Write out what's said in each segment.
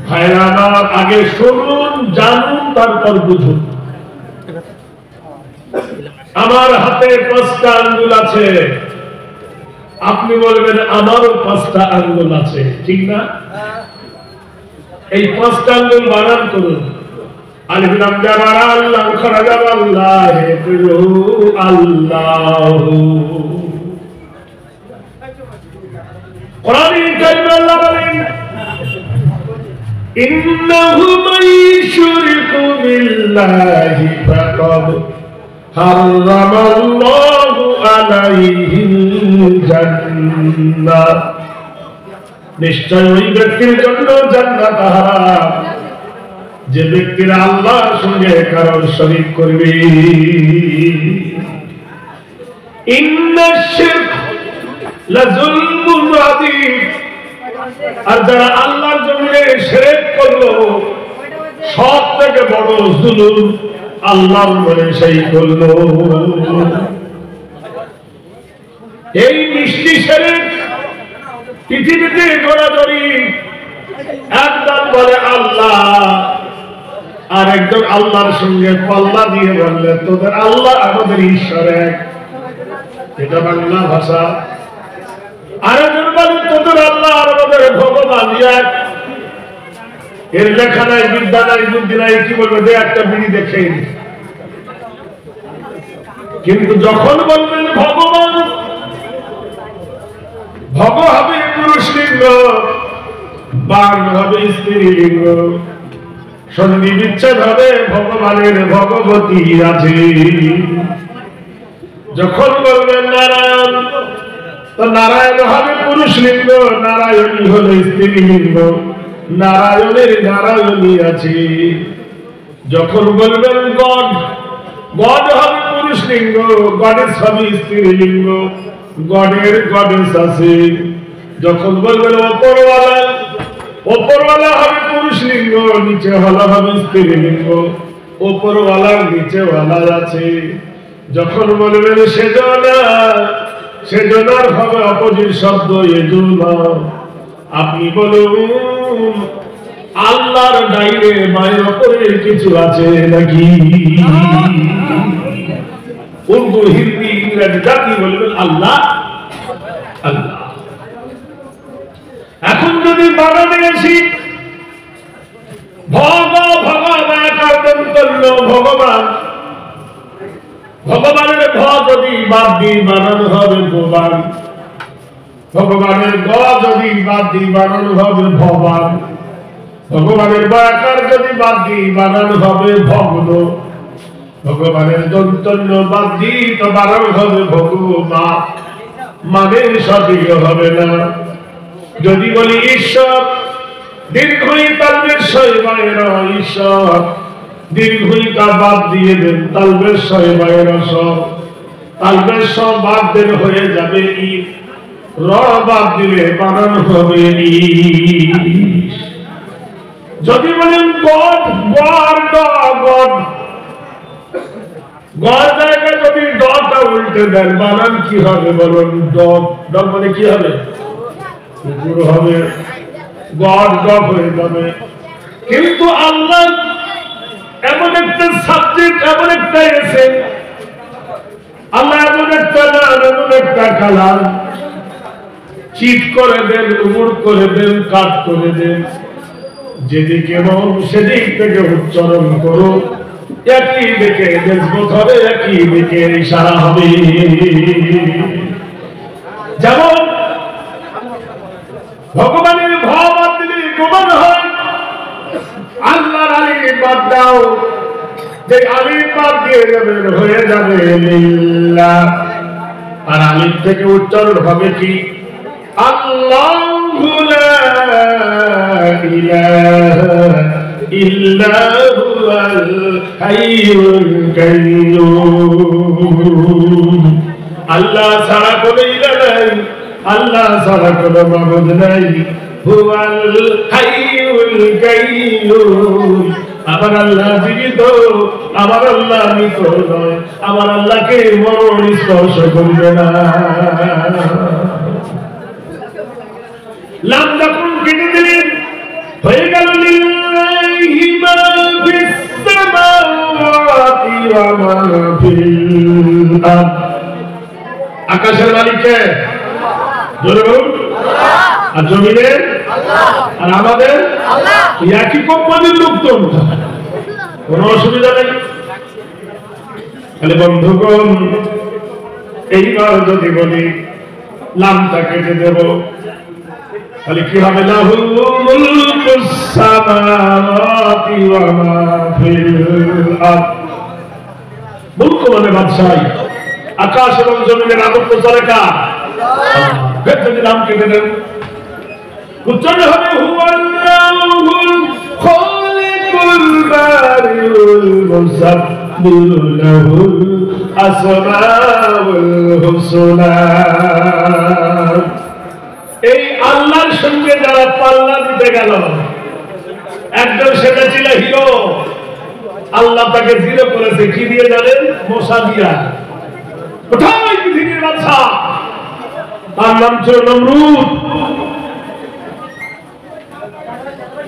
ভাইরা আমার, আগে শুনুন, জানুন, তারপর বুঝুন। আমার হাতে 5টা আঙ্গুল আছে, আপনি বলবেন আমারও 5টা আঙ্গুল আছে, ঠিক না? এই 5টা আঙ্গুল বানান করুন। আলিফ লাম রা আল্লাহ খারাজা আল্লাহ আল্লাহু। কোরআনে কারিমে আল্লাহ বলেন, ইন্নাহু মান ইউশরিকু বিল্লাহি ফাকাদ হারামাল্লাহু আলাইহিল জান্নাহ। নিশ্চয় ওই ব্যক্তির জন্য জান্নাত হারাম যে ব্যক্তিরা আল্লাহর সঙ্গে কারণ শরীক করবে। ইন্নাশ শিরক লাযুলমুন আযীম। আর যারা আল্লাহর জমিনে শিরক করলো, সবথেকে বড় জুলুম আল্লাহর মনে সেই করলো। এই মিষ্টি শিরক পৃথিবীতে গড়াগড়ি। একদল বলে আল্লাহ, আর একজন আল্লাহর সঙ্গে পাল্লা দিয়ে বললে তোদের আল্লাহ আমাদের ঈশ্বর এক, এটা বাংলা ভাষা। আরেকজন বলে তোদের আল্লাহ আর আমাদের ভগবান এক। এর লেখা নাই, বিদ্যা নাই, বুদ্ধি নাই, কি বলবে, দে একটা বিড়ি দেখে। কিন্তু যখন বলবেন ভগবান, ভগ হবে পুরুষ লিঙ্গ, বান হবে স্ত্রী লিঙ্গ, সন্ধি বিচ্ছেদ হবে ভগবানের ভগবতী আছে। যখন বলবেন নারায়ণ, তো নারায়ণ হবে পুরুষ লিঙ্গ, নারায়ণী হলো স্ত্রী লিঙ্গ, নারায়ণের নারায়ণী আছে। যখন বলবেন গড, গড হবে পুরুষ লিঙ্গ, গডেস হবে স্ত্রী লিঙ্গ, গডের গডেস আছে। যখন বলবেন অপরওয়ালা, অপরওয়ালা হবে পুরুষ লিঙ্গ, নিচে ওয়ালা হবে স্ত্রী লিঙ্গ, অপরওয়ালার নিচে ওয়ালা আছে। যখন বলবেন সেজনা, সেজনার হবে অপোজিট শব্দ এজনা। আপনি বলুন আল্লাহর ডাইনে মায়ের উপরে কিছু আছে নাকি? উর্দু, হিন্দি, ইংরেজি জাতি বলবেন আল্লাহ আল্লাহ। এখন যদি বাগানে আসি, ভগবান, ভগবানের ভ যদি বাদ দিয়ে বানানো হবে ভগবান, ভগবানের গ যদি বাদ দিয়ে বানানো হবে ভগবান, ভগবানের বাকার যদি বাদ দিয়ে বানানো হবে ভগ্ন, ভগবানের দন্তন্য বাদ দিয়ে তো বানানো হবে ভগমা, মানে সঠিক হবে না। যদি বলি ঈশ্বর, দীর্ঘই তালবের শৈবায়ের ঈশ্বর, দীর্ঘই তা বাদ দিয়ে দেন তালবের শৈবায়ের সব, তালবের সব বাদ দেন হয়ে যাবে ই, র বাদ দিলে বানানো হবে ই। যদি বলেন গড, গড গড, গড জায়গায় যদি ডটা উল্টে দেন বানান কি হবে বলুন? ডগ, ডগ মানে কি হবে? কুকুর হবে, গড ডগ হয়ে যাবে। কিন্তু আল্লাহ এমন একটা সাবজেক্ট, এমন একটা এসে, আল্লাহ এমন একটা নাম, এমন একটা কালাম, চিট করে দেন, উমর করে দেন, কাট করে দেন, যেদিকে মন সেদিক থেকে উচ্চারণ করো, একই দিকে নিসবত হবে, একই দিকে ইশারা হবে। যেমন ভগবানের ভাব বাদ দিলে গোমান হয়, আল্লাহর আলিম বাদ দাও, যে আলিম বাদ দিয়ে যাবে হয়ে যাবে লিল্লাহ। আর আলিম থেকে উচ্চারণ হবে কি? আল্লাহু লা ইলাহা ইল্লা হুয়াল হাইয়ুল কাইয়্যুম। আল্লাহ ছাড়া কোনো ইলাহ নাই, আল্লাহ ছাড়া কোনো মাবুদ নাই, হুয়াল হাইয়ুল কাইয়্যুম। আমার আল্লাহ জীবিত, আমার আল্লাহ মৃত নয়, আমার আল্লাহকে মরণ স্পর্শ করবে না। লাম যখন কেটে দিলেন হয়ে গেল লিল্লাহি মা ফিস সামাওয়াতি ওয়া মা ফিল আরদ। আকাশের মালিক কে? জোরে বলুন। আর জমিনের? আর আমাদের? একই কোম্পানির লোক তো, কোনো অসুবিধা নেই। তাহলে বন্ধুগণ, এইবার যদি বলি নামটা কেটে দেব, তাহলে কি হবে? লাহুল মুলকুস সামাওয়াতি ওয়া মা ফিল আরদ। মুলক মানে বাদশাহী, আকাশ এবং জমিনের রাজত্ব চলে কার? আল্লাহ। যদি নাম কেটে দেন, উচ্চারণ হবে হুয়াল্লাহুল খালিকুল বারিউল মুসাব্বিহু লাহুল আসমাউল হুসনা। এই আল্লাহর সঙ্গে যারা পাল্লা দিতে গেল, একজন সেটা ছিল হিরো, আল্লাহ তাকে জিরো করেছে। কি দিয়ে জানেন? মশা দিয়া। কোথায় পৃথিবীর বাদশা? তার নাম ছিল নমরুদ।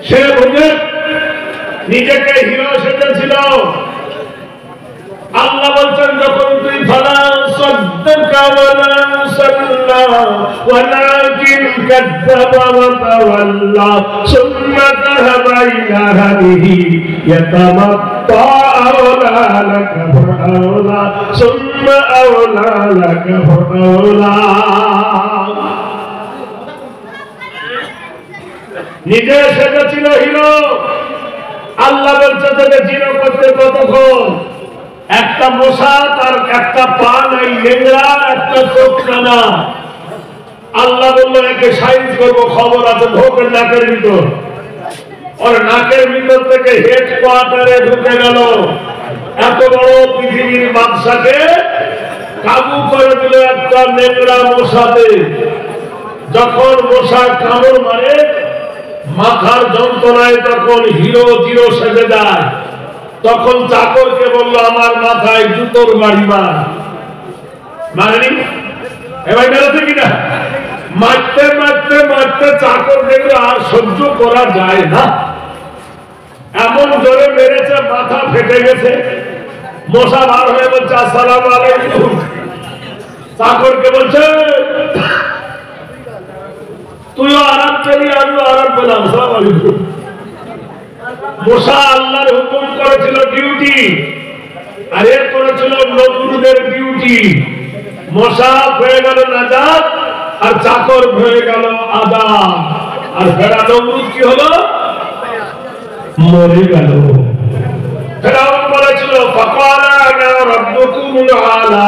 সে নিজেকে হিরো সেজেছিল। আল্লাহ বলছেন, যখন তুই ফালা সাদ্দাকা ওয়ালা সাল্লা ওয়ালাকিন কাযযাবা ওয়া তাওয়াল্লা সুম্মা যাহাবা ইলা রাবিহি ইয়াতামাত্তা আওলা লাকা ফাআওলা সুম্মা আওলা লাকা ফাআওলা। নিজে সেজেছিল হিরো। আল্লাহ বলছে তোকে জিরো করতে কতক্ষণ? একটা মশা, তার একটা পা নাই, লেংড়া, একটা চোখ কানা। আল্লাহ বললো একে সাইজ করবো, খবর আছে। ঢোকের নাকের ভিতর, ওর নাকের ভিতর থেকে হেড কোয়ার্টারে ঢুকে গেল। এত বড় পৃথিবীর বাদশাকে কাবু করে দিল একটা লেংড়া মশাতে। যখন মশা কামড় মারে, মাথার যন্ত্রণায় তখন হিরো জিরো সেজে যায়। তখন চাকরকে বলল, আমার মাথায় জুতোর বাড়ি মার। মারেনি? এবার বেরোতে কিনা? মারতে মারতে মারতে চাকর দেখলো আর সহ্য করা যায় না, এমন জোরে মেরেছে মাথা ফেটে গেছে। মশা বার হয়ে বলছে, আসসালামু আলাইকুম। চাকরকে বলছে, তুইও আরাম পেলি, আমিও আরাম পেলাম। আসসালামু আলাইকুম। মশা আল্লাহর হুকুম করেছিল ডিউটি, আর এর করেছিল নমরুদের ডিউটি। মশা হয়ে গেল নাজাত, আর চাকর হয়ে গেল আযাব। আর ফেরা নমরুদ কি হলো? মরে গেল। ফেরাউন বলেছিল, ফাকালা আনা রাব্বুকুমুল আলা,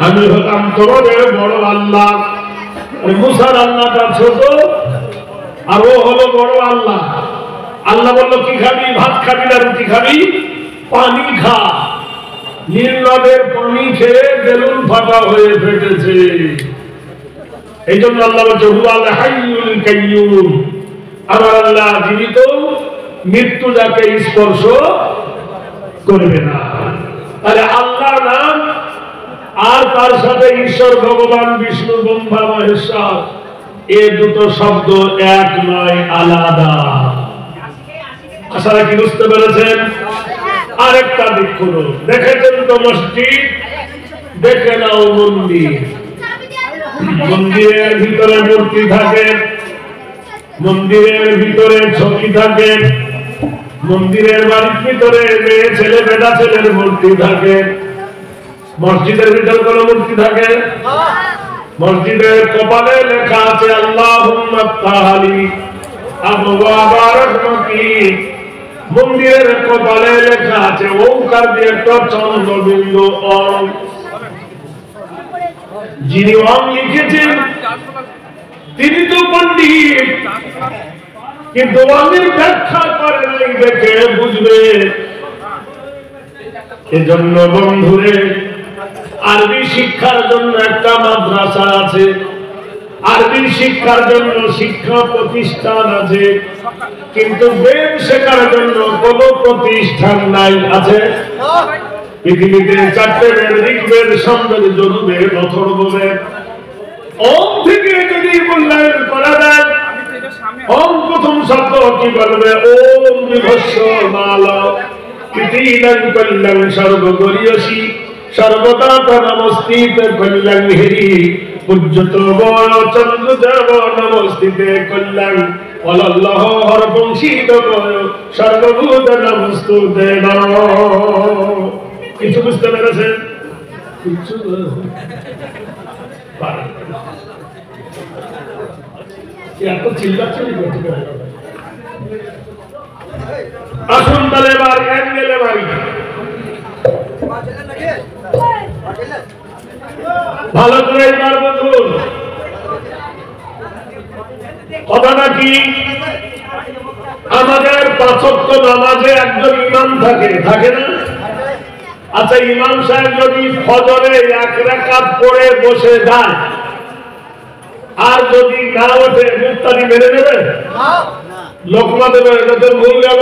আমি হলাম তোমাদের বড় আল্লাহ। মুসার আল্লাহটা ছোট, আর ও হলো বড় আল্লাহ। আল্লাহ বলল, কি খাবি? ভাত খাবি না রুটি খাবি? পানি খা। নীল নদের পানি খেয়ে বেলুন ফাটা হয়ে ফেটেছে। এই জন্য আল্লাহ বলছে, হুয়াল হাইয়ুল কাইয়্যুম, আমার আল্লাহ জীবিত, মৃত্যু যাকে স্পর্শ করবে না। তাহলে আল্লাহ নাম আর তার সাথে ঈশ্বর, ভগবান, বিষ্ণু, ব্রহ্মা, মহেশ্বর, এই দুটো শব্দ এক নয়, আলাদা। আশা কি বুঝতে পেরেছেন? আরেকটা দিক হলো, দেখেছেন তো মসজিদ, দেখে নাও মন্দির। মন্দিরের ভিতরে মূর্তি থাকে, মন্দিরের ভিতরে ছবি থাকে, মন্দিরের বাড়ির ভিতরে মেয়ে ছেলে বেটা ছেলের মূর্তি থাকে। মসজিদের ভিতরে কোন মূর্তি থাকে? মসজিদের কপালে লেখা আছে আল্লাহুম্মা তাহালি আবওয়াবা রাহমাতি। মন্দিরের কপালে লেখা আছে ওঙ্কার দিয়ে একটা চন্দ্রবিন্দু অং। যিনি অং লিখেছেন তিনি তো পণ্ডিত, কিন্তু অঙ্গের ব্যাখ্যা করে নাই, দেখে বুঝবে। এজন্য বন্ধুরে, আরবি শিক্ষার জন্য একটা মাদ্রাসা আছে, আরবি শিক্ষার জন্য শিক্ষা প্রতিষ্ঠান আছে, কিন্তু বেদ শেখার জন্য কোন প্রতিষ্ঠান নাই। আছে? পৃথিবীতে 4টে বেদ, ঋগ্বেদ, সামবেদ, যজুর্বেদ, অথর্ববেদ। ওম থেকে যদি মূল্যায়ন করা যায়, ওম প্রথম শব্দ কি বলবে? ওম বিভস্য মাল কৃতিলং কল্যাণ সর্বগরিয়সী সর্বদা নমস্তিতে কল্যাণ হেরি পূজ্যত বড় চন্দ্রদেব নমস্তিতে কল্যাণ অল্লাহ হরবংশীত সর্বভূত নমস্তুতে। কিছু বুঝতে পেরেছেন? কিছু এত চিল্লাচিল্লি করতে পারে। আসুন তাহলে এবার অ্যাঙ্গেলে মারি। ভালো করে এবার বলুন কথাটা কি? আমাদের পাঁচ ওয়াক্ত নামাজে একজন ইমাম থাকে, থাকে না? আচ্ছা, ইমাম সাহেব যদি ফজরে এক রাকাত পড়ে বসে যায় আর যদি না ওঠে মুক্তাদি মেনে নেবে? লোকমা দেবে? এটা তো ভুল গেল।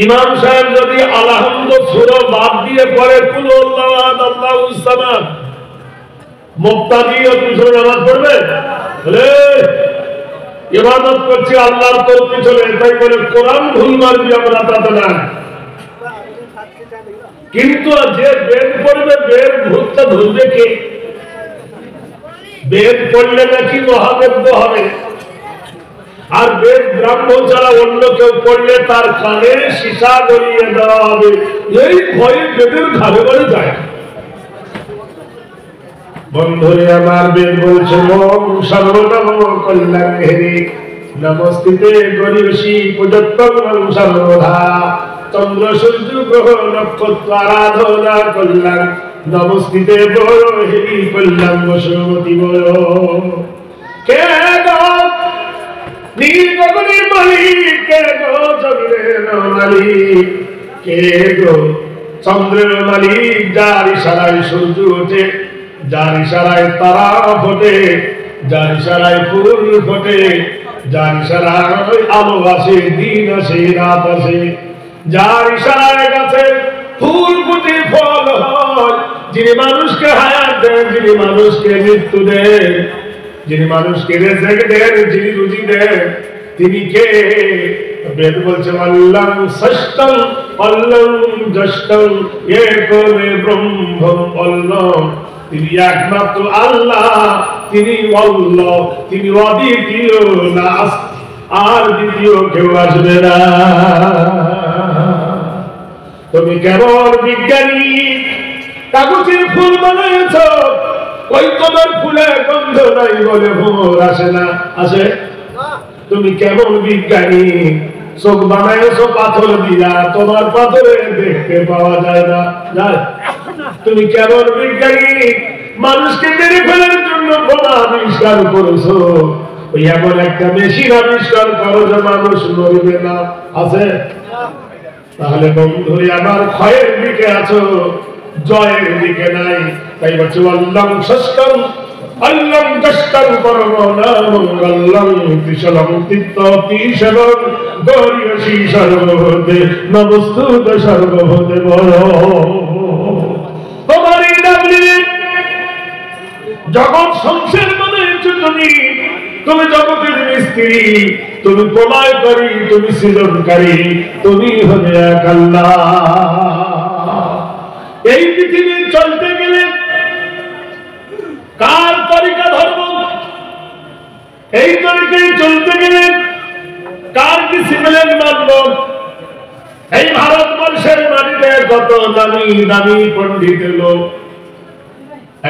ইমাম সাহেব যদি আলহামদু সূরা বাদ দিয়ে পড়ে কুল আল্লাহু আহাদ আল্লাহুস সামাদ, মুক্তাদিও পিছনে নামাজ পড়বে? বলে ইবাদত করছি আল্লাহর তোর পিছনে, তাই বলে কোরআন ভুল মারবি আমরা তাতে না। কিন্তু যে বেদ পড়বে বেদ ভূতটা ধরবে কে? বেদ পড়লে নাকি মহাবেদ্য হবে, আর বেদ ব্রাহ্মণ ছাড়া অন্য কেউ পড়লে তার কানে সীসা গলিয়ে দেওয়া হবে। এই ভয়ে বেদের ঘরে ঘরে যায়। বন্ধুরে আমার, বেদ বলছে ওম সর্বনম কল্যাণ হেরি নমস্তিতে গরিয়সী পূজত্তম সর্বধা চন্দ্র সূর্য গ্রহ নক্ষত্র আরাধনা কল্যাণ নমস্তিতে বড় হেরি কল্যাণ বসুমতি বড়। কে গো নীলগগনের মালিক, কে গো জগতের মালিক, কে গো চন্দ্রের মালিক, যার ইশারায় সূর্য ওঠে, যার ইশারায় তারা ফোটে, যার ইশারায় ফুল ফোটে, যার ইশারায় আলো আসে, দিন আসে, রাত আসে, যার ইশারায় গাছে ফুল ফুটে ফল হয়, যিনি মানুষকে হায়াত দেন, যিনি মানুষকে মৃত্যু দেন, যিনি মানুষকে রিজিক দেন, যিনি রুজি দেন, তিনি কে? বেদ বলছে আল্লাহ ষষ্ঠম আল্লাহ জষ্টম একমে ব্রহ্ম আল্লাহ। তিনি একমাত্র আল্লাহ, তিনি আল্লাহ, তিনি অদ্বিতীয়, না আর দ্বিতীয় কেউ আসবে না। তুমি কেমন বিজ্ঞানী, কাগজের ফুল বানাইছ, ওই তোমার ফুলের গন্ধ নাই বলে ভোর আসে না? আসে? তুমি কেমন বিজ্ঞানী, চোখ বানাইছো পাথর দিয়া, তোমার পাথরে দেখতে পাওয়া যায় না? যায়? তুমি কেমন বিজ্ঞানী, মানুষকে মেরে ফেলার জন্য বোমা আবিষ্কার করেছো, ওই এমন একটা মেশিন আবিষ্কার করো যে মানুষ মরবে না? আছে? তাহলে বন্ধুরে আমার ক্ষয়ের দিকে আছো, জয়ের দিকে নাই। তাই বলছে আল্লাহ ষষ্ঠম আল্লাহ দশটার পরম নাম আল্লাহ তিসলম তিত্ত তিসলম গরিয়সী সর্বভূতে নমস্তুত সর্বভূতে বড়। তোমার এই নাম নিলে জগৎ সংসার মানে তুমি, তুমি জগতের মিস্ত্রি, তুমি প্রলয়কারী, তুমি সৃজনকারী, তুমি হলে এক আল্লাহ। এই পৃথিবী চলতে গেলে কার তরিকা ধর্ম? এই তরিকায় চলতে গেলে কার ডিসিপ্লিন মানব? এই ভারতবর্ষের মাটিতে কত দামি দামি পণ্ডিত লোক,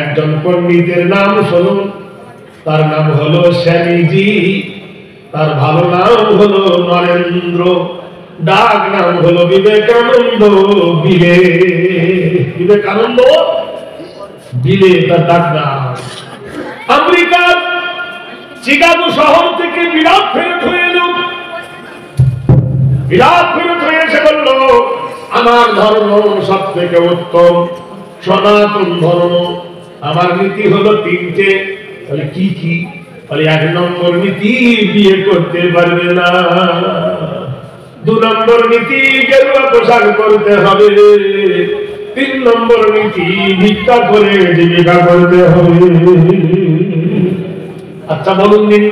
একজন পণ্ডিতের নাম শুনুন, তার নাম হলো স্বামীজি, তার ভালো নাম হলো নরেন্দ্র, ডাক নাম হলো বিবেকানন্দ। বিবেকানন্দ বিলে তার ডাক নাম। আমেরিকার চিকাগো শহর থেকে বিরাট ফেরত হয়ে এলো, বিরাট ফেরত হয়ে এসে বলল আমার ধর্ম সব থেকে উত্তম, সনাতন ধর্ম, আমার নীতি হলো তিনটে। বলে কি কি? বলে এক নম্বর নীতি বিয়ে করতে পারবে না, দু নম্বর নীতি গেরুয়া পোশাক করতে হবে, তিন নম্বর নীতি ভিক্ষা করে জীবিকা করতে হবে। আচ্ছা বলুন দিন,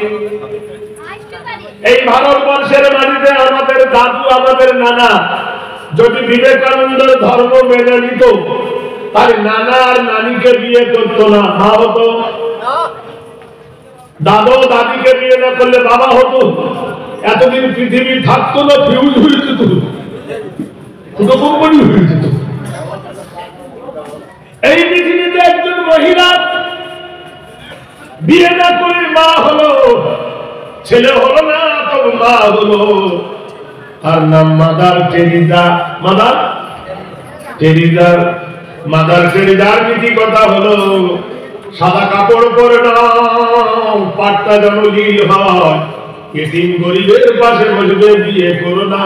এই ভারতবর্ষের মাটিতে আমাদের দাদু আমাদের নানা যদি বিবেকানন্দের ধর্ম মেনে নিত তাহলে নানা আর নানিকে বিয়ে করতো না, মা হতো। দাদু দাদিকে বিয়ে না করলে বাবা হতো। এতদিন পৃথিবী থাকতো না, ফিউজ হয়ে যেত, দুটো কোম্পানি হয়ে যেত। এই পৃথিবীতে একজন মহিলা বিয়ে না করে মা হলো, ছেলে হলো না তো মা হলো, আর নাম Mother Teresa. Mother Teresa, Mother টেরিজার নীতি কথা হলো সাদা কাপড় পরে নাও, পাটটা যেন নীল হয়, এতিম গরিবের পাশে বসবে, বিয়ে করো না।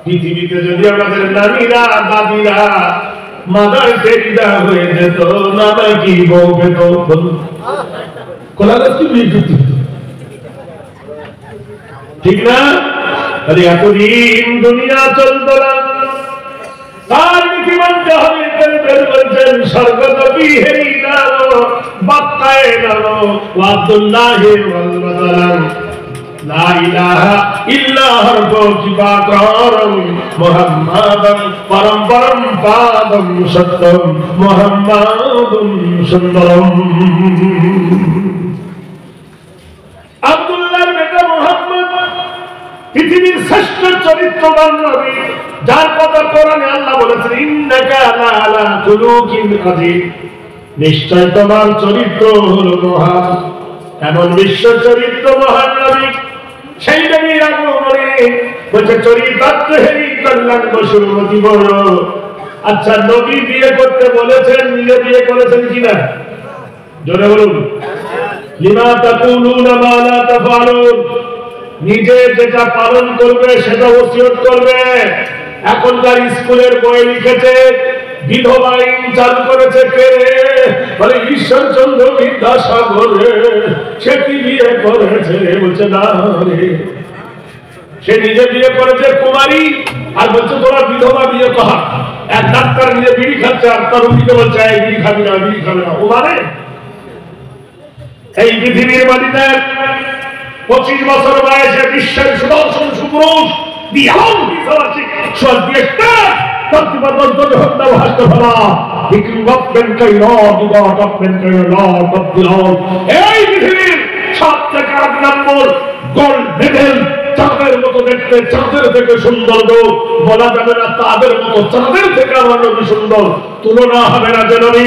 পৃথিবীতে যদি আমাদের নানীরা দাদিরা মাদার টেরিজা হয়ে যেত, নানা কি বউ পেত, কোলা গাছ বিয়ে করতে, ঠিক না? আরে এতদিন দুনিয়া চলত না, তার নীতি মানতে হবে। বলছেন স্বর্গনবী হেরি নালো বাক্কায়ে নালো ওয়াদুল্লাহি ওয়াল মাদালাম লা ইলাহা ইল্লাল্লাহর বকিবাকরম মুহাম্মাদান পরম পরম পাদম সত্যম মুহাম্মাদুন সুন্দরম। আব্দুল্লাহর বেটা মুহাম্মদ পৃথিবীর শ্রেষ্ঠ চরিত্রবান নবী, যার কথা কোরআনে আল্লাহ বলেছেন ইন্নাকা লাআলা খুলুকিন আযীম, নিশ্চয় তোমার চরিত্র হলো মহান। এমন বিশ্ব চরিত্র মহান নবী, সেই নবীর আগমনে বলছে চরিতার্থ হেরি কল্যাণ বসুমতি বড়। আচ্ছা, নবী বিয়ে করতে বলেছেন, নিজে বিয়ে করেছেন কিনা? জোরে বলুন। লিমা তাকুলুনা মা লা তাফআলুন, নিজে যেটা পালন করবে সেটা ওসিয়ত করবে। এখনকার স্কুলের বই লিখেছে বিধবা আইন চালু করেছে কে? বলে ঈশ্বরচন্দ্র বিদ্যাসাগর, সে কি বিয়ে করেছে? বলছে না রে, সে নিজে বিয়ে করেছে কুমারী, আর বলছে তোরা বিধবা বিয়ে কর। এক ডাক্তার নিজে বিড়ি খাচ্ছে আর তার রুগীকে বলছে এই বিড়ি খাবি না, বিড়ি খাবে না। ও মানে এই পৃথিবীর মাটিতে 25 বছর বয়সে বিশ্বের সুদর্শন সুপুরুষ এই পৃথিবীর সব থেকে 8 নম্বর গোল্ড মেডেল, চাঁদের মতো দেখতে, চাঁদের থেকে সুন্দর বলা যাবে না, তাদের মতো চাঁদের থেকে আমার নবী সুন্দর, তুলনা হবে না। যে নবী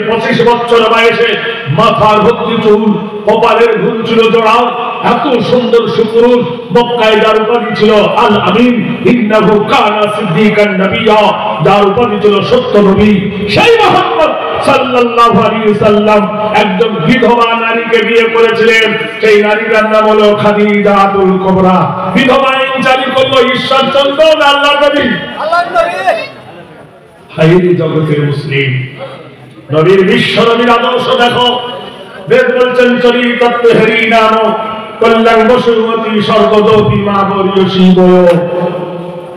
25 বছর বয়সে মাথার ভর্তি চুল, কপালের ঘুম ছিল জোড়া, এত সুন্দর সুপুরুষ, মক্কায় যার উপাধি ছিল আল আমিন, ইন্নাহু কানা সিদ্দিকান নবিয়্যা, যার উপাধি ছিল সত্য নবী, সেই মুহাম্মদ সাল্লাল্লাহু আলাইহি ওয়াসাল্লাম একজন বিধবা নারীকে বিয়ে করেছিলেন। সেই নারীর নাম হলো খাদিজাতুল কুবরা। বিধবা আইন জারি করলো ঈশ্বরচন্দ্র আল্লাহর নবী। হাইরি জগতের মুসলিম নবীর বিশ্ব নবীর আদর্শ দেখো। বেদ বলছেন চরিতার্থ হেরি নাম কল্যাণ বসুমতি স্বর্গদৌতি মা বরিয় শিব,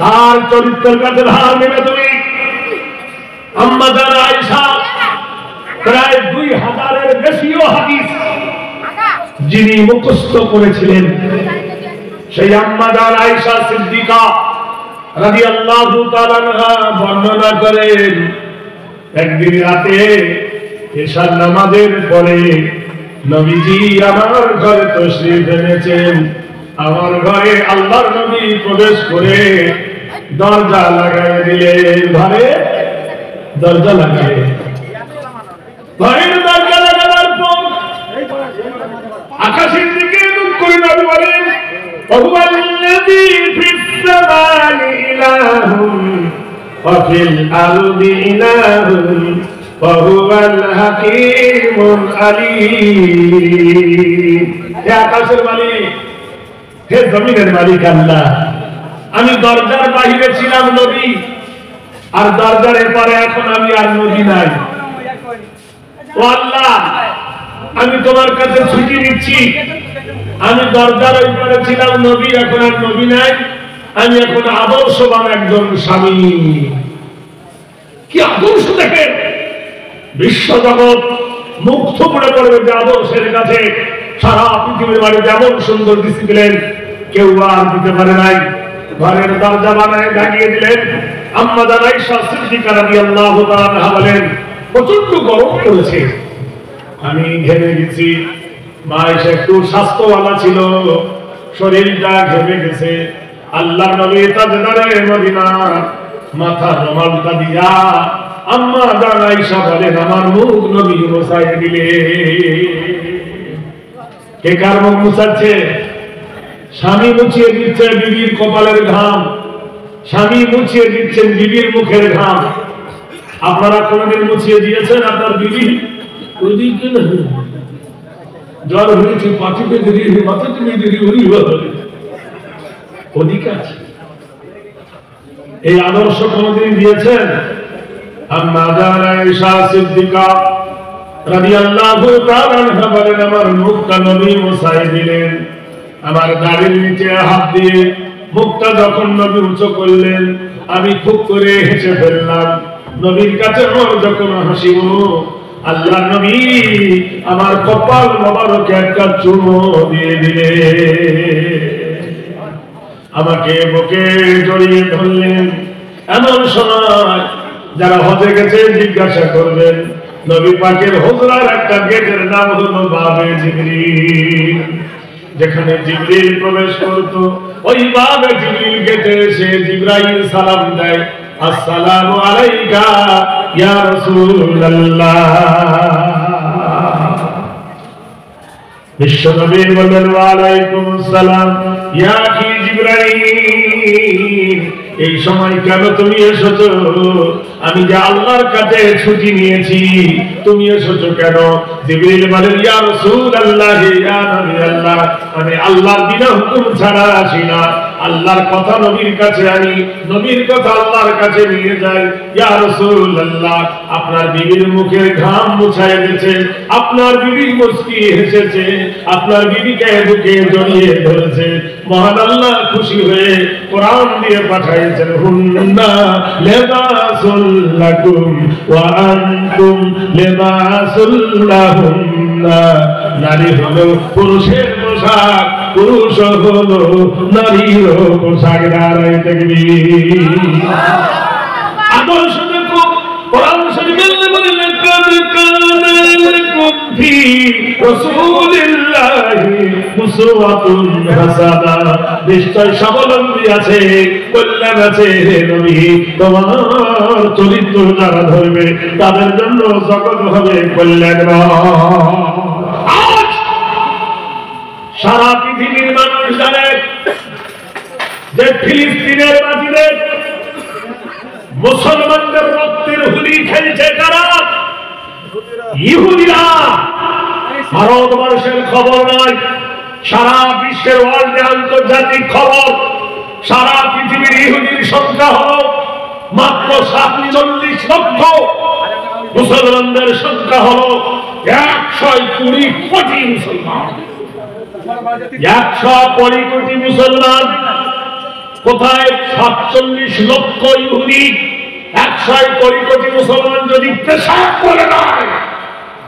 তার চরিত্রের কাছে ধার নেবে তুমি। আম্মা জান আয়েশা প্রায় 2000-এর বেশিও হাদিস যিনি মুখস্থ করেছিলেন, সেই আম্মা জান আয়েশা সিদ্দিকা রাদিয়াল্লাহু তাআলা আনহা বর্ণনা করেন, একদিন রাতে এশার নামাজের পরে নবীজি আমার ঘরে তশরিফ এনেছেন। আমার ঘরে আল্লাহর নবী প্রবেশ করে দরজা লাগাই দিলেন। ঘরে দরজা লাগাই, ঘরের দরজা লাগানোর পর আকাশের দিকে মুখ করে নবী বলেন ওয়াল্লাযী ফিস সামা'i ইলাহুন ওয়া ফিল আরদি ইলাহুন ওয়া হুয়াল হাকীমুল আলীম। হে আকাশের মালিক, হে জমিনের মালিক আল্লাহ, আমি দরজার বাহিরে ছিলাম নবী, আর দরজার এপারে এখন আমি আর নবী নাই। ও আল্লাহ, আমি তোমার কাছে ছুটি নিচ্ছি, আমি দরজার ওই পারে ছিলাম নবী, এখন আর নবী নাই, আমি এখন আদর্শবান একজন স্বামী। কি আদর্শ দেখেন, বিশ্বজগৎ মুগ্ধ করে পড়বে যে আদর্শের কাছে সারা পৃথিবীর বাড়িতে এমন সুন্দর ডিসিপ্লিন কেউ আর দিতে পারে নাই। ঘরের দরজা বানায় লাগিয়ে দিলেন। আম্মা জান আয়েশা সিদ্দিকা রাদিয়াল্লাহু তাআলা বলেন, প্রচন্ড গরম পড়েছে, আমি ঘেমে গেছি। মা আয়েশা একটু স্বাস্থ্যওয়ালা ছিল, শরীরটা ঘেমে গেছে। আল্লাহর নবী তাজদারে মদিনা মাথা রুমালটা দিয়া আম্মা জান আয়েশা বলেন, আমার মুখ নবী মুছাইয়ে দিলে। কে কার মুখ মুছাচ্ছে? স্বামী মুছিয়ে দিচ্ছে বিবির কপালের ঘাম, স্বামী মুছিয়ে দিচ্ছেন বিবির মুখের ঘাম। আপনারা কোনদিন মুছিয়ে দিয়েছেন আপনার বিবি? ওইদিকে না, জ্বর হয়েছে পাঠিয়ে দেরি, মাথা তুমি দেরি হলি ওদিকে আছে। এই আদর্শ কোনদিন দিয়েছেন? আম্মা জান আয়েশা সিদ্দিকা রাদিয়াল্লাহু তাআলা আনহা বলেন, আমার মুখটা নবী মুছাইয়ে দিলেন। আমার দাড়ির নিচে হাত দিয়ে মুখটা যখন নবী উঁচু করলেন, আমি খুব করে হেসে ফেললাম। নবীর কাছে আমার যখন হাসিব, আল্লাহ নবী আমার কপাল মোবারকে একটা চুমো দিয়ে দিলে, আমাকে বুকে জড়িয়ে ধরলেন। এমন সময় যারা হজে গেছে জিজ্ঞাসা করবেন, নবী পাকের হুজরার একটা গেটের নাম হলো বাবে জিবরিল। যেখানে জিবরিল প্রবেশ করত, ওই বাবে জিবরিল গেটে এসে জিবরাইল সালাম দেয়, আসসালামু আলাইকা ইয়া রাসূলুল্লাহ। বিশ্বনবী বলেন, ওয়া আলাইকুমুস সালাম ইয়া কি জিবরাইল, এই সময় কেন তুমি এসেছো? আমি যে আল্লাহর কাছে ছুটি নিয়েছি, তুমি এসেছো কেন? জিবরিল বলেন, ইয়া রাসূলুল্লাহ, ইয়া নবী আল্লাহ, আমি আল্লাহর বিনা হুকুম ছাড়া আসি না। আল্লাহর কথা নবীর কাছে আনি, নবীর কথা আল্লাহর কাছে নিয়ে যাই। ইয়া রাসূলুল্লাহ, আপনার বিবির মুখের ঘাম মুছায় গেছে, আপনার বিবি মুস্কি হেসেছে, আপনার বিবিকে বুকে জড়িয়ে ধরেছে। মহান আল্লাহ খুশি হয়ে কোরআন দিয়ে পাঠাইছেন, হুন্না লিবাসুল লাকুম ওয়া আনতুম লিবাসুল লাহুন্না। নারী হলো পুরুষের পোশাক, পুরুষ হলো নারীর পোশাক। নারায়ে তাকবীর। আদর্শ দেখো, কোরআন শরীফের মধ্যে লেখা লাকুম ফি রাসূলিল্লাহি উসওয়াতুন হাসানা, নিশ্চয় স্বাবলম্বী আছে, কল্যাণ আছে হে নবী। তোমার চরিত্র যারা ধরবে তাদের জন্য জগৎ হবে কল্যাণ। আজ সারা পৃথিবীর মানুষ জানে যে ফিলিস্তিনের মাটিতে মুসলমানদের রক্তের হুলি খেলছে কারা? ইহুদিরা। ভারতবর্ষের খবর নয়, সারা বিশ্বের ওয়ার্ল্ডে আন্তর্জাতিক খবর। সারা পৃথিবীর ইহুদির সংখ্যা হল মাত্র ৪৭ লক্ষ, মুসলমানদের সংখ্যা হল ১২০ কোটি মুসলমান। ১২০ কোটি মুসলমান কোথায়? ৪৭ লক্ষ ইহুদি। ১২০ কোটি মুসলমান যদি পেশাব করে দেয়,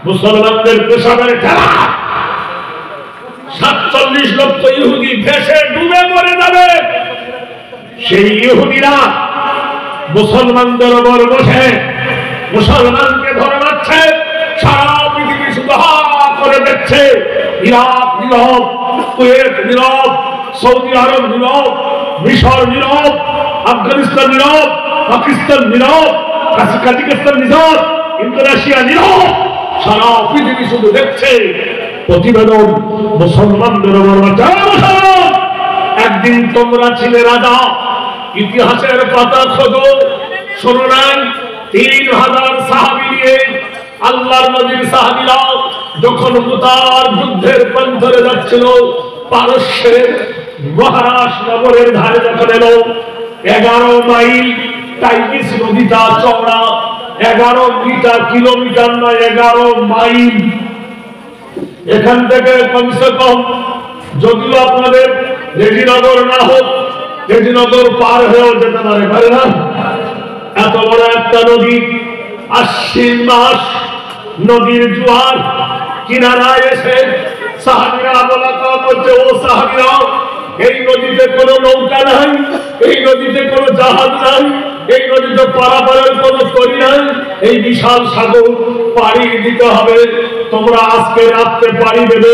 মুসলমানদের পেশাবের ঠেলা ৪৭ লক্ষ ইহুদি ভেসে ডুবে মরে যাবে। সেই ইহুদিরা মুসলমানদের উপর বসে মুসলমানকে ধরে মারছে। সারা পৃথিবী শুধু হা করে দেখছে। ইরাক নীরব, কুয়েত নীরব, সৌদি আরব নীরব, মিশর নীরব, আফগানিস্তান নীরব, পাকিস্তান নীরব, কাজাকিস্তান নীরব, ইন্দোনেশিয়া নীরব। সারা পৃথিবী শুধু দেখছে। প্রতিবেদন মুসলমানদের উপর। একদিন তোমরা ছিলে রাজা, ইতিহাসের পাতা খোঁজো, শোনো নাই ৩০০০ সাহাবী নিয়ে আল্লাহর নবীর সাহাবীরা যখন মুতার যুদ্ধের প্রান্তরে যাচ্ছিল, পারস্যের মহারাজ নগরের ধারে যখন এলো, ১১ মাইল টাইগ্রিস নদীটা চওড়া, ১১ কিলোমিটার নয়, ১১ মাইল। এখান থেকে কমসে কম, যদিও আপনাদের রেজিনগর না হোক, রেজিনগর পার হয়েও যেতে পারে না। এত বড় একটা নদী, আশ্বিন মাস, নদীর জোয়ার কিনারায় এসে সাহাবীরা বলা করছে, ও সাহাবীরা, এই নদীতে কোনো নৌকা নাই, এই নদীতে কোনো জাহাজ নাই, এই নদীতে পারাপারের কোনো তরি নাই, এই বিশাল সাগর পাড়ি দিতে হবে। তোমরা আজকে রাত্রে পাড়ি দেবে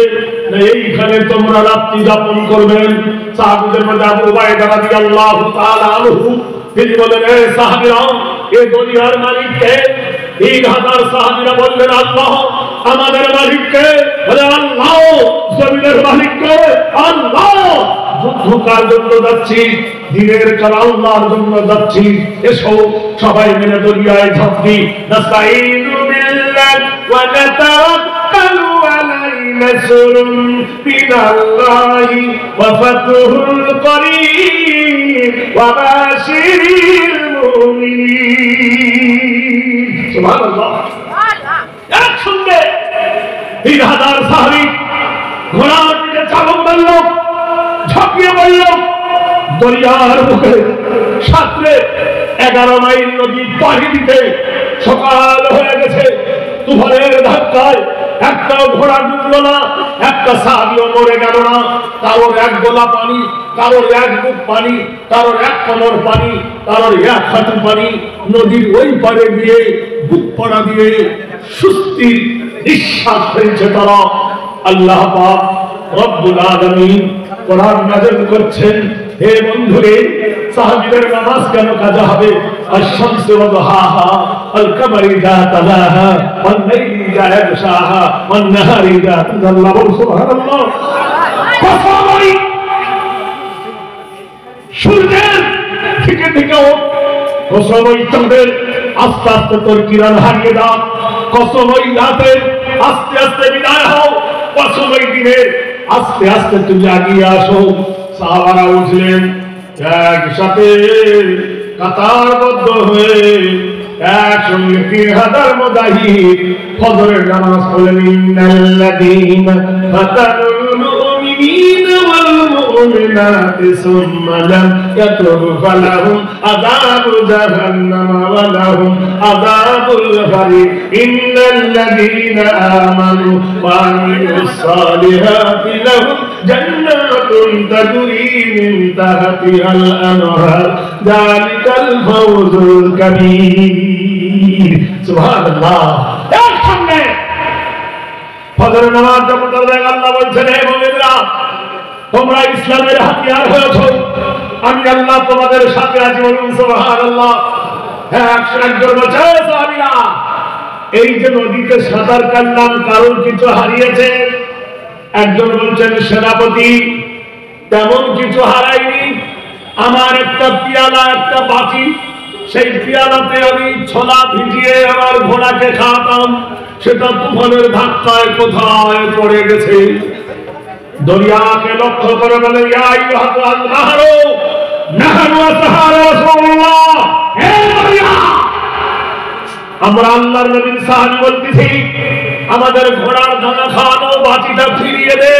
না এইখানে তোমরা রাত্রি যাপন করবেন? সাহাবীদের মধ্যে আবু উবাইদা রাদিয়াল্লাহু তাআলা আনহু তিনি বলেন, এ সাহাবীরা, এই দুনিয়ার মালিক কে? 3000 সাহাবীরা বললেন, আল্লাহ। আমাদের মালিক কে? বলে আল্লাহ। জমিনের মালিক কে? আল্লাহ। যুদ্ধ কার জন্য যাচ্ছি? দিনের কাল আল্লাহর জন্য যাচ্ছি। এসো সবাই মিলে দরিয়ায় ঝাঁপ দিই। নাস্তাইনু বিল্লাহি ওয়া নাতাওয়াক্কালু আলাইহি, নাসরুন মিনাল্লাহি ওয়া ফাতহুল করিম ওয়া বাশিরিল মুমিনিন। সুবহানাল্লাহ। একসঙ্গে 3000 সাহাবী ঘোড়ার পিঠে চালক মারল, ঝাঁপিয়ে পড়ল দরিয়ার মুখে। সাঁতরে 11 মাইল নদী পাড়ি দিতে সকাল হয়ে গেছে। তুফানের ধাক্কায় একটা ঘোড়া ডুবল না, একটা সাহাবীও মরে গেল না। কারোর এক গোলা পানি, কারোর এক বুক পানি, কারোর এক কোমর পানি, কারোর এক হাঁটু পানি। নদীর ওই পারে গিয়ে বুক পড়া দিয়ে সুস্থির নিঃশ্বাস ফেলছে তারা। আল্লাহ পাক রব্বুল আলামিন কোরআন নাযিল করছেন, হে বন্ধুরে, সাহাবীদের নামাজ কেন কাজা হবে? আশ-শামসু ওয়া দুহাহা, আল-কামারি ইযা তালাহা, ওয়াল-লাইলি ইযা ইয়াগশাহা, ওয়ান-নাহারি ইযা তাজাল্লা। সুবহানাল্লাহ। কসমই সূর্যের থেকে থেকে কসমই চাঁদের আস্তে আস্তে তোর কিরণ হারিয়ে দাও। কসমই রাতের আস্তে আস্তে বিদায় হও। কসমই দিনের আস্তে আস্তে তুমি আগিয়ে আসো। সাহাবারা উঠলেন একসাথে কাতারবদ্ধ হয়ে, একসঙ্গে 3000 মুজাহিদ ফজরের নামাজ পড়লেন। ইন্নাল্লাযীনা ফাতানুল মুমিনিনা ওয়াল মুমিনাতি সুম্মা লাম ইয়াতুবু ফালাহুম আযাবু জাহান্নাম ওয়া লাহুম আযাবুল হারিক। ইন্নাল্লাযীনা আমানু ওয়া আমিলুস সালিহাতি লাহুম জান্নাতুন তাজরি মিন তাহতিহাল আনহার, যালিকাল ফাওজুল কাবীর। সুবহানাল্লাহ। একসঙ্গে ফজরের নামাজ যখন পড়লেন, আল্লাহ বলছেন, হে মুমিনরা, তোমরা ইসলামের হাতিয়ার হয়েছো, আমি আল্লাহ তোমাদের সাথে আছি। বলুন সুবহানাল্লাহ। একজন বলছে, সাহাবীরা, এই যে নদীতে সাঁতার কাটলাম, কারোর কিছু হারিয়েছে? একজন বলছেন, সেনাপতি, তেমন কিছু হারাইনি। আমার একটা পিয়ালা, একটা বাটি, সেই পিয়ালাতে আমি ছোলা ভিজিয়ে আমার ঘোড়াকে খাওয়াতাম, সেটা তুফানের ধাক্কায় কোথায় পড়ে গেছে। দরিয়াকে লক্ষ্য করে বলে, ইয়া আইয়ুহাল নাহরু নাহনু আসহাবু রাসূলুল্লাহ। হে দরিয়া, আমরা আল্লাহর নবীর সাহাবী বলতেছি, আমাদের ঘোড়ার দানা খাওয়ানো বাটিটা ফিরিয়ে দে।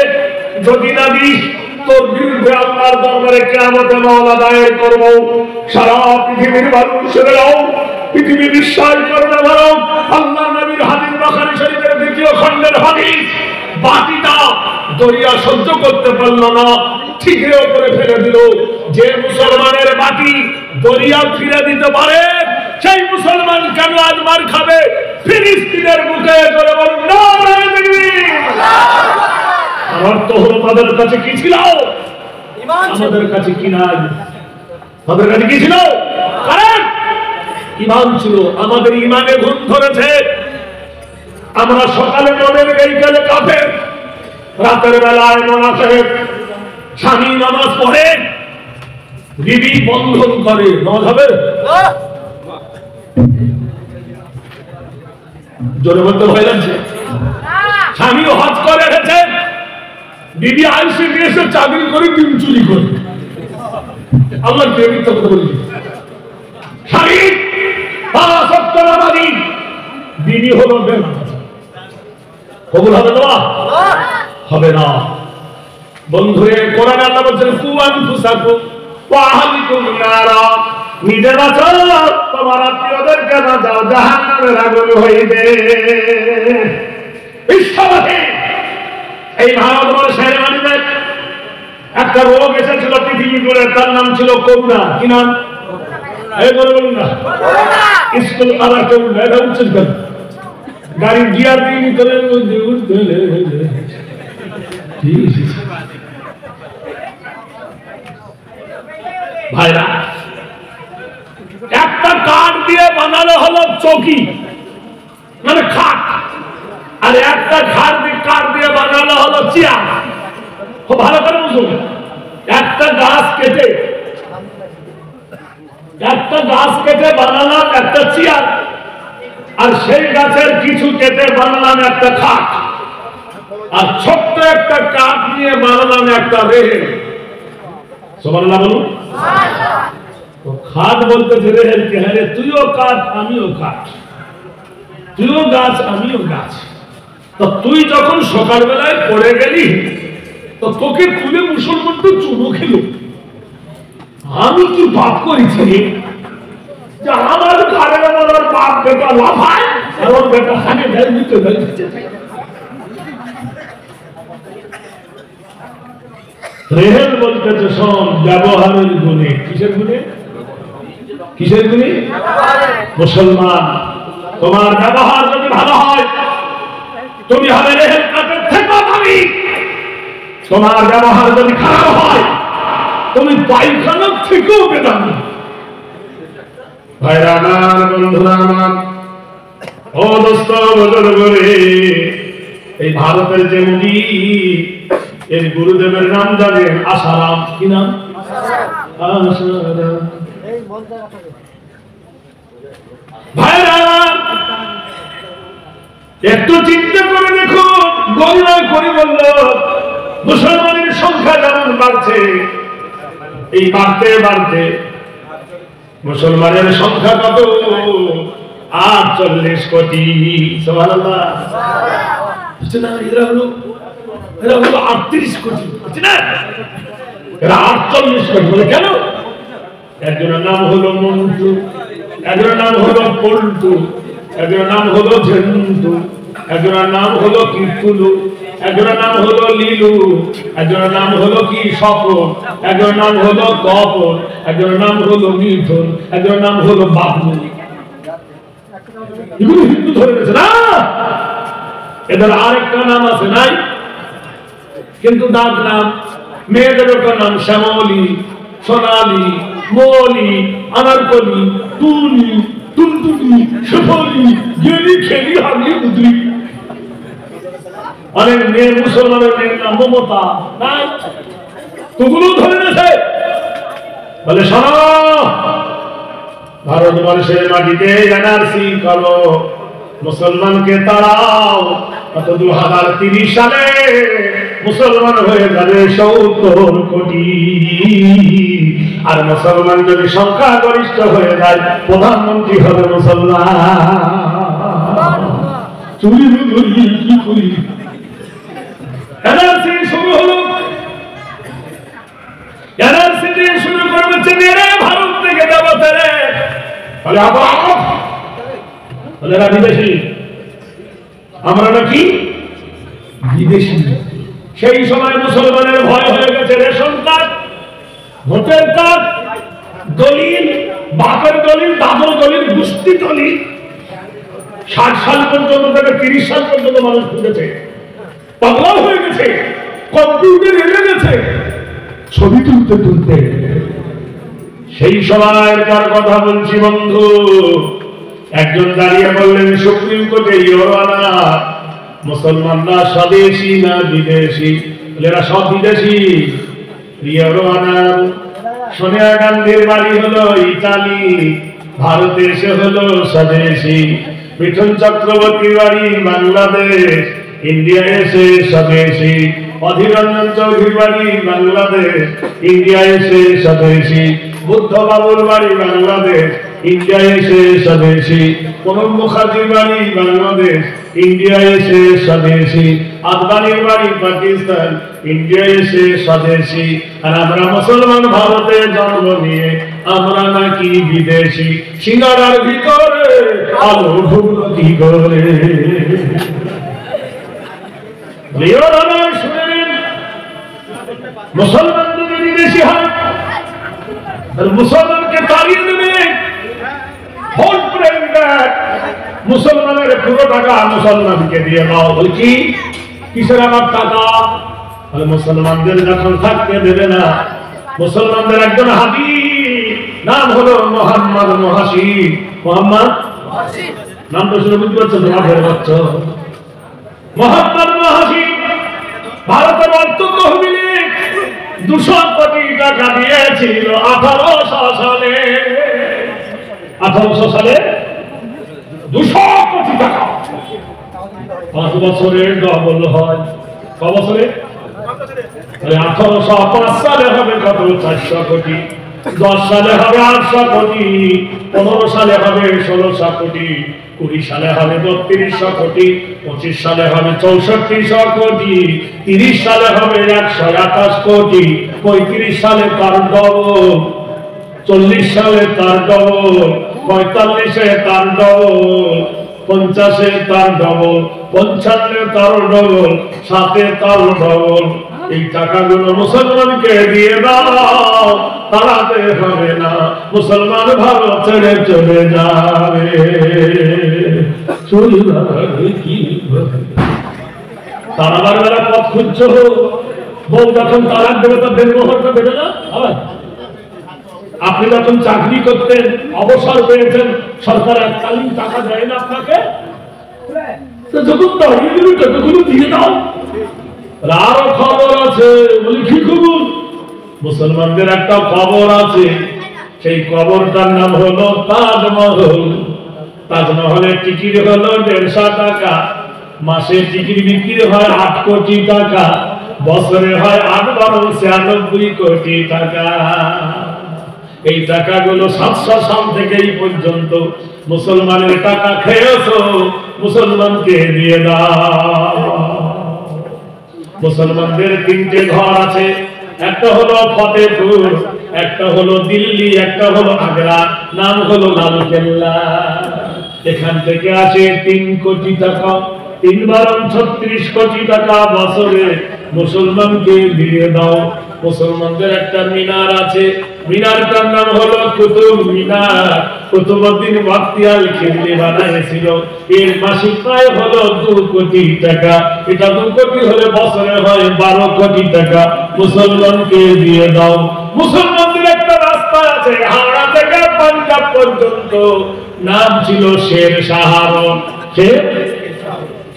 যদি না দিস, তোর বিরুদ্ধে আল্লাহর দরবারে কিয়ামতে মামলা দায়ের করব। সারা পৃথিবীর মানুষেরাও পৃথিবী বিশ্বাস করে না, বরং আল্লাহর নবীর হাদিস বুখারী শরীফের 2য় খণ্ডের হাদিস, বাটিটা দরিয়া সহ্য করতে পারল না, ঠিকরে উপরে ফেলে দিল। যে মুসলমানের বাটি দরিয়া ফিরে দিতে পারে, সেই মুসলমান কেন আজ মার খাবে? ফিলিস্তিনের বুকে করে বলুন নারায়ে তাকবীর। আমার তো হলো, তাদের কাছে কি ছিল? ঈমান ছিল। আমাদের কাছে কি নাই? তাদের কাছে কি ছিল? কারণ ঈমান ছিল। আমাদের ঈমানে ঘুম ধরেছে। আমরা সকালে মুমিন, বিকালে কাফের। রাতের বেলায় মুনাফিক। স্বামী নামাজ পড়ে, বিবি বন্ধন করে। নামাজ হবে না? জোরে বলতে ভয় লাগছে। স্বামীও হজ করে এসেছে, বিবি আইসে গিয়েছে চাকরি করে, দিন চুরি করে। আল্লাহ প্রেমিক কথা বলি, স্বামী 5 ওয়াক্ত নামাজি, বিবি হলো বেনামাজি। কবুল হবে না? হবে না। বন্ধুরে, কোরআনে আল্লাহ বলেন, কু আনফুসাকুম ওয়া আহলিকুম নারা, নিজে বাঁচো, তোমার আত্মীয়দেরকে বাঁচাও জাহান্নামের আগুন হইবে। বিশ্ববাসী এই ভারতবর্ষের মাটিতে একটা রোগ এসেছিল পৃথিবী জুড়ে, তার নাম ছিল করোনা। কি নাম? এই বলুন না, স্কুল আবার কেউ এটা উচ্ছেদ করে গাড়ির গিয়ার দিয়ে ভিতরে ভাইরা, একটা কাঠ দিয়ে বানানো হলো চৌকি মানে খাট, আর একটা কাঠ দিয়ে বানানো হলো চেয়ার। খুব ভালো করে বুঝুন, একটা গাছ কেটে বানালাম একটা চেয়ার, আর সেই গাছের কিছু কেটে বানালাম একটা খাট, আর ছোট্ট একটা কাঠ নিয়ে বানালাম একটা রেল। সুবহানাল্লাহ বলুন। খাট বলতেছে রেল কে? হ্যাঁ, তুইও কাঠ আমিও কাঠ, তুইও গাছ আমিও গাছ। তো তুই যখন সকালবেলায় পড়ে গেলি তো তোকে তুলে মুসলমান তো চুমো খেল। আমি কি পাপ করেছি যে আমার ঘরের আমার বাপ বেটা লাফায় আর ওর বেটা হাগে ঢেল দিতে রেহেল বলতেছে শোন, ব্যবহারের গুণে। কিসের গুণে? কিসের গুণে? মুসলমান, তোমার ব্যবহার যদি ভালো হয় তুমি হবে রেহেল কাঠের থেকেও দামি। তোমার ব্যবহার যদি খারাপ হয় তুমি পায়খানার থেকেও বেদামি। ভাইরা আমার, বন্ধুরা আমার, ও দোস্ত বুজুর্গ রে, এই ভারতের যে মুনি, এর গুরুদেবের নাম জানেন? আসারাম। কি নাম? আসারাম। ভাইরা একটু চিন্তা করে দেখো, গণনা করে বলল মুসলমানের সংখ্যা যেমন বাড়ছে, এই বাড়তে বাড়তে মুসলমানের সংখ্যা কত? 48 কোটি। সুবহানাল্লাহ। এরা হলো 38 কোটি, এরা 48 কোটি। বলে কেন? একজনের নাম হলো মন্টু, একজনের নাম হলো পল্টু, একজনের নাম হলো ঝেন্টু, একজনের নাম হলো কীর্তুলু, একজনের নাম হলো লীলু, একজনের নাম হলো কি সফল, একজনের নাম হলো তপন, একজনের নাম হলো মিঠুন, একজনের নাম হলো বাবু। এগুলো হিন্দু ধরে গেছে না, এদের আরেকটা নাম আছে নাই? কিন্তু ডাক নাম, মেয়েদের একটা নাম শ্যামলী, সোনালী, মৌলি, আনারকলি, টুনি, টুনটুনি, সুফলি, গেলি, খেলি, হাগলি, উদ্রি। অনেক মেয়ে মুসলমানের মেয়ের নাম মমতা নাই? তোগুলো ধরে গেছে। বলে শোনো, ভারতবর্ষের মাটিতে এনআরসি করো, মুসলমানকে তাড়াও, কত 2030 সালে মুসলমান হয়ে যাবে 70 কোটি। আর মুসলমান যদি সংখ্যা গরিষ্ঠ হয়ে যায়, প্রধানমন্ত্রী হবে মুসলমান। চুরি কি করি? এনআরসি শুরু হলো, এনআরসি দিয়ে শুরু করবে চেনে ভারত থেকে যাবতে রে। বলে বলে বিদেশি, আমরা নাকি বিদেশি। সেই সময় মুসলমানের ভয় হয়ে গেছে রেশন কার্ড, ভোটার কার্ড, দলিল, বাপের দলিল, দাদুর দলিল, গুস্তি দলিল। 60 সাল পর্যন্ত থেকে 30 সাল পর্যন্ত মানুষ খুঁজেছে, পাগলা হয়ে গেছে, কম্পিউটার এলে গেছে ছবি তুলতে তুলতে। সেই সময়কার কথা বলছি বন্ধু, একজন দাঁড়িয়ে বললেন সুপ্রিম কোর্টে ইওর অনার, মুসলমানরা স্বদেশী না বিদেশি? এরা সব বিদেশি। ইওর অনার, সোনিয়া গান্ধীর বাড়ি হলো ইতালি, ভারতে এসে হলো স্বদেশী। মিঠুন চক্রবর্তীর বাড়ি বাংলাদেশ, ইন্ডিয়া এসে স্বদেশী। অধীর রঞ্জন চৌধুরীর বাড়ি বাংলাদেশ, ইন্ডিয়া এসে স্বদেশী। বুদ্ধ বাবুর বাড়ি বাংলাদেশ, ইন্ডিয়া এসে স্বদেশী। প্রণব মুখার্জির বাড়ি বাংলাদেশ, ইন্ডিয়া এসে স্বদেশী। আদবানির বাড়ি পাকিস্তান, ইন্ডিয়া এসে স্বদেশী। আর আমরা মুসলমান ভারতে জন্ম নিয়ে আমরা নাকি বিদেশি। সিঙ্গারার ভিতরে আলো ঢুকলো কি করে? মুসলমান যদি বিদেশি হয় মুসলমানকে তাড়িয়ে দেবে, ভোট করে মুসলমানের পুরো টাকা মুসলমানকে দিয়ে দাও। বলি কি কিসের আমার টাকা? মুসলমানদের যখন থাকতে দেবে না, মুসলমানদের একজন হাজি নাম হলো মোহাম্মদ মুহাসিব। মোহাম্মদ নাম তো শুনে বুঝতে পারছো তোমার ঘরে বাচ্চা মোহাম্মদ মুহাসিব ভারতের অর্থ তহবিলে 200 কোটি টাকা দিয়েছিল 1800 সালে। 1800 সালে 200 কোটি টাকা 5 বছরের ডবল হয়। ক বছরে? 1805 সালে হবে কত? 400 কোটি। 10 সালে হবে 800 কোটি, 15 সালে হবে 1600 কোটি, 20 সালে হবে 3200 কোটি, 25 সালে হবে 6400 কোটি, 30 সালে হবে 128 কোটি, 35 সালে তার ডবল, 40 সালে তার ডবল, 45-এ তার ডবল, 50-এ তার ডবল, 55-এ তার ডবল, 7-এ তার ডবল। এই টাকাগুলো মুসলমানকে দিয়ে দাও, তাড়াতে হবে না, মুসলমান ভারত ছেড়ে চলে যাবে। তারাবার বেলা পথ খুঁজছ, বউ যখন তালাক দেবে তার দেনমোহরটা দেবে না। আপনি যখন চাকরি করতেন, অবসর পেয়েছেন, সরকার এককালীন টাকা দেয় না আপনাকে, যখন দাঁড়িয়ে দেবে টাকাগুলো দিয়ে দাও। আরো খবর আছে। বলি কি খবর? মুসলমানদের একটা কবর আছে, সেই কবরটার নাম হলো তাজমহল। তাজমহলের টিকিট হলো 150 টাকা, মাসে টিকিট বিক্রি হয় 8 কোটি টাকা, বছরে হয় 8-96 কোটি টাকা। এই টাকাগুলো 700 সাল থেকে এই পর্যন্ত মুসলমানের টাকা খেয়েছো, মুসলমানকে দিয়ে দাও। মুসলমানদের 3টে ঘর আছে, একটা হলো ফতেপুর, একটা হলো দিল্লি, একটা হলো আগ্রা, নাম হলো লালকেল্লা। এখান থেকে আসে 3 কোটি টাকা, 3×36 কোটি টাকা বছরে মুসলমানকে দিয়ে দাও। মুসলমানদের একটা মিনার আছে, মিনারটার নাম হলো কুতুব মিনার। কুতুবউদ্দিন বখতিয়ার খিলজি বানিয়েছিল। এর মাসিক আয় হলো 2 কোটি টাকা। এটা 2 কোটি হলে বছরে হয় 12 কোটি টাকা। মুসলমানকে দিয়ে দাও। মুসলমানদের একটা রাস্তা আছে হাওড়া থেকে পাঞ্জাব পর্যন্ত, নাম ছিল শের শাহরন। শের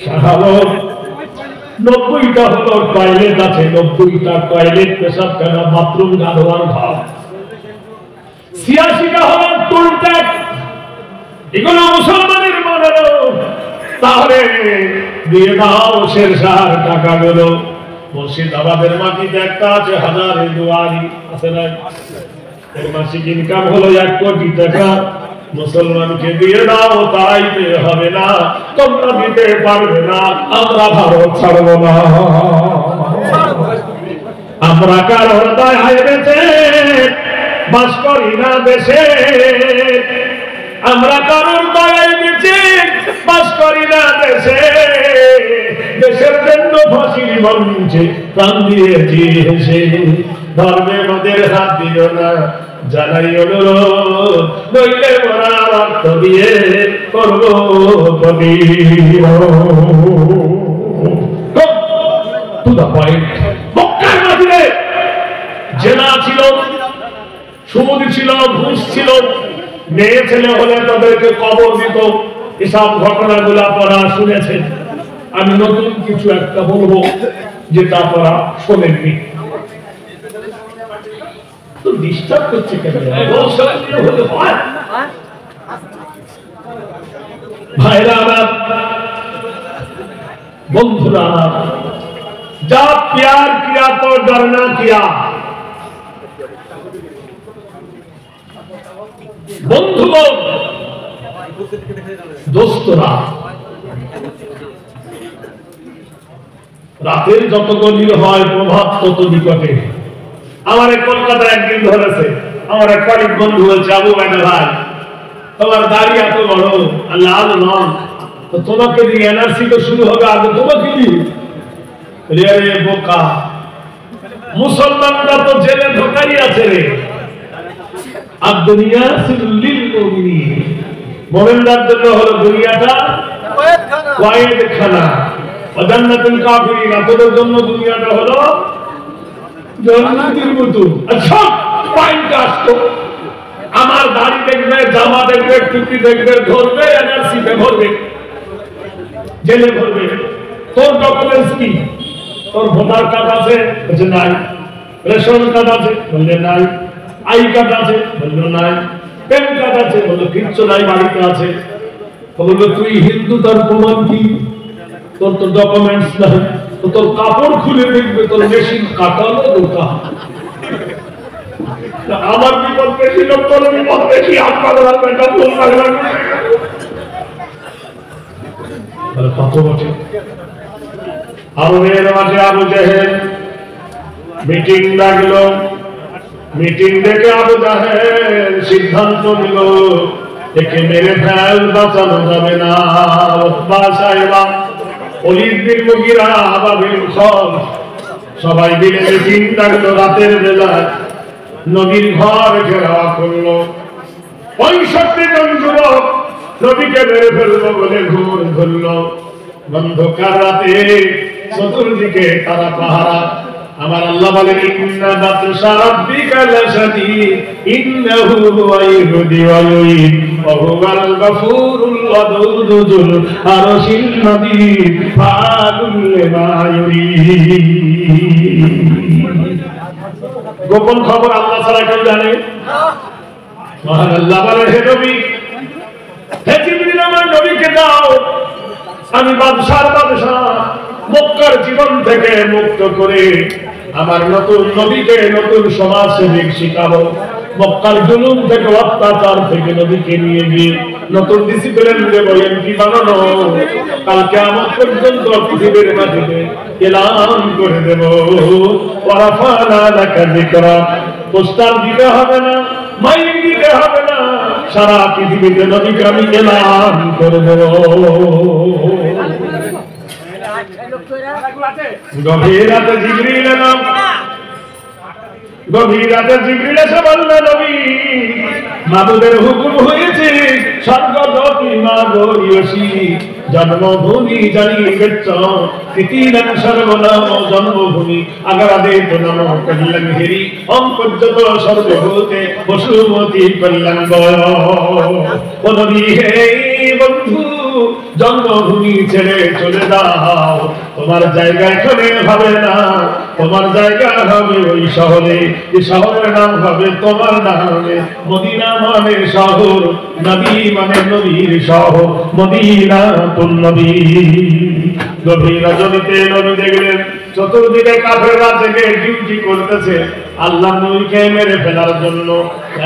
শাহরন 90টা হলো টয়লেট আছে, 90টা টয়লেট, পেশাবখানা, বাথরুম, গাধোয়ার ঘর। 86টা হলো টুল ট্যাক্স। এগুলো মুসলমানের বানানো। তাহলে দিয়ে দাও শেরশাহর টাকাগুলো। মুর্শিদাবাদের মাটিতে একটা আছে হাজারে দুয়ারি, আছে না? এর মাসিক ইনকাম হলো 1 কোটি টাকা। মুসলমানকে দিয়ে দাও, তারাইতে হবে না, তোমরা দিতে পারবে না, আমরা ভারত ছাড়ব না। আমরা কারোর দায় বেঁচে বাস করি না দেশে, আমরা কারোর দায় বেঁচে বাস করি না দেশে। দেশের জন্য ফাঁসির মঞ্চে প্রাণ দিয়েছি হেসে, ধর্মে মোদের হাত দিও না, জানাই অনুরোধ, নইলে মোরা রক্ত দিয়ে করবো টু দা পয়েন্ট। মক্কার মাটিতে জেনা ছিল, সুমতি ছিল, ঘুষ ছিল, মেয়ে ছেলে হলে তাদেরকে কবর দিত। এসব ঘটনাগুলো আপনারা শুনেছেন। আমি নতুন কিছু একটা বলবো যেটা আপনারা শোনেননি। তো ডিস্টার্ব করছে কেন ভাইরা আমার, বন্ধুরা? যা प्यार किया तो डरना किया। বন্ধুগণ, দোস্তরা, রাতের যত গভীর হয় প্রভাত তত নিকটে। আমার কলকাতা একদিন ধরেছে, আমার এক কলিগ বন্ধু বলছে, আবু বাইদা ভাই, তোমার দাড়ি এত বড় আর লাল রং, তো তোমাকে দিয়ে এনআরসি তো শুরু হবে, আগে তোমাকে দিয়ে। আরে বোকা, মুসলমানরা তো জেলে ঢোকাই আছে রে। আর দুনিয়া সিলুল মুমিনিন, মুমিনদের জন্য হলো দুনিয়াটা ওয়াইদখানা, ওয়া জান্নাতুল কাফিরিন, তোদের জন্য দুনিয়াটা হলো জান্নাতের মতো। আচ্ছা পয়েন্ট আসতো, আমার দাড়ি দেখবে, জামা দেখবে, টুপি দেখবে, ধরবে এনআরসিতে ভরবে, জেলে ভরবে। তোর ডকুমেন্টস কি? তোর ভোটার কার্ড আছে? বলছে নাই। রেশন কার্ড আছে? বললে নাই। আই কার্ড আছে? বললো নাই। প্যান কার্ড আছে? বললো কিচ্ছু নাই, বাড়িতে আছে। বললো তুই হিন্দু, তার প্রমাণ কি? তোর তো ডকুমেন্টস নাই। তো তোর কাপড় খুলে দেখবে তোর মেশিন কাটালো ঢোকা। আমার বিপদ বেশি, লোক তোর বিপদ বেশি। আপনার কত বটে। আরবের মাঝে আবু জেহেল মিটিং ডাকলো। মিটিং ডেকে আবু জেহেল সিদ্ধান্ত নিল, একে মেরে ফেল, বাঁচানো যাবে না। উতবা, সাইবা, ওলীদ বিন মুগীরা, আবা বিন খালদ সবাই মিলে মিটিং ডাকলো। রাতের বেলায় নবীর ঘর ঘেরাও করলো। 65 জন যুবক নবীকে মেরে ফেলবো বলে ঘুম ধরলো। অন্ধকার রাতে চতুর্দিকে তারা পাহারা। আমার আল্লাহ বলেন, ইন্না বাতশা রাব্বিকা লাশাদীদ ইন্নাহু হুয়াল ইউহয়ী ওয়া হুয়াল গফুরুল ওয়াদুদুল আরশিল মাজিদ ফাআলুল লিমা ইউরিদ। গোপন খবর আল্লাহ ছাড়া কেউ জানে না। মহান আল্লাহ বলে, হে নবী, হে জিবরিল, আমার নবীকে দাও, আমি বাদশার বাদশাহ মক্কার জীবন থেকে মুক্ত করে আমার নতুন নবীকে নতুন সমাজ সেবিক শিখাবো। মক্কার জুলুম থেকে, অত্যাচার থেকে নবীকে নিয়ে গিয়ে নতুন ডিসিপ্লিন দেবো, এমপি বানানো। কাল কিয়ামত পর্যন্ত পৃথিবীর মাটিতে এলান করে দেব, ওয়ারাফানা লাকা যিকরা। পোস্টার দিতে হবে না, মাইক দিতে হবে না, সারা পৃথিবীতে নবীকে আমি এলান করে দেব। গভীর রাতে জিবরিল এলাম। গভীর রাতে জিবরিল এসে বলল, নবী, মাবুদের হুকুম হয়েছে, স্বর্গদপি মাগরিয়সি জন্মভূমি জানিবেচ্ছ তিতিনাং সর্বনাম জন্মভূমি আগারাদে নাম কল্যাণ হেরি অঙ্কজ্জত সর্বভূতে বসুমতি কল্যাণ বয়। ও নবী, হে বন্ধু, জন্মভূমি ছেড়ে চলে যাও। তোমার জায়গা এখানে হবে না, তোমার জায়গা হবে ওই শহরে। এই শহরের নাম হবে তোমার নামে। মদিনা মানে শহর, নবী মানে নবীর শহর, মদিনা তুন নবী। গভীর রজনীতে নবী দেখলেন চতুর্দিকে কাফেররা জেগে ডিউটি করতেছে আল্লাহ নবীকে মেরে ফেলার জন্য।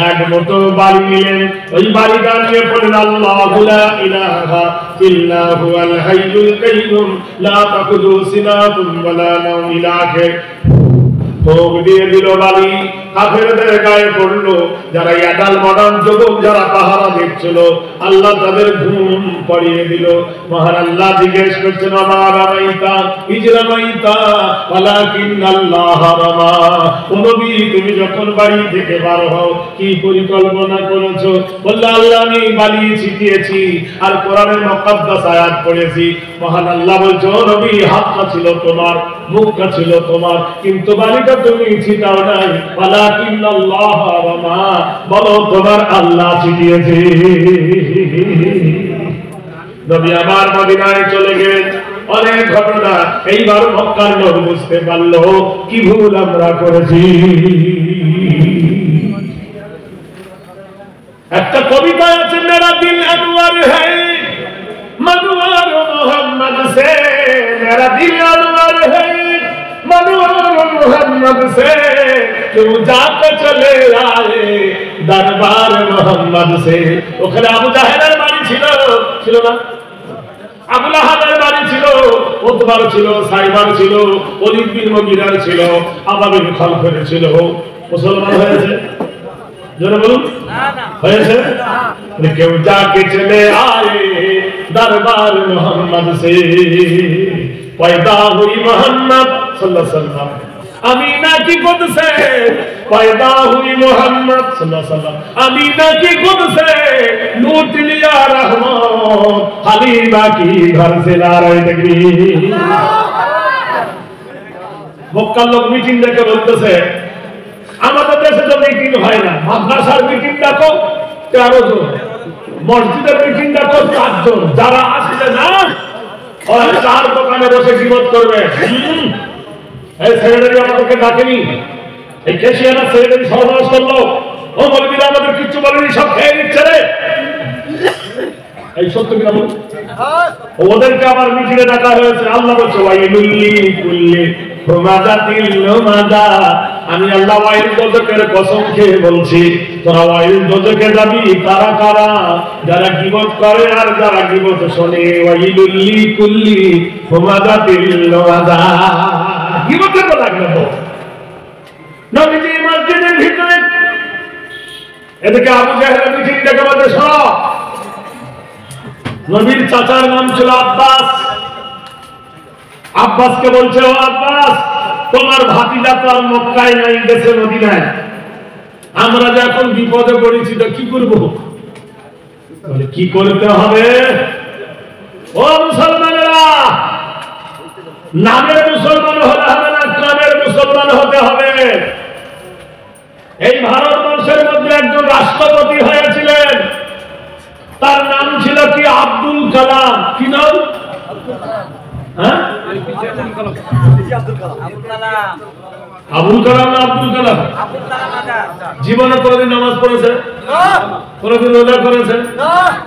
এক মুঠো বাড়ি নিলেন, ওই বাড়িটা নিয়ে পড়লেন, আল্লাহু লা ইলাহা ইল্লা হুয়াল হাইয়ুল কাইয়ুম লা তাখুযু সিনাতুন ওয়ালা নাওম। ইলাহে ভোগ দিয়ে দিল বালি, কাফেরদের গায়ে পড়লো। যারা ইয়াদাল মডার্ন যুবক যারা পাহারা দেখছিল, আল্লাহ তাদের ঘুম পড়িয়ে দিল। মহান আল্লাহ জিজ্ঞেস করছেন, আমা রামাইতা ইজ রামাইতা ওয়ালাকিন্নাল্লাহ রামা। ও নবী, তুমি যখন বাড়ি থেকে বার হও কি পরিকল্পনা করেছো? বললো, আল্লাহ আমি বালি ছিটিয়েছি আর কোরআনের মুকদ্দাস আয়াত পড়েছি। মহান আল্লাহ বলছে, ও নবী, হাতটা ছিল তোমার, মুখটা ছিল তোমার, কিন্তু বালিটা তুমি ছিটাও নাই। ওয়ালাকিন্নাল্লাহ রামা, বলো তোমার আল্লাহ ছিটিয়েছে। নবী আমার মদিনায় চলে গেলেন। অনেক ঘটনা। এইবার মক্কার লোক বুঝতে পারলো কি ভুল আমরা করেছি। একটা কবিতা আছে, মেরা দিল আনোয়ার হ্যায় মনোয়ার মোহাম্মদ সে, মেরা দিল আনোয়ার হ্যায় মনোয়ার মোহাম্মদ সে, क्यों जाके चले आए दरबार मोहम्मद से। ওখানে আবু জাহেলের বাড়ি ছিল, ছিল না? আবু লাহাবের বাড়ি ছিল, উতবার ছিল, সাইবার ছিল, ওলীদ বিন মুগীরার ছিল, আবা বিন খালদের ছিল। মুসলমান হয়েছে? জোরে বলুন, হয়েছে? কেউ जाके चले आए दरबार मोहम्मद से, पैदा हुई मोहम्मद सल्लल्लाहु अलैहि वसल्लम अमीना की खुद से पैदा हुई मोहम्मद सल्लल्लाहु अलैहि वसल्लम, अमीना की खुद से लूट लिया रहमान, हलीमा की घर से नाराए तकबीर। মক্কার লোক মিটিং ডেকে বলতেছে আমাদের দেশে তো মিটিং হয় না, মাদ্রাসার মিটিং ডাকো 13 জন, মসজিদের মিটিং ডাকো 4 জন, যারা আসলে না ওরা চার দোকানে বসে গিবত করবে। এই সেক্রেটারি আমাদেরকে ডাকেনি, এই কেশিয়ানা সেক্রেটারি সর্বনাশ করলো, ও মৌলবীরা আমাদের কিচ্ছু বলেনি, সব খেয়ে নিচ্ছে রে। এই সত্য কিনা বল? ওদেরকে আবার মিটিংয়ে ডাকা হয়েছে। আল্লাহ বলছে ওয়াইলুল লিকুল্লি হুমাযাতিল লুমাযা, আমি আল্লাহ ওয়াইল দোজখের কসম খেয়ে বলছি তোরা ওয়াইল দোজখে যাবি। কারা কারা? যারা গীবত করে আর যারা গীবত শোনে। ওয়াইলুল লিকুল্লি হুমাযাতিল লুমাযা, গীবতের কথা বলবো। নবীজি মসজিদের ভিতরে এদিকে আবু জাহেল মিটিং ডেকে বলতে শোনো, নবীর চাচার নাম ছিল আব্বাস। আব্বাসকে বলছে ও আব্বাস, তোমার ভাতিজা তো আর মক্কায় নাই, গেছে মদিনায়, আমরা যে এখন বিপদে পড়েছি তো কি করব? বলে কি করতে হবে? ও মুসলমানেরা, নামের মুসলমান হলে হবে না, কামের মুসলমান হতে হবে। এই ভারতবর্ষের মধ্যে একজন রাষ্ট্রপতি হয়েছিলেন, তার নাম ছিল কি? আব্দুল কালাম। কি নাম? হ্যাঁ, আবুল কালাম না আব্দুল কালাম? জীবনে কোনদিন নামাজ পড়েছে? কোনদিন রোজা করেছে?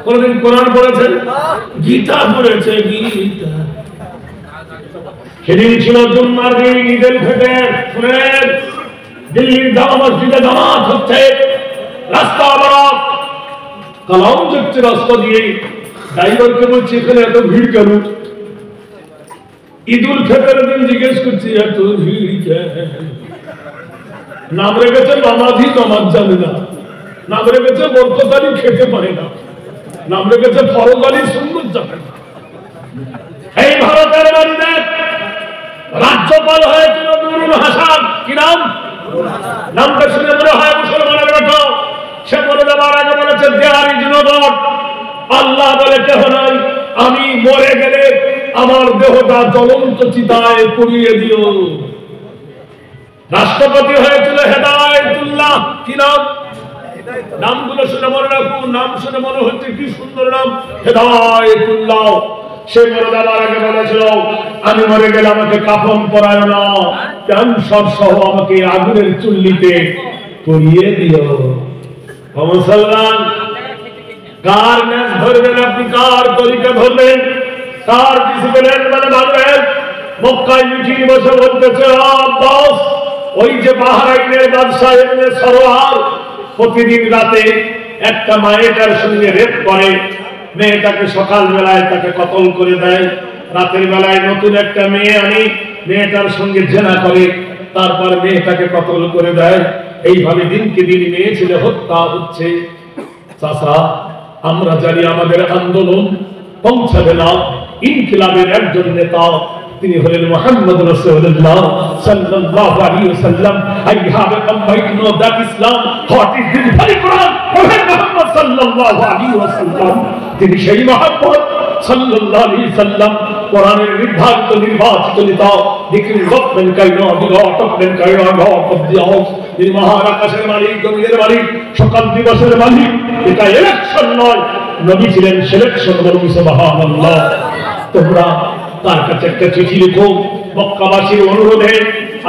কোনদিন কোরআন পড়েছে? গীতা পড়েছে? গীতা। সেদিন ছিল জুম্মার দিন, ঈদের ফেটে। শুনেন, দিল্লির জামা মসজিদে জামাত হচ্ছে, রাস্তা অবরোধ, কালাম যাচ্ছে রাস্তা দিয়ে। ড্রাইভারকে বলছি এখানে এত ভিড় কেন? ঈদুল ফিতরের দিন জিজ্ঞেস করছি এত ভিড় কেন? নাম রেখেছে নামাজি, নামাজ জানে না। নাম রেখেছে বরকতারি, খেতে পারে না। নাম রেখেছে ফরজ সুন্নত, জানে না। এই ভারতের বাড়িতে রাজ্যপাল হয়েছিল নুরুল হাসান। কি নাম? নামটা শুনে মনে হয় মুসলমানের মতো। সে বলে দেওয়ার আগে বলেছে দেয়ার ইজ নো গড, আল্লাহ বলে কেহ নাই, আমি মরে গেলে আমার দেহটা জ্বলন্ত চিতায় পুড়িয়ে দিও। রাষ্ট্রপতি হয়েছিল হেদায়েতুল্লাহ। কি নাম? নামগুলো শুনে মনে রাখুন, নাম শুনে মনে হচ্ছে কি সুন্দর নাম, হেদায়েতুল্লাহ। সে মরে যাওয়ার আগে বলেছিল আমি মরে গেলে আমাকে কাফন পরায় না, ক্যান্সার সহ আমাকে আগুনের চুল্লিতে পুড়িয়ে দিও। মুসলমান, কার ন্যাস ধরবেন আপনি? কার তরিকা ধরবেন? কার ডিসিপ্লিন মানে ভাববেন? মক্কায় মিটিং বসে বলতেছে আব্বাস, ওই যে বাহরাইনের বাদশা ইবনে সরওয়ার প্রতিদিন রাতে একটা মায়েটার সঙ্গে রেপ করে, মেয়েটাকে সকাল বেলায় তাকে কতল করে দেয়, রাতের বেলায় নতুন একটা মেয়ে আনি, মেয়েটার সঙ্গে জেনা করে, তারপর মেয়েটাকে কতল করে দেয়। এইভাবে দিনকে দিন মেয়ে ছেলে হত্যা হচ্ছে। চাচা, আমরা জানি আমাদের আন্দোলন পৌঁছাবে না। ইনকিলাবের একজন নেতা, তিনি হলেন মুহাম্মদ রাসূলুল্লাহ সাল্লাল্লাহু আলাইহি ওয়াসাল্লাম। I have come by to know that Islam, what is this very Quran, Prophet Muhammad sallallahu alaihi wasallam, তিনি সেই মুহাম্মদ সাল্লাল্লাহু আলাইহি ওয়াসাল্লাম, কোরআনের নির্ধারিত নির্বাচিত নেতা, দিকরির রব্বেন কায়না বিরাট রব্বেন কায়না রব দিয়াস, তিনি মহান আকাশের মালিক, জমিনের মালিক, সকল দিবসের মালিক। এটা ইলেকশন নয়, নবী ছিলেন সিলেকশন। বলুন সুবহানাল্লাহ। তোমরা তার কাছে একটা চিঠি লিখো। মক্কাবাসীর অনুরোধে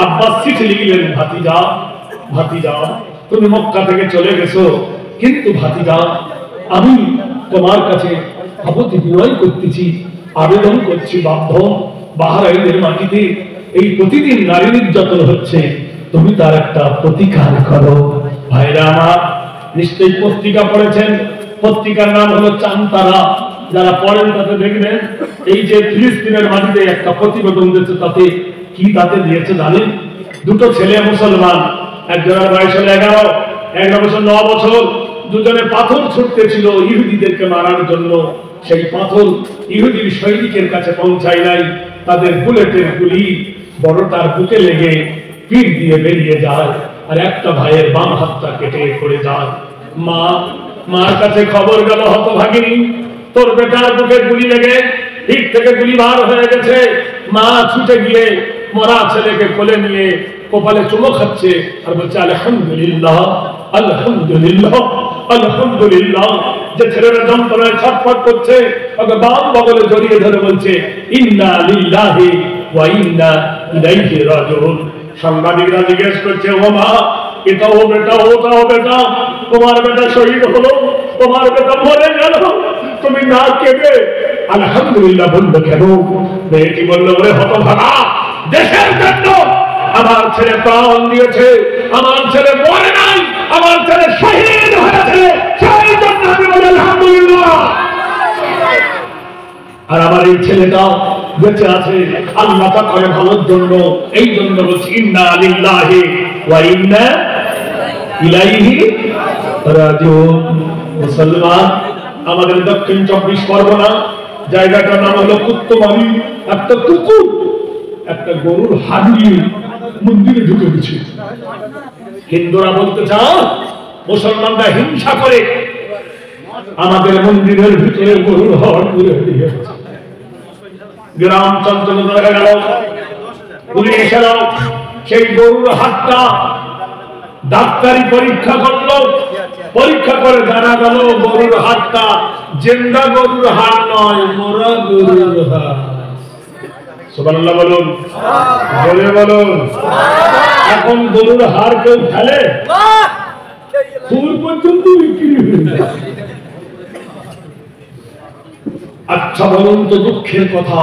আব্বাস চিঠি লিখলেন, ভাতিজা, ভাতিজা তুমি মক্কা থেকে চলে গেছো, কিন্তু ভাতিজা আমি তোমার কাছে আপত্তি বিনয় করতেছি, আবেদন করছি, বাধ্য। বাহরাইনের মাটিতে এই প্রতিদিন নারী নির্যাতন হচ্ছে, তুমি তার একটা প্রতিকার করো। ভাইরা আমার, নিশ্চয়ই পত্রিকা পড়েছেন, পত্রিকার নাম হলো চান্তারা। যারা পড়েন তাতে দেখবেন এই যে ফিলিস্তিনের মাটিতে একটা প্রতিবেদন দিয়েছে, তাতে কি তাতে দিয়েছে জানেন? দুটো ছেলে মুসলমান, একজনের বয়স হলো 11, এক বছর 9 বছর। দুজনে পাথর ছুটতেছিল ইহুদিদেরকে মারার জন্য। সেই পাথর ইহুদির সৈনিকের কাছে পৌঁছায় নাই, তাদের বুলেটের গুলি বড়টার বুকে লেগে পিঠ দিয়ে বেরিয়ে যায়, আর একটা ভাইয়ের বাম হাতটা কেটে পড়ে যায়। মার কাছে খবর গেল, হতভাগিনী তোর বেটার বুকে গুলি লেগে পিঠ থেকে গুলি বার হয়ে গেছে। মা ছুটে গিয়ে মরা ছেলেকে কোলে নিয়ে কপালে চুমো খাচ্ছে আর বলছে আলহামদুলিল্লাহ আলহামদুলিল্লাহ আলহামদুলিল্লাহ। যে ছেলেরা যন্ত্রণায় ছটফট করছে ওকে বাম বগলে জড়িয়ে ধরে বলছে ইন্না লিল্লাহি ওয়া ইন্না ইলাইহি রাজিউন। সাংবাদিকরা জিজ্ঞেস করছে, ও মা, এটা ও বেটা, ওটা ও বেটা, তোমার বেটা শহীদ হলো, তোমার বেটা মরে গেল, তুমি না কেঁদে আলহামদুলিল্লাহ বললো কেন? মেয়েটি বললো, ওরে হতভাগা, দেশের জন্য আমার ছেলে প্রাণ দিয়েছে, আমার ছেলে মরে নাই, আমার ছেলে শহীদ হয়েছে, সেই জন্য আমি বলি আলহামদুলিল্লাহ। আর আমার এই ছেলেটা বেঁচে আছে আল্লাহ তা করে ভালোর জন্য, এই জন্য বলছি ইন্না লিল্লাহি ওয়া ইন্না ইলাইহি রাজিউন। মুসলমান, আমাদের দক্ষিণ 24 পরগনা জায়গাটার নাম হলো কুত্তমারি। একটা কুকুর একটা গরুর হাড় নিয়ে মন্দিরে ঢুকে গেছে। হিন্দুরা বলতে চাও মুসলমানরা হিংসা করে আমাদের মন্দিরের ভিতরে গরুর হাড় পুরে দিয়ে গ্রাম চঞ্চল দেখা গেল, পুলিশ এলো, সেই গরুর হাড়টা ডাক্তারি পরীক্ষা করলো, পরীক্ষা করে জানা গেল গরুর হাড়টা জিন্দা গরুর হাড় নয়, মরা গরুর হাড়। সুবহানাল্লাহ বলুন, বলে বলুন। এখন গরুর হাড় কেউ ফেলে? ফুল পর্যন্ত বিক্রি হয়ে যায়। আচ্ছা বলুন তো, দুঃখের কথা,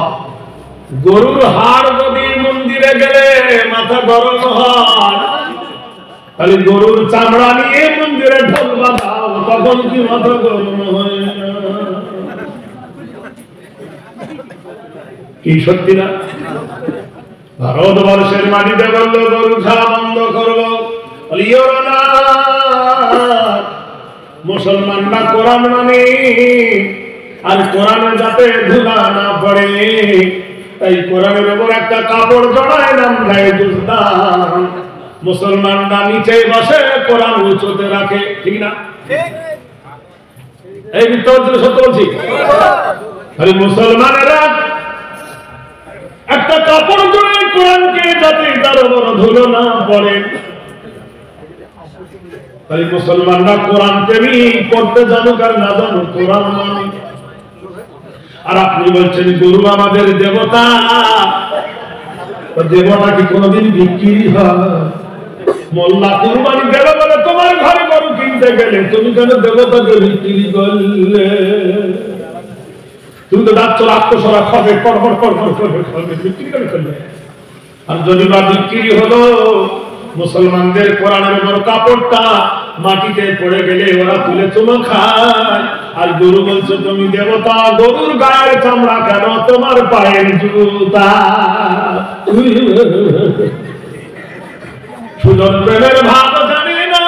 গরুর হাড় যদি মন্দিরে গেলে মাথা গরম হয়, তাহলে গরুর চামড়া নিয়ে মন্দিরে ঢোল বাজাও, তখন কি মাথা গরম হয় না? কি সত্যি না? ভারতবর্ষের মাটিতে বললো গরু খাওয়া বন্ধ করবো, মুসলমানরা কোরআন মানে, আর কোরআনে যাতে ধুলা না পড়ে তাই কোরআনের উপর একটা কাপড় জড়ায় নাম দেয় দুস্তান। মুসলমানরা নিচে বসে কোরআন উঁচুতে রাখে, ঠিক না? এই মিথ্যা সত্য বলছি? আরে মুসলমানেরা একটা কাপড় জড়ায় কোরআনকে যাতে তার উপর ধুলো না পড়ে, তাই মুসলমানরা কোরআন প্রেমী করতে জানুক আর না জানুক কোরআন মানে। আর আপনি বলছেন গরু আমাদের দেবতা, দেবতা কি কোনদিন বিক্রি হয়? মোল্লা কুরবানি দেবে বলে তোমার ঘরে গরু কিনতে গেলে তুমি কেন দেবতাকে বিক্রি করলে? তুমি তো যাচ্ছ আত্মসরা খাবে, কড়বড় কড়বড় করবে, বিক্রি করে ফেললে। আর যদি বা বিক্রি হলো, মুসলমানদের কোরআনের উপর কাপড়টা মাটিতে পড়ে গেলে ওরা তুলে চুমো খায়, আর গরু বলছো তুমি দেবতা, গরুর গায়ের চামড়া কেন তোমার পায়ের জুতা? সুজন প্রেমের ভাব জানি না,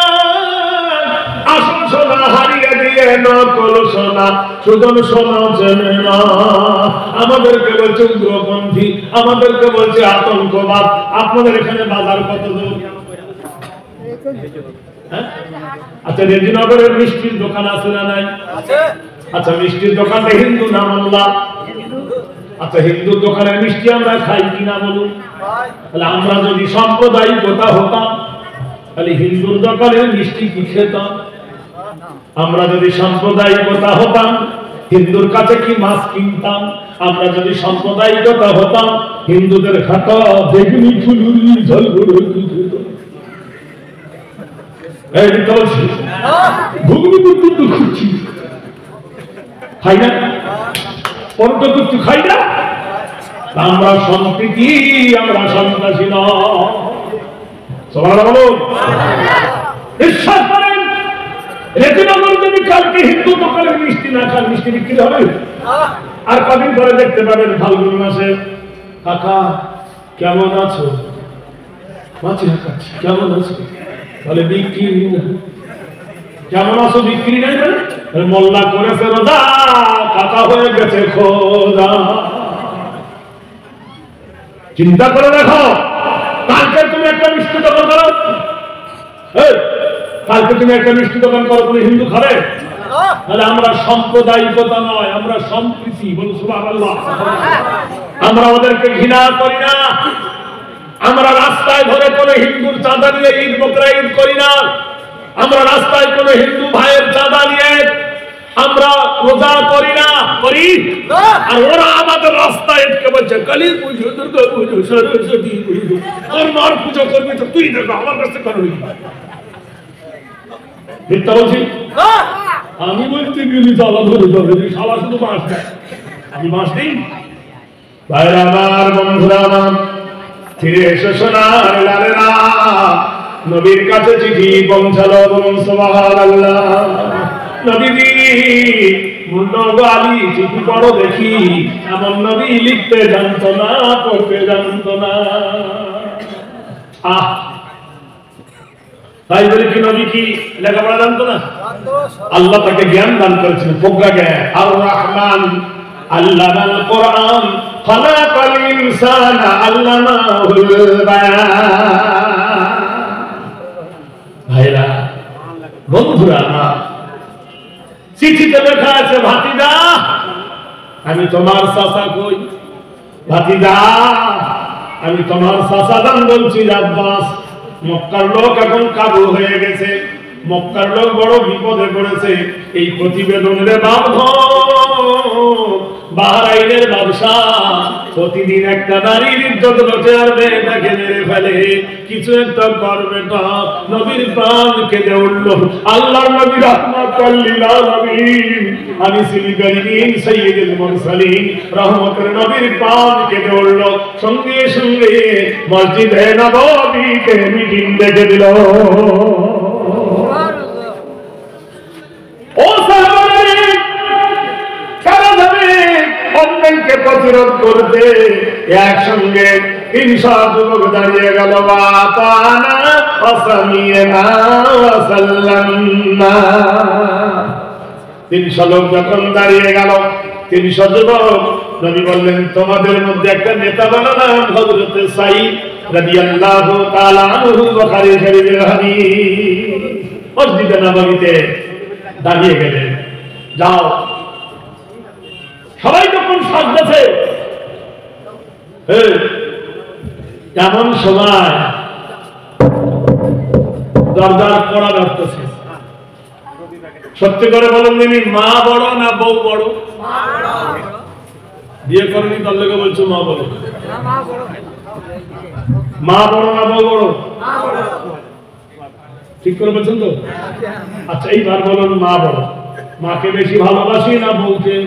আসল সোনা হারিয়ে দিয়ে নকল সোনা, সুজন সোনা চেনে না। আমাদেরকে বলছে উগ্রপন্থী, আমাদেরকে বলছে আতঙ্কবাদ। আপনাদের এখানে বাজার কত দূর? আচ্ছা, রেজিনগরের মিষ্টির দোকান আছে না নাই? আচ্ছা, মিষ্টির দোকানে হিন্দু নাম আল্লাহ। আচ্ছা, হিন্দু দোকানের মিষ্টি আমরা খাই কিনা বলুন? তাহলে আমরা যদি সাম্প্রদায়িকতা হতাম তাহলে হিন্দুর দোকানের মিষ্টি কি খেতাম? আমরা যদি সাম্প্রদায়িকতা হতাম হিন্দুর কাছে কি মাছ কিনতাম? আমরা যদি সাম্প্রদায়িকতা হতাম হিন্দুদের খাতা বেগুনি ফুলুরি ঝলগুড়ো কি খেতাম? এই তো ঘুগনি তো খুঁজছি খাই না, পরোটা তো খাই না। আমরা সম্প্রীতি, আমরা সন্ত্রাসী নয়। সবার বলুন, বিশ্বাস করেন রেজিনগর যদি কালকে হিন্দু দোকানের মিষ্টি না খান, মিষ্টি বিক্রি হবে? আর কদিন পরে দেখতে পাবেন ফাল্গুন মাসে, কাকা কেমন আছো? মাছি খাচ্ছি, কেমন আছো? তাহলে বিক্রি না। কেমন আছো বিক্রি নাই, মোল্লা করেছে রোজা, কাকা হয়ে গেছে খোদা। চিন্তা করে দেখো, কান কালকে তুমি একটা মিষ্টি দোকান করো, কালকে তুমি একটা মিষ্টি দোকান করো, তুমি হিন্দু খাবে? তাহলে আমরা সাম্প্রদায়িকতা নয়, আমরা সম্প্রীতি। বলুন সুবহানাল্লাহ। আমরা ওদেরকে ঘৃণা করি না। আমরা রাস্তায় ধরে কোনো হিন্দুর চাঁদা নিয়ে ঈদ বকরা ঈদ করি না। আমরা রাস্তায় কোনো হিন্দু ভাইয়ের চাঁদা নিয়ে আমরা রোজা করি না, করি? আর ওরা আমাদের রাস্তায় এসে বলছে কালী পুজো, দুর্গা পুজো, সরস্বতী পুজো, তোর মার পুজো করবি তো তুই দেখো, আমার কাছে কেন? মিথ্যা বলছি? আমি বলছি গেলি চালা ধরে ধরে শালা শুধু মাস দেয়, আমি মাস নেই। ভাইরা আমার, বন্ধুরা আমার, ফিরে এসে সোনার লালেরা, নবীর কাছে চিঠি পৌঁছালো। বলুন সুবহানাল্লাহ। নবীজি মুন্নগো আলী চিঠি পড়ো দেখি। এমন নবী লিখতে জানতো না, পড়তে জানতো না। তাই বলে কি নবী কি লেখাপড়া জানতো না? আল্লাহ তাকে জ্ঞান দান করেছেন, প্রজ্ঞা জ্ঞান। আর রহমান আল্লামাল কোরআন, খালাকাল ইনসানা আল্লামাহুল বায়ান। ভাইরা, বন্ধুরা, চিঠিতে লেখা আছে, ভাতিজা আমি তোমার চাচা কই, ভাতিজা আমি তোমার চাচা দান বলছি আব্বাস। মক্কার লোক এখন কাবু হয়ে গেছে, মক্কার লোক বড় বিপদে পড়েছে। এই প্রতিবেদনের বাহরাইনের ব্যবসা প্রতিদিন একটা নারীর ইজ্জত বাঁচে আর মেয়েটাকে মেরে ফেলে, কিছু একটা করবে না। নবীর প্রাণ কেঁদে উঠল। আল্লাহর নবী রাহমাতুল লিল আলামিন, আমি সিলিকারিন সাইয়্যিদুল মুরসালিন রহমতের নবীর প্রাণ কেঁদে উঠল। সঙ্গে সঙ্গে মসজিদে নববীতে মিটিং ডেকে দিল। ও সাহাবারা, সারা যাবে অন্যায়কে প্রতিরোধ করতে একসঙ্গে 300 যুবক দাঁড়িয়ে গেল। বাতানা ওয়াসামিনা ওয়াসাল্লামনা। 300 লোক যখন দাঁড়িয়ে গেল, 300 যুবক, নবী বললেন তোমাদের মধ্যে একটা নেতা বানালাম, হযরত সাঈদ রাদিয়াল্লাহু তাআলা আনহু। বুখারী শরীফের হাদিস। মসজিদে নববীতে দাঁড়িয়ে গেলেন। যাও, সবাই যখন সাজতেছে, এমন সময় দরজার কড়া ধরতেছে। সত্যি করে বলেন দিনি, মা বড় না বউ বড়? বিয়ে করেনি তার লোকে বলছো মা বড়। মা বড় না বউ বড়? ঠিক করে বলছেন তো? আচ্ছা, এইবার বলুন মা বড়। মাকে বেশি ভালোবাসি না বউকে?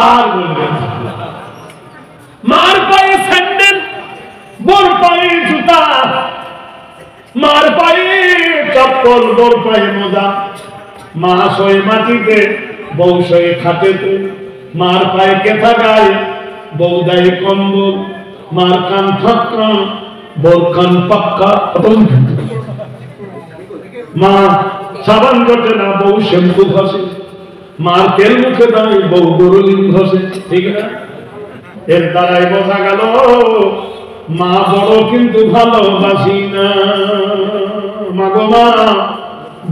আর বলবেন মার পায়ে স্যান্ডেল, বোর পায়ে জুতা, মার পায়ে চপ্পল, বোর পায়ে মোজা। মা শোয় মাটিতে, বউ শোয় খাটেতে। মার পায়ে কেথা গায়ে, বউ দেয় কম্বল। মার কান ফাঁকা, বউর কান পাক্কা। মা সাবান ঘটে না, বউ শ্যাম্পু ঘষে। মার তেল মুখে দেয়, বউ গরুলিন ঘষে। ঠিক না? এর দ্বারাই বোঝা গেল মা বড় কিন্তু ভালোবাসি না। মা গো মা,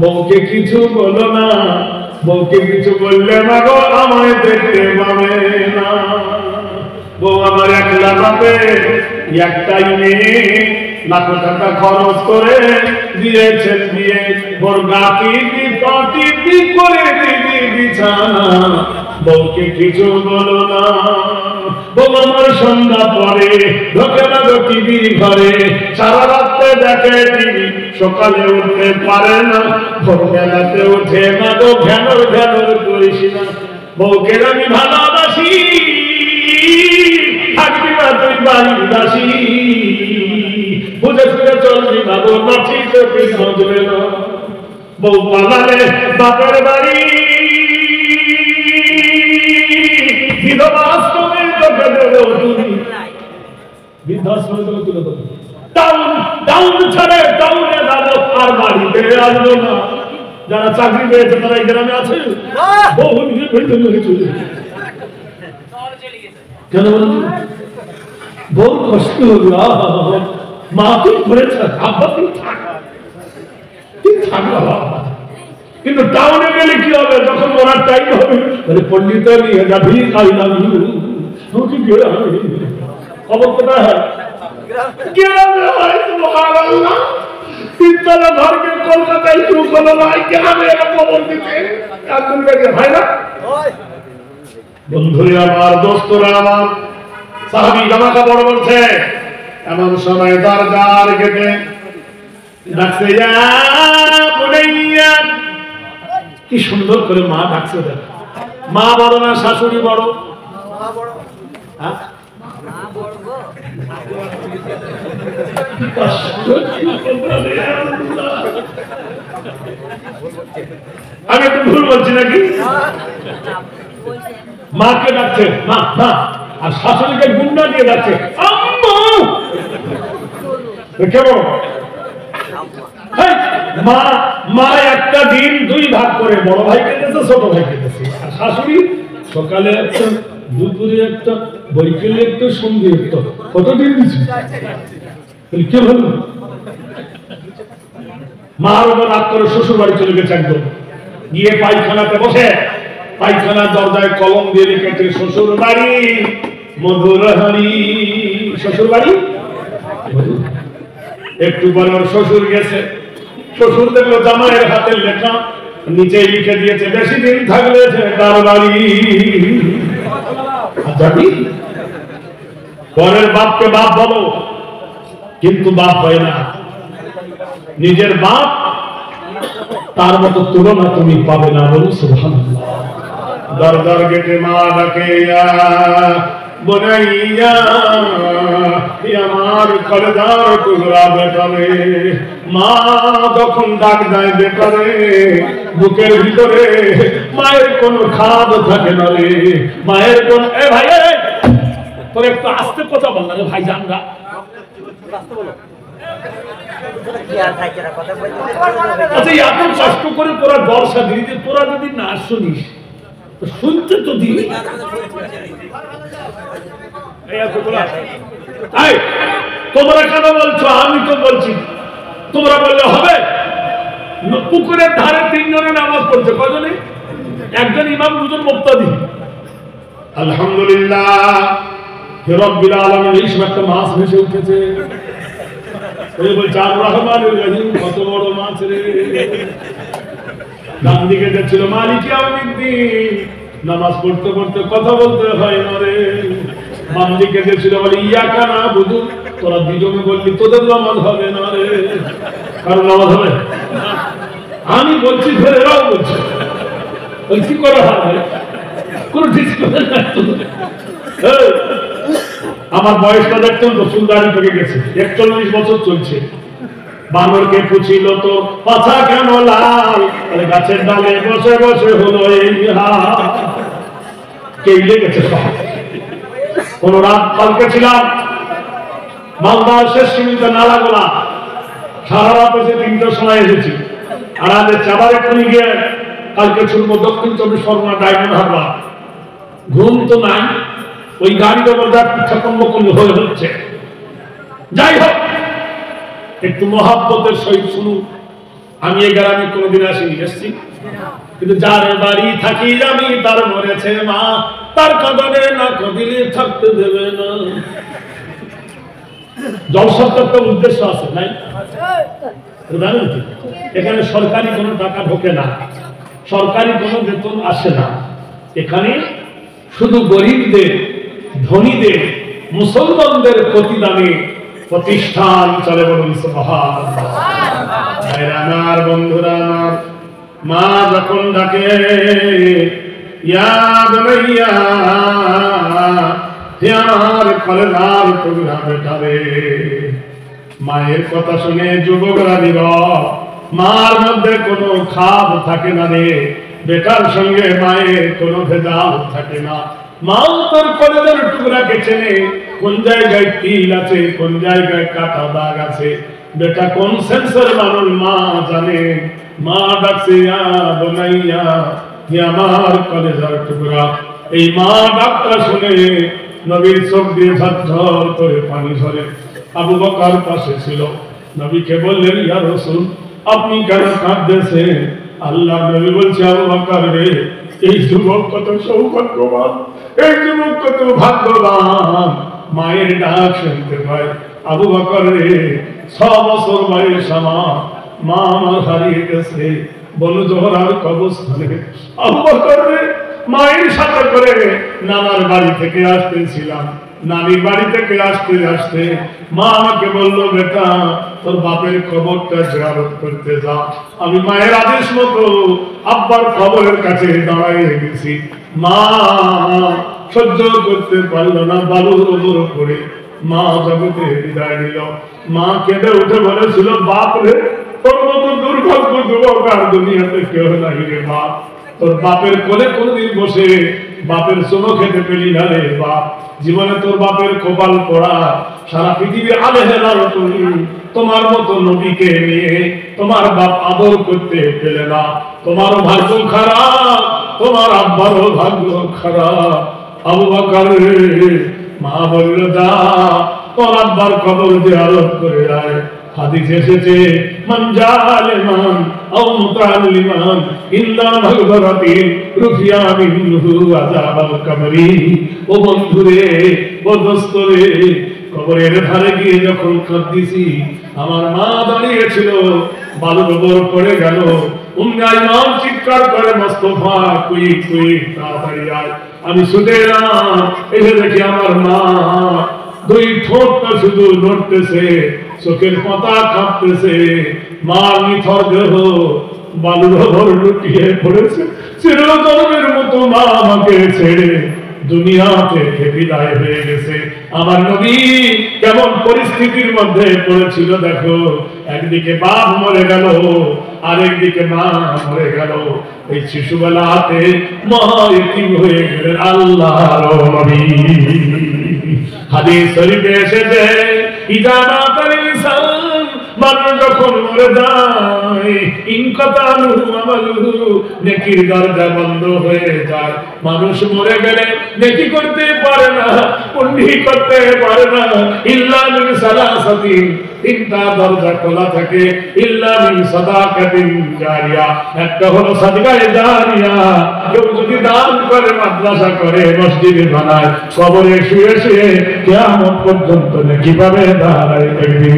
বউকে কিছু বলো না, বউকে কিছু বললে মা গো আমায় দেখতে পাবে না। বউ আমার একলা পাবে, একটাই মেয়ে, লাখো টাকা খরচ করে দিয়েছেন বিয়ে। ওর গাতি পাটি করে দিবি বিছানা, বউকে কিছু বলো না। বউ আমার সন্ধ্যা পরে ঢোকে না গো টিভির ঘরে, সারা রাত্রে দেখে টিভি, সকালে উঠতে পারে না। ভোরবেলাতে উঠে না গো ঘ্যানর ঘ্যানর করিস না। বউকে আমি ভালোবাসি, থাকবি না তুই বাড়ির দাসী। বুঝে ফিরে চলবি না গো নাচি চোখে সজবে না। বউ পালালে বাপের বাড়ি, বিধবাশ্রমে তোকে দেবো তুমি। বৃদ্ধাশ্রমে তোকে তুলে দেবো। টাউন ছাড়ে টাউনে যাবো, আর বাড়িতে আসবো না। যারা চাকরি পেয়েছে তারা এই গ্রামে আছে, বহু নিজে ফেলতে চলে কেন বলুন? বড় কষ্ট হলো। মা তুই করেছ, আব্বা তুই থাক, তুই থাক বাবা। কিন্তু টাউনে গেলে কি হবে, যখন মরার টাইম হবে, বলে পণ্ডিত খবর কোথায় হয়? গ্রামে হয়। সুবহানাল্লাহ, তিনতলা ঘরকে কলকাতায় শুরু করলো ভাই, গ্রামে খবর দিতে হয় না? বন্ধুরা আমার, দোস্তরা আমার, সাহাবী জামা কাপড় বলছে, এমন সময় দরজার গেটে ডাকছে, ইয়া বুনাইয়া। কি সুন্দর করে মা ডাকছে। মা বড় না শাশুড়ি বড়? হ্যাঁ, আমি একটু ভুল বলছি নাকি? মাকে ডাকছে মা মা, আর শাশুড়িকে গুন্ডা দিয়ে ডাকছে আম্মা। কেমন? মা মা একটা দিন দুই ভাগ করে, বড় ভাইকে দিয়েছে, ছোট ভাইকে দিয়েছে। আর শাশুড়ি সকালে একটা, দুপুরে একটা, বৈকালে একটা, সন্ধ্যে একটা, কতদিন দিচ্ছে? কে ভালো? মার উপর রাগ করে শ্বশুর বাড়ি চলে গেছে একদম। গিয়ে পায়খানাতে বসে, পায়খানার দরজায় কলম দিয়ে লিখেছে, শ্বশুর বাড়ি মধুরহারি। শ্বশুর বাড়ি একটু পরে ওর শ্বশুর গেছে, শ্বশুর দেখলো জামাইয়ের হাতের লেখা, নিচে লিখে দিয়েছে, বেশি দিন থাকলে তার বাড়ি। জানি পরের বাপকে বাপ বলো, কিন্তু বাপ হয় না। নিজের বাপ তার মতো তুলনা তুমি পাবে না। বলুন সুবহানাল্লাহ। দরজার গেটে মা ডাকে, ইয়া বুনাইয়া, আমার কলেজার টুকরা বেটা রে। মা যখন ডাক দেয় বেটা রে, বুকের ভিতরে মায়ের কোনো খাদ থাকে না রে। মায়ের কোন, এ ভাই তোর একটু আস্তে কথা বল না রে ভাই, জানরা আস্তে বলো। আচ্ছা, এত কষ্ট করে তোরা বর্ষা দিদি, তোরা যদি না শুনিস শুনতে তো দিবি। তোমরা কেন বলছো? আমি তো বলছি, তোমরা বললে হবে? পুকুরের ধারে তিনজনে নামাজ পড়ছে, কজনে? একজন ইমাম, দুজন মুক্তাদি। আলহামদুলিল্লাহ রব্বিল আলামিন, এই সময় একটা মাছ ভেসে উঠেছে। বলছে আর রহমানুর রহিম, কত বড় মাছ রে। ডান দিকে যাচ্ছিল মালিক ইয়াউমিদ্দিন, নামাজ পড়তে পড়তে কথা বলতে হয় না রে। বাম দিকে যাচ্ছিল বলে ইয়াকা নাবুদু, তোরা দুজনে বললি তোদের নামাজ হবে না রে। কারণ নামাজ হবে? আমি বলছি ফের এরাও বলছে, কি করা হবে? কোন ডিসকাশন নাই তো। আমার বয়সটা দেখতেন তো, চুলদারি পেকে গেছে, 41 বছর চলছে। বানরকে পুছিল তো পাছা কেন লাল, গাছের ডালে বসে বসে হলো এই হাল। কেইলে গেছে সব। কোন রাত কালকে ছিলাম মালদার শেষ সীমিত নালাগোলা, সারা রাত এসে 3টার সময় এসেছি। আর আজ চাবার একটু গিয়ে কালকে ছুটবো দক্ষিণ 24 পরগনা ডায়মন্ড হারবার। ঘুম তো নাই, ওই গাড়ির ওপর যা পিঠাকম্বকল হয়ে হচ্ছে। যাই হোক, একটু মহাব্বতের সহিত শুনুন। আমি এই গ্রামে কোনোদিন আসিনি, এসছি, কিন্তু যার বাড়ি থাকি আমি তার মরেছে মা, তার কাঁদনে না কাঁদিলে থাকতে দেবে না। জলসার একটা উদ্দেশ্য আছে, নাই? এখানে সরকারি কোনো টাকা ঢোকে না, সরকারি কোনো বেতন আসে না। এখানে শুধু গরিবদের, ধনীদের, মুসলমানদের প্রতিদানে প্রতিষ্ঠান চলে। বলুন সুবহানাল্লাহ। আমার বন্ধুরা, আমার মা যখন ডাকে ইয়া বুনাইয়া, হে আমার কলেজার টুকরা বেটা রে, মায়ের কথা শুনে যুবকরা নীরব। মার মধ্যে কোনো খাদ থাকে না রে, বেটার সঙ্গে মায়ের কোনো ভেদাল থাকে না। মা তোর কলেজার টুকরাকে চেনে, কোন জায়গায় তিল আছে, কোন জায়গায় কাটা দাগ আছে। বেটা কোন সেন্সর মানুষ মা জানে। মা ডাকছে ইয়া বুনাইয়া, হে আমার কলেজার টুকরা। এই মা ডাকটা শুনে নবীর চোখ দিয়ে ঝরঝর করে পানি ঝরে। আবু বকর পাশে ছিল। নবীকে বললেন, ইয়া রাসূল, আপনি কেন কাঁদতেছেন? আল্লাহর নবী বলছে, আবু বকর রে, এই যুবক কত সৌভাগ্যবান, এই যুবক কত ভাগ্যবান, মায়ের ডাক শুনতে পায়। আবু বকর রে, 6 বছর বয়স আমার, মা আমার হারিয়ে গেছে বনু জোহরার কবরস্থানে। আবু বকর রে, মায়ের সাথে করে নানার বাড়ি থেকে আসতেছিলাম। নানির বাড়ি থেকে আসতে আসতে মা আমাকে বললো, বেটা তোর বাপের কবরটা জিয়ারত করতে যা। আমি মায়ের আদেশ মতো আব্বার কবরের কাছে দাঁড়াইয়ে গেছি। মা সহ্য করতে পারলো না, বালুর ওপর পড়ে মা জগতে বিদায় নিল। মা কেঁদে উঠে বলেছিল, বাপ রে, তোর মতো দুর্ভাগ্য যুবক আর দুনিয়াতে কেউ নাই রে বাপ। তোর বাপের কোলে কোনদিন বসে বাপের চুমো খেতে পেলি না রে বাপ। জীবনে তোর বাপের কপাল পড়া, সারা পৃথিবীর আলেহেলার তুমি তোমার মতো নবীকে নিয়ে তোমার বাপ আদর করতে পেলে না। তোমারও ভাগ্য খারাপ, তোমার আব্বারও ভাগ্য খারাপ। আবু বকর রে, মা বলল, যা তোর আব্বার কবর জিয়ারত করে আয়। হাদিসে এসেছে, মান জালিমান আও মুতাআল্লিমান ইল্লা মাগফিরাতিন রুফিয়া মিনহু আযাবাল কবরি। ও বন্ধুরে, ও দোস্ত রে, কবরের ধারে গিয়ে যখন কাঁদতেছি, আমার মা দাঁড়িয়ে ছিল, বালুর উপর পড়ে গেল। উম্মে আইমান চিৎকার করে, মুস্তাফা কুই কুই, তাড়াতাড়ি আয়। আমি শুতে এলাম, এসে দেখি আমার মা দুই ঠোঁটটা শুধু নড়তেছে, চোখের পাতা কাঁপতেছে। মা নিথর দেহ বালুর ওপর লুটিয়ে পড়েছে। চিরজন্মের মতো মা আমাকে ছেড়ে দুনিয়া থেকে বিদায় হয়ে গেছে। আমার নবী কেমন পরিস্থিতির মধ্যে পড়েছিল দেখো, একদিকে বাপ মরে গেল, আরেকদিকে মা মরে গেল। এই শিশুবেলাতে মা এতিম হয়ে গেলেন আল্লাহর নবী। হাদিস শরীফে এসেছে, ইজা মাতাল ইনসান, মানুষ যখন মরে যায়, ইনকাতালু আমালুহু, নেকির দরজা বন্ধ হয়ে যায়। মানুষ মরে গেলে নেকি করতে পারে না, পুণ্য করতে পারে না। ইল্লা মিন সালাসাতি, 3টা দরজা খোলা থাকে। ইল্লা মিন সাদাকাতিন জারিয়া, একটা হলো সাদকায়ে জারিয়া। কেউ যদি দান করে, মাদ্রাসা করে, মসজিদ বানায়, কবরে শুয়ে শুয়ে কিয়ামত পর্যন্ত নেকি পাবে, দাঁড়ায় থাকবে।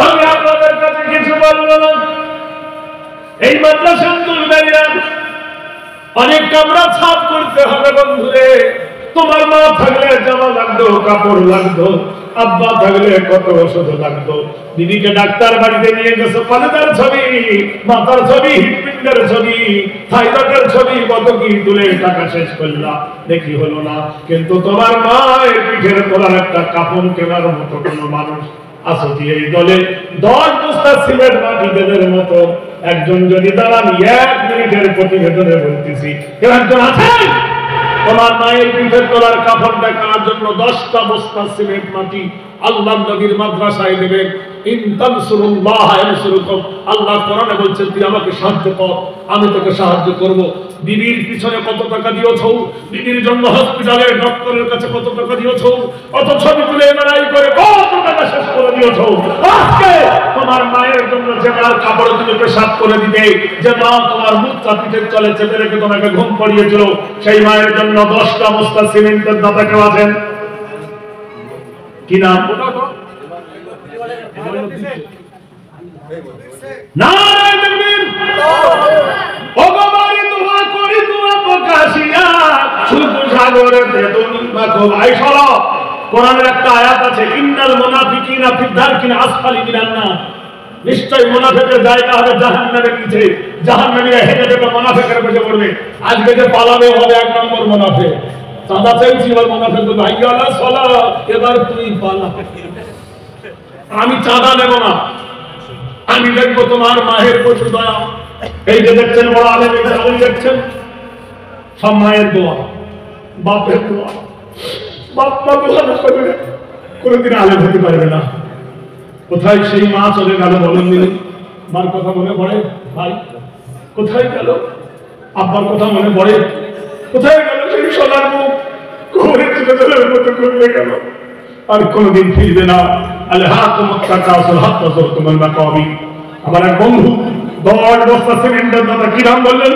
আমি আপনাদের কাছে কিছু বলবো না। এই মাদ্রাসা তুলবেন, অনেক কামরা ছাপ করতে হবে বন্ধুরে। তোমার মা থাকলে জামা লাগতো, কাপড় লাগতো, আব্বা থাকলে কত ওষুধ লাগতো। দিদিকে ডাক্তার বাড়িতে নিয়ে গেছে, পানেদার ছবি, মাথার ছবি, হৃৎপিণ্ডের ছবি, থাইরয়েডের ছবি, কত কি তুলে টাকা শেষ করলা, দেখি হলো না। কিন্তু তোমার মায়ের পিঠের তোলার একটা কাপড় কেনার মতো কোনো মানুষ আছো কি এই দলে? 10 বস্তা সিমেন্ট মাটি দেবের মতো একজন যদি দাঁড়ান, 1 মিনিটের প্রতিবেদনে বলতেছি, কেউ একজন আছেন তোমার মায়ের পিঠের তোলার কাপড়টা কেনার জন্য 10টা বস্তা সিমেন্ট মাটি আল্লাহর নবীর মাদ্রাসায় দেবেন? ইন তানসুরুল্লাহ ইয়ানসুরুকুম, আল্লাহ কোরআনে বলছেন, তুই আমাকে সাহায্য কর, আমি তোকে সাহায্য করব। দিদির পিছনে কত টাকা দিয়েছো, দিদির জন্য হসপিটালে ডক্টরের কাছে কত টাকা দিয়েছো, কত ছবি তুলে এমআরআই করে কত টাকা শেষ করে দিয়েছো। আজকে তোমার মায়ের জন্য যে মার কাপড় তুমি পেশাব করে দিতে, যে মা তোমার মুখটা পিঠের তলে চেপে রেখে তোমাকে ঘুম পড়িয়েছিল, সেই মায়ের জন্য 10টা বস্তা সিমেন্টের দাতা কেউ আছেন? কি নাম? নারায়ে তাকবীর। ভগবান দোয়া করি, দোয়া প্রকাশিয়া শুধু সাগরে বেদনী মাখো। ভাই শোনো, কোরআনের একটা আয়াত আছে, ইন্নাল মুনাফিকিনা ফি দারকিল আসফালি মিনান নার, নিশ্চয় মুনাফিকের জায়গা হবে জাহান্নামের নিচে। জাহান্নামীরা হেঁটে হেঁটে মুনাফিকের পেছনে পড়বে। আজকে যে পালাবে হবে 1 নম্বর মুনাফিক। চাঁদা চাইছি, এবার মুনাফিক বলবে, ভাইয়ালা সালা, এবার তুই পালা, আমি চাঁদা নেব না, আমি দেখবো তোমার মায়ের পশু দয়া। এই যে দেখছেন বড় আলেম, দেখছেন সব মায়ের দোয়া, বাপের দোয়া। বাপ মা দোয়া না করবে কোনোদিন আলেম হতে পারবে না। কোথায় সেই মা চলে গেল বলেন দিদি? মার কথা মনে পড়ে ভাই? কোথায় গেল? আব্বার কথা মনে পড়ে? কোথায় গেল সেই সোনার মুখ? ঘুরে ছোটদের মতো ঘুরে গেল, আর কোনদিন ফিরবে না। আমার এক বন্ধু 10 বস্তা সিমেন্টের দাদা কি নাম বললেন?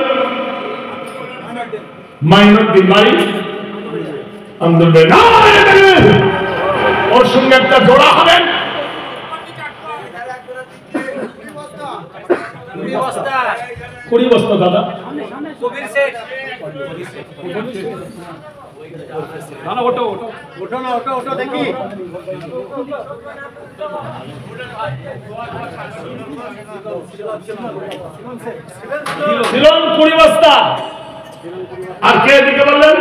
মাইনুদ্দিন ভাই ওর সঙ্গে একটা জোড়া হবেন। 20 বস্তা দাদা। দেখি ছিলেন 20 বস্তা। আর কে দিকে বললেন?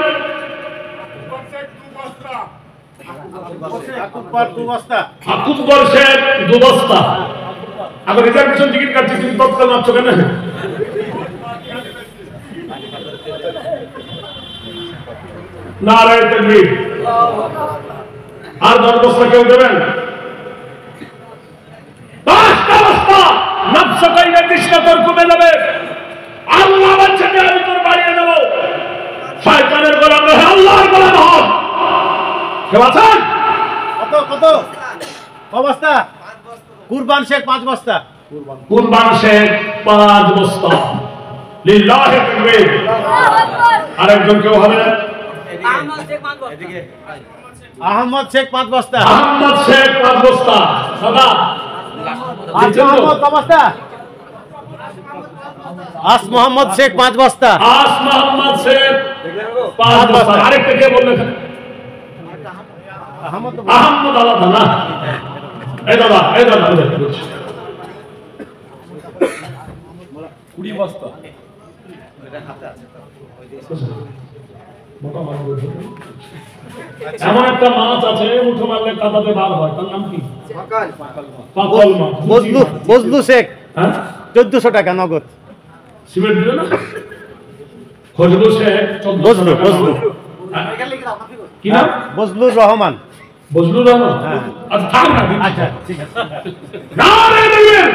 আকুবর শেখ 2 বস্তা। আবার রিজার্ভেশন টিকিট কাটছি, তুমি তৎকাল মারছো কেন? নারায়ে তাকবীর। আর 10 বস্তা কেউ দেবেন? 5টা বস্তা নফসকাই নির্দিষ্ট তোর কমে যাবে। আল্লাহ বলছে যে আমি তোর বাড়িয়ে দেব। শয়তানের গোলাম নয়, আল্লাহর গোলাম হও। কেউ আছেন? কত কত বস্তা? কুরবান শেখ 5 বস্তা। কুরবান শেখ 5 বস্তা। লিল্লাহি তাকবীর। আরেকজন কেউ হবে? আহমদ শেখ 5 বস্তা। আহমদ শেখ 5 বস্তা। দাদা আস মোহাম্মদ শেখ 5 বস্তা। আস মোহাম্মদ শেখ 5 বস্তা। আরেকটা কে বললেন? আহমদ আলাদা না? এই দাদা 20 বস্তা। এমন একটা মাছ আছে মুঠো মারলে কাদাতে বার হয়, তার নাম কি? পাকাল মাছ। বজলু শেখ হ্যাঁ 1400 টাকা নগদ। সিমেন্ট দিল না? ফজলু শেখ বজলু কি নাম? বজলুর রহমান। বজলুর রহমান। আর থাক না। আচ্ছা ঠিক আছে। নারে তাকবীর।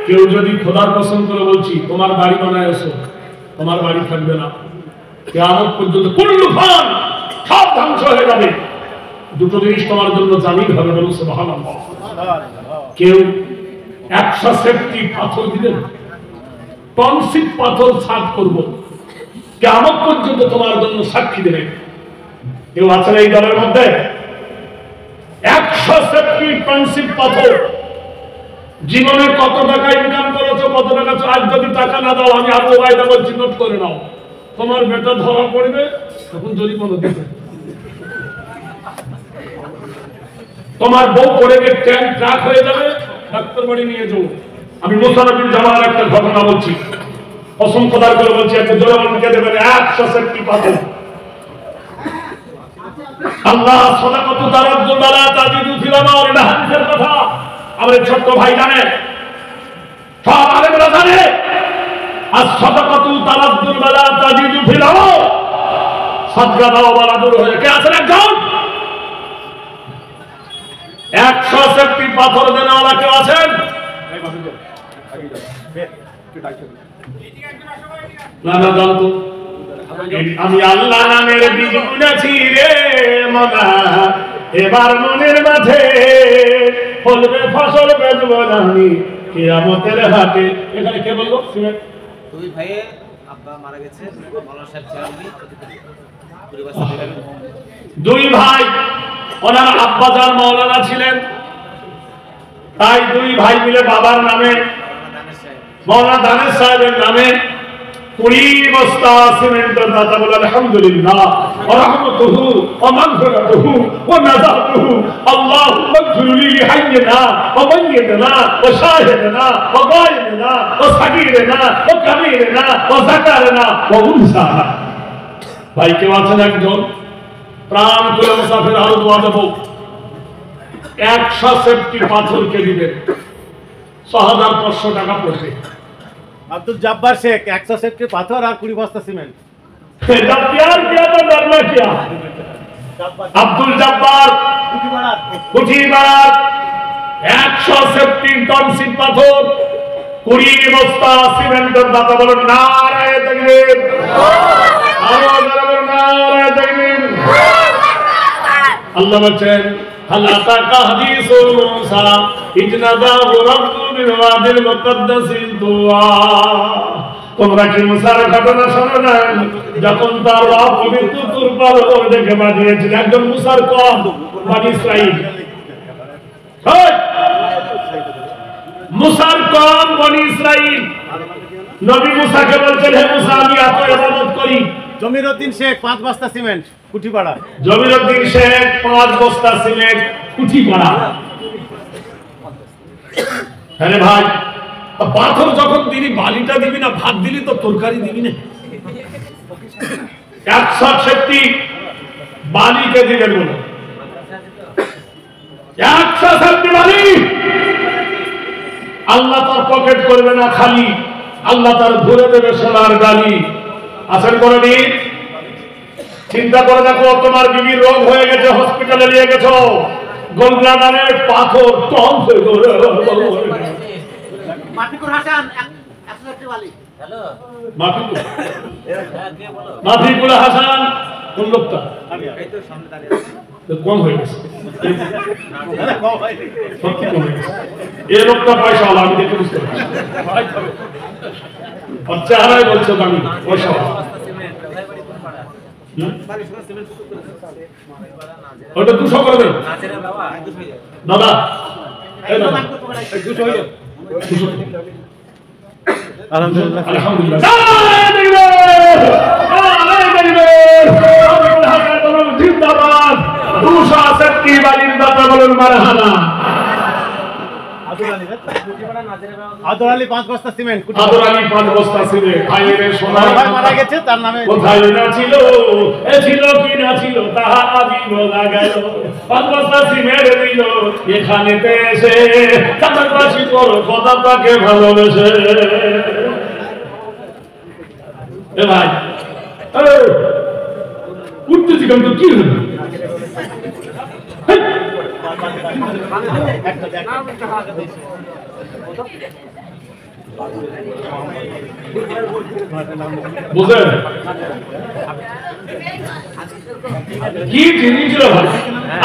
কেউ যদি খোদার কসম করে বলছি তোমার বাড়ি বানায় এসো, তোমার বাড়ি থাকবে না। কিয়ামত পর্যন্ত কুল্লু ফান সব ধ্বংস হয়ে যাবে। দুটো জিনিস তোমার জন্য জামিন হবে, বলুন সুবহানাল্লাহ। কেউ 100 সেফটি পাথর দিলেন, টনসিক পাথর সাফ করব, কিয়ামত পর্যন্ত তোমার জন্য সাক্ষী দেবে। কেউ আছেন এই দলের মধ্যে? 100 সেফটি টনসিক পাথর। জীবনে কত টাকা ইনকাম করেছো, কত টাকা? আজ যদি টাকা না দাও, আমি আবু ওবায়দা বলছি নোট করে নাও, তোমার বেটা ধরা পড়বে, তখন জরিমানা দিবে। তোমার বউ পড়ে গিয়ে ট্রাক হয়ে যাবে, ডাক্তার বাড়ি নিয়ে যাও। আমি মুসানবিন জামার একটা ঘটনা বলছি, কসম খোদার করে বলছি, একটা জোরাবানকে দেবেন 100 সেফটি পাথর। আল্লাহ সাদাকাতু তারাদ্দুল বালা তাজিদু ফিল আমর, এটা হাদিসের কথা। আমার ছোট্ট ভাই জানে, সব আলেমরা জানে। আর সাদাকাতু তারাদ্দুল বালা তাজিদু ফিল আমর, সাদকা দাও বালা দূর হয়ে। কে আছেন একজন? 100 সেফটি পাথর দেন ওরা কেউ আছেন? না না জানতো আমি আল্লাহ নামের বীজ বুনেছি রে মনা, এবার মনের মাঝে ফলবে ফসল বেচবো আমি কিয়ামতের হাটে। এখানে কে বলবো? দুই ভাইয়ে আব্বা মারা গেছে, মাওলানা সাহেব ছিলেন, দুই ভাই, ওনার আব্বা যান মাওলানা ছিলেন, তাই দুই ভাই মিলে বাবার নামে মাওলানা দানেশ সাহেবের নামে 20 বস্তা সিমেন্টের দাতা বলে আলহামদুলিল্লাহ। রহমতুহু ওয়া মাগফিরাতুহু ওয়া নাজাতুহু আল্লাহুম্মা গফিরলি লিহাইয়িনা ওয়া মাইয়িতিনা ওয়া শাহিদিনা ওয়া গায়বিনা ওয়া সাগীরিনা ওয়া কাবীরিনা ওয়া যাকারিনা ওয়া উনসানা। ভাই কেউ আছেন একজন? প্রাণ করে মুসাফির আরো দোয়া দেব। 100 সেফটি পাথর কে দিবেন, 6500 টাকা পড়বে। আব্দুল জব্বার শেখ 100 সেফটি পাথর আর 20 বস্তা সিমেন্ট। जब प्यार किया तो डरना क्या? আব্দুল জব্বার কুঠিবাড়াত 100 সেফটি টন সিট পাথর 20 বস্তা সিমেন্টের দাতা বলেন নারায়ে তাকবীর। আরো যারা বলেন নারায়ে তাকবীর। আল্লাহ বলেন হাল্লা তাকা হাদিসুল মুসা ইজনাবাহু রাব্বু বিল ওয়াদিল মুকদ্দাসিল তুয়া। তোমরা কি মুসার ঘটনা শোনো না? যখন তার রব পবিত্র তুর পাহাড় দেখে বানিয়েছিল একজন মুসার কওম বনি ইসরাইল। মুসার কওম বনি ইসরাইল নবী মুসাকে বলছেন হে মুসা আমি আপনার ইবাদত করি। জমিরউদ্দিন শেখ 5 বস্তা সিমেন্ট কুঠিপাড়া। জমিরউদ্দিন শেখ 5 বস্তা সিমেন্ট কুঠিপাড়া। আরে ভাই পাথর যখন দিবি বালিটা দিবি না ভাত দিলি তো তরকারি দিবি না। 160 বালিকে দিবেন বলো 160 বালি। আল্লাহ তার পকেট করবে না খালি, আল্লাহ তার ভরে দেবে সোনার ডালি। আসেন করে দিন চিন্তা করে দেখো তোমার বিবির রোগ হয়ে গেছে হসপিটালে নিয়ে গেছো গোলব্লাডারের পাথর টম হয়ে গেল। মাফিকুর হাসান 160 বালি। হ্যালো মাফিকুল হাসান কোন লোকটা? এই তো সামনে দাঁড়িয়ে আছে। কম হয়ে গেছে সত্যি কম হয়ে গেছে। এই লোকটা পয়সা হলো আমি দেখে বুঝতে পারছি। চেহারাই বলছে আমি পয়সা ওটা 200 করে দেন দাদা। আলহামদুলিল্লাহ আলহামদুলিল্লাহ জিন্দাবাদ। 260 বালির দাতা বলেন মারহাবা। আদর আলী 5 বস্তা সিমেন্ট আদর আলী 5 বস্তা সিমেন্ট। ভাইয়ের সোনা ভাই মারা গেছে তার নামে কোথায় না ছিল এ ছিল কি না ছিল তাহা আদি বলা গেল। 5 বস্তা সিমেন্ট দিল এখানেতে এসে চাঁদাবাসী করো কথা তাকে ভালোবেসে। এ ভাই উঠতেছি কেন তো কি হলো? বুঝলেন কি জিনিস রে ভাই?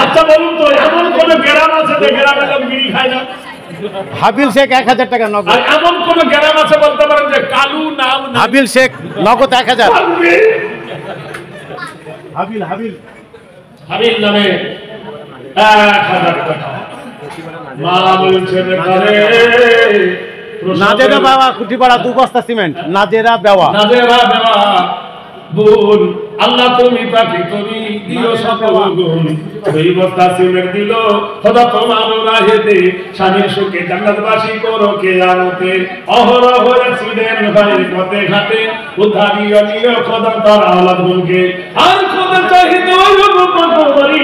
আচ্ছা বলুন তো এমন কোন গ্রাম আছে যে গ্রামের লোক বিড়ি খায় না? হাবিল শেখ 1000 টাকা নগদ। আর এমন কোন গ্রাম আছে বলতে পারেন যে কালু নাম না? হাবিল শেখ নগদ 1000। হাবিল হাবিল হাবিল নামে 1000 টাকা। মা বলছেন করে নাজেরা বাবা কুঠিপাড়া 2 বস্তা সিমেন্ট। নাজেরা বাবা বোন আল্লাহ তুমি তাকে তুমি দিও সকল গুণ। 2 বস্তা সিমেন্ট দিল খোদা তোমার রাহেতে স্বামীর সুখে জান্নাতবাসী করো কিয়ামতে। অহরহ অ্যাক্সিডেন্ট হয় পথে ঘাটে উদ্ধারিও নিও খোদা তার আওলাদ গুনকে। আর খোদা চাহিদা করি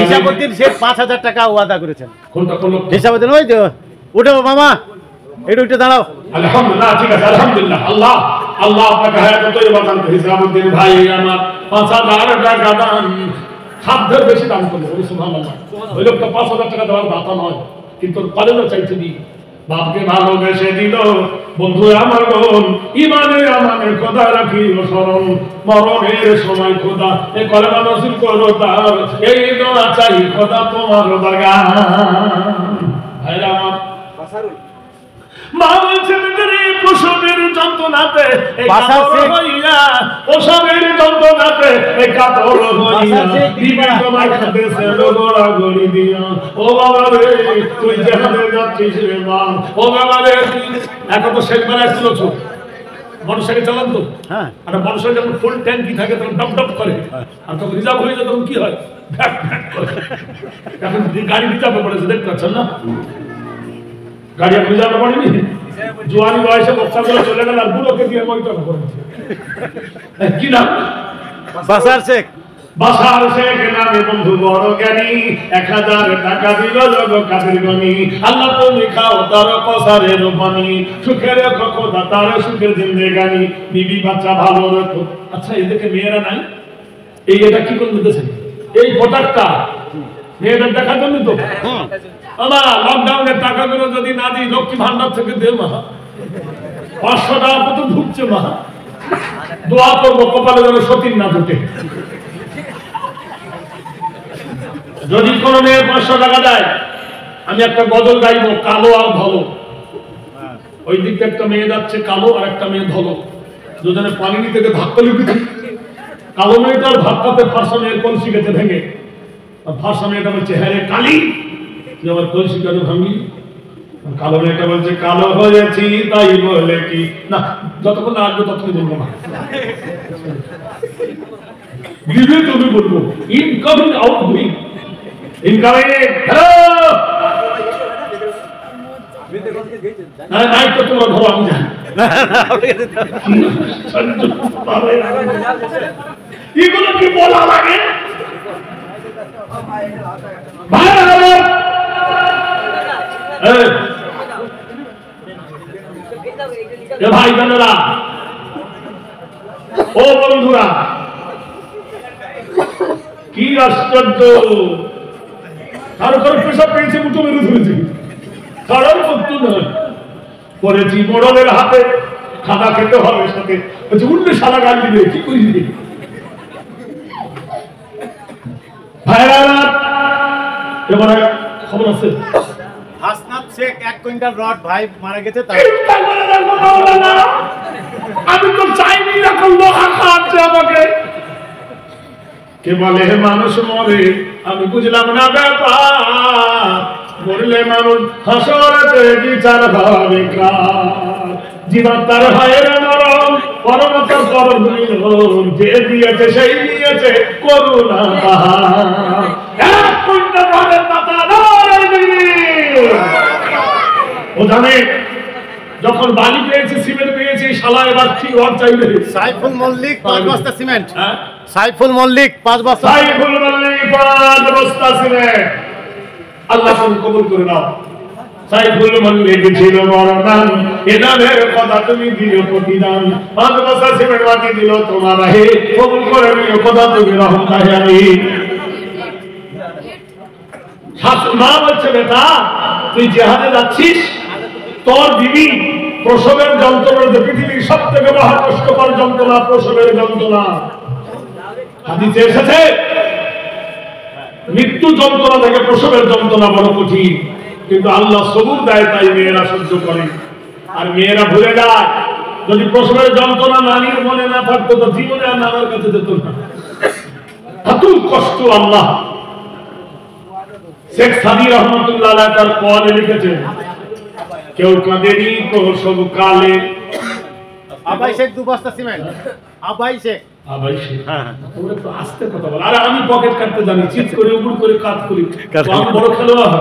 হিসাবউদ্দিন শেখ 5000 টাকা ওয়াদা করেছেন। কোনটা কোন হিসাবউদ্দিন ওই যে উঠো মামা একটু উঠে দাঁড়াও। আলহামদুলিল্লাহ ঠিক আছে আলহামদুলিল্লাহ। আল্লাহ আল্লাহ আপনাকে হায়াত তৈয়বা দান করুন। হিসাবউদ্দিন ভাই আমার 5000 টাকা দান সাধ্যের বেশি দান করলো সুবহানাল্লাহ। ওই লোকটা 5000 টাকা দেওয়ার দাতা নয় কিন্তু কলেজে চাইতে দি বাপকে ভালোবেসে দিল। বন্ধু আমার বোন ইমানে আমানে খোদা রাখিও স্মরণ মরণের সময় খোদা এ কলেমা নসিব করো তার এই দোয়া চাই খোদা তোমার বাগান। ভাইরা আমার মা বলছেন প্রসবের যন্ত্রণাতে প্রসবের যন্ত্রণাতে কাতর হইয়া দিবে তোমার খাতে সেলো গোড়া গড়ি দিয়া। ও বাবা রে তুই যেখানে যাচ্ছিস রে মা। ও বাবা রে এখন তো শেষ বেলা আসছিল ছোট মোটরসাইকেল চালান তো হ্যাঁ আর মোটরসাইকেল যখন ফুল ট্যাঙ্কি থাকে তখন ডপ ডপ করে আর তখন রিজার্ভ হয়ে যায় তখন কি হয় ভ্যাট ভ্যাট করে। এখন গাড়ি রিজার্ভে পড়েছে দেখতে পাচ্ছেন না? গাড়ি আপনি রিজার্ভে পড়েনি? জোয়ানি বয়সে বাচ্চাগুলো চলে গেল আর বুড়োকে দিয়ে মইটা করেছে। কি নাম? বাসার শেখ। বাসার শেখ নামে বন্ধু বড় জ্ঞানী 1000 টাকা দিল যোগ কাদের গনি। আল্লাহ তুমি খাও তার কসারের পানি সুখের খোদা তার সুখের জিন্দেগানি। বিবি বাচ্চা ভালো রাখো। আচ্ছা এদিকে মেয়েরা নাই এই এটা কি করে দিতেছেন এই প্রোডাক্টটা মেয়েদের দেখার জন্য তো আমার লকডাউনের টাকাগুলো যদি না দিই লক্ষ্মী ভান্ডার থেকে দে মা, 500 টাকা কত ঢুকছে মা, দোয়া করবো কপালে যেন সতীন না ঢুকে। যদি কোনো মেয়ে 500 টাকা দেয় আমি একটা গজল গাইবো, কালো আর ধলো। ওই দিকটা একটা মেয়ে যাচ্ছে কালো আর একটা মেয়ে ধলো, দুজনে পানি থেকে ধাক্কা লিখেছি। কালো মেয়েটার ধাক্কাতে ফার্সা মেয়ের কলসি গেছে ভেঙে, আর ফার্সা মেয়েটা বলছে হ্যাঁ রে কালি তুই আমার কলসি কেন ভাঙলি? কালো মেয়েটা বলছে কালো হয়েছি তাই বলে কি না, যতক্ষণ না আসবে ততক্ষণ বলবো না, দিবে তুমি বলবো। ইনকামিং আউটগোয়িং, ইনকামিং হ্যালো নাই তো তোমার ধরো আমি জানি এগুলো কি বলা লাগে? ভাই বোনেরা ও বন্ধুরা, কি আশ্চর্য, কারো কারো পেশা পেয়েছে মুঠো মেরে ধরেছে, কারোর মৃত্যু নয়। করেছি মোড়লের হাতে খানা খেতে হবে সাথে, বলছে উল্টে সারা গাল দিবে, কি করি দিবে? এবারে খবর আছে হাসনাত শেখ 1 কুইন্টাল রড ভাই মারা গেছে। আমি তো চাইনি এরকম লোহা খাওয়াচ্ছে আমাকে। কে বলে মানুষ মরে, আমি বুঝলাম না ব্যাপার, মরলে মানুষ হাসরেতে বিচার হবে কার, জীবন তার হয় রে নরম, পরমতার পরম যে দিয়েছে সেই নিয়েছে করুণা পাহাড়। 1 কুইন্টাল রডের দাতা ও জানে যখন বালি পেয়েছে সিমেন্ট পেয়েছে শালা এবার ঠিক রড চাইবে। সাইফুল মল্লিক 5 বস্তা সিমেন্ট, সাইফুল মল্লিক 5 বস্তা, সাইফুল মল্লিক 5 বস্তা সিমেন্ট, আল্লাহ তুমি কবুল করে নাও। সাইফুল মল্লিক ছিল মরদান, এনাদের কথা তুমি দিও প্রতিদান, 5 বস্তা সিমেন্ট মাটি দিল তোমার হে, কবুল করে নিও কথা তুমি রহমতে আমিন। শাশুড়ি মা বলছে বেটা তুই জিহাদে যাচ্ছিস, তোর বিবি প্রসবের যন্ত্রণা, যে পৃথিবীর সব থেকে মহা কষ্টকর যন্ত্রণা প্রসবের যন্ত্রণা, হাদিসে এসেছে মৃত্যু যন্ত্রণা থেকে প্রসবের যন্ত্রণা বড় কঠিন, কিন্তু আল্লাহ সবুর দেয় তাই মেয়েরা সহ্য করে। আর মেয়েরা ভুলে যায় যদি প্রসবের যন্ত্রণা নারীর মনে না থাকতো তো জীবনে আর নানার কাছে যেত না, এত কষ্ট। আল্লাহ শেখ সাদি রহমতুল্লাহ আলাইহি তার কোরআনে লিখেছেন কেউ কাঁদেনি প্রসব কালে। আবাই শেখ 2 বস্তা সিমেন্ট, আবাই শেখ, আবাই শেখ, হ্যাঁ তোমরা একটু আস্তে কথা বল। আরে আমি পকেট কাটতে জানি, চিৎ করে উগুড় করে কাজ করি, আমি বড় খেলোয়াড়।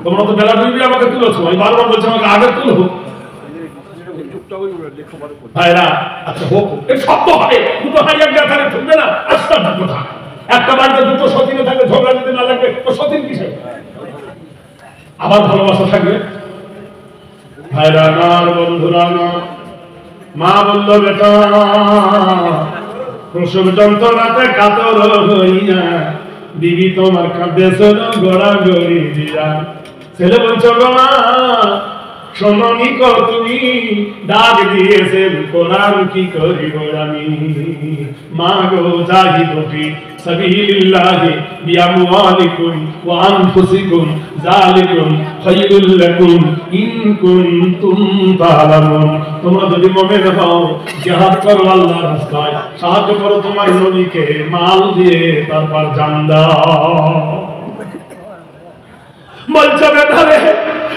তোমরা তো বেলা বুঝবি আমাকে তুলেছো, আমি বারবার বলছি আমাকে আগে তুলো ভাইরা। আচ্ছা হোক, এই শব্দ হবে, দুটো হাই এক জায়গায় ঢুকবে না, আস্তে কথা। একটা বাড়িতে দুটো সতীনে থাকবে, ঝগড়া যদি না লাগবে তো সতীন কিসে? আবার ভালোবাসা থাকবে। ভাইরা আমার বন্ধুরা, মা বলল বেটা প্রসব যন্ত্রণাতে কাতর হইয়া দিবি তোমার কাঁদে গড়া গড়ি দিয়া। ছেলে বলছো গো মা শোনি কো তুমি ডাক দিয়েছেন কোরআন কি করিব আমি, মা গো জাহিদু ফি সাবিলিল্লাহি বিআমওয়ালিকুম ওয়া আনফুসিকুম যালিকুম খায়রুল লাকুম ইন কুনতুম তা'লামুন। তোমরা যদি মুমিন হও জিহাদ করো আল্লাহর রাস্তায়, সাহায্য করো তোমার নবীকে, মাল দিয়ে তারপর জান দাও। বলছে বেটা রে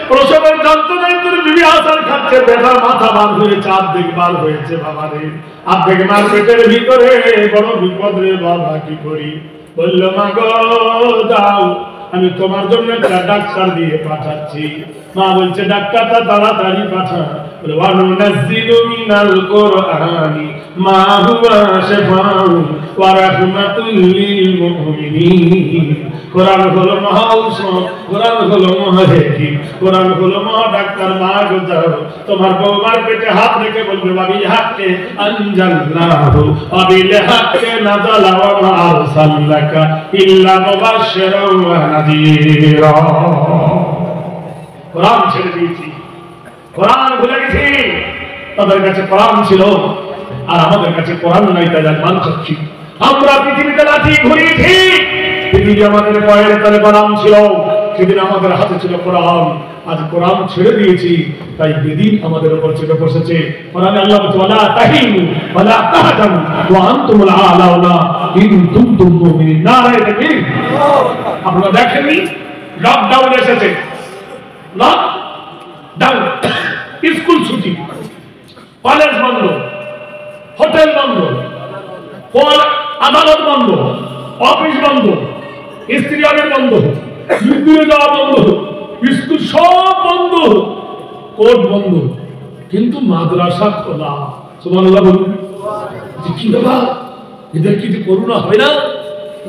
প্রসবের যন্ত্রণায় তোর বিবি আসার খাচ্ছে, বেটা মাথা বার হয়েছে, আর্ধেক বার হয়েছে বাবা রে, আর্ধেক মার পেটের ভিতরে, বড় বিপদ রে বাবা কি করি? বলল মা গো যাও আমি তোমার জন্য একটা ডাক্তার দিয়ে পাঠাচ্ছি। মা বলছে ডাক্তারটা তাড়াতাড়ি পাঠা, ওয়া নুনাজ্জিলু মিনাল কুরআনি মা হুয়া শিফাউন ওয়া রাহমাতুল লিল মুমিনিন। কোরআন হলো মহা ঔষধ, কোরআন হলো মহা হেকিম, কোরআন হলো মহা ডাক্তার। মা গো যাও তোমার বউমার পেটে হাত রেখে বলবে বাবি হাক্কে আনজালনাহু ওয়া বিল হাক্কি নাযালা ওয়া মা আরসালনাকা ইল্লা মুবাশশিরান ওয়া নাযীরা। কোরআন ছেড়ে দিয়েছি, কোরআন ভুলে গেছি। তাদের কাছে কোরআন ছিল আর আমাদের কাছে কোরআন নাই, তাই মান খাচ্ছি। আমরা পৃথিবীতে লাঠি ঘুরিয়েছি, পৃথিবী আমাদের পায়ের তলে কোরআন ছিল, সেদিন আমাদের হাতে ছিল কোরআন। আজ কোরআন ছেড়ে দিয়েছি, তাই বেদিন আমাদের উপর চেপে বসেছে। কোরআনে আল্লাহ বলছে ওয়ালা তাহিনু ওয়ালা তাহজানু ওয়া আনতুমুল আ'লাউনা ইন কুনতুম মুমিনিন। নারায়ে তাকবীর। আপনারা দেখেননি লকডাউন এসেছে, লকডাউন, স্কুল ছুটি, কলেজ বন্ধ, হোটেল বন্ধ, আদালত বন্ধ, অফিস বন্ধ, স্ত্রী আনের বন্ধ, বিদ্যুৎ যাওয়া বন্ধ, স্কুল সব বন্ধ, কোর্ট বন্ধ, কিন্তু মাদ্রাসা খোলা। সুবহানাল্লাহ বলুন। কি ব্যাপার, এদের কি করোনা হয় না?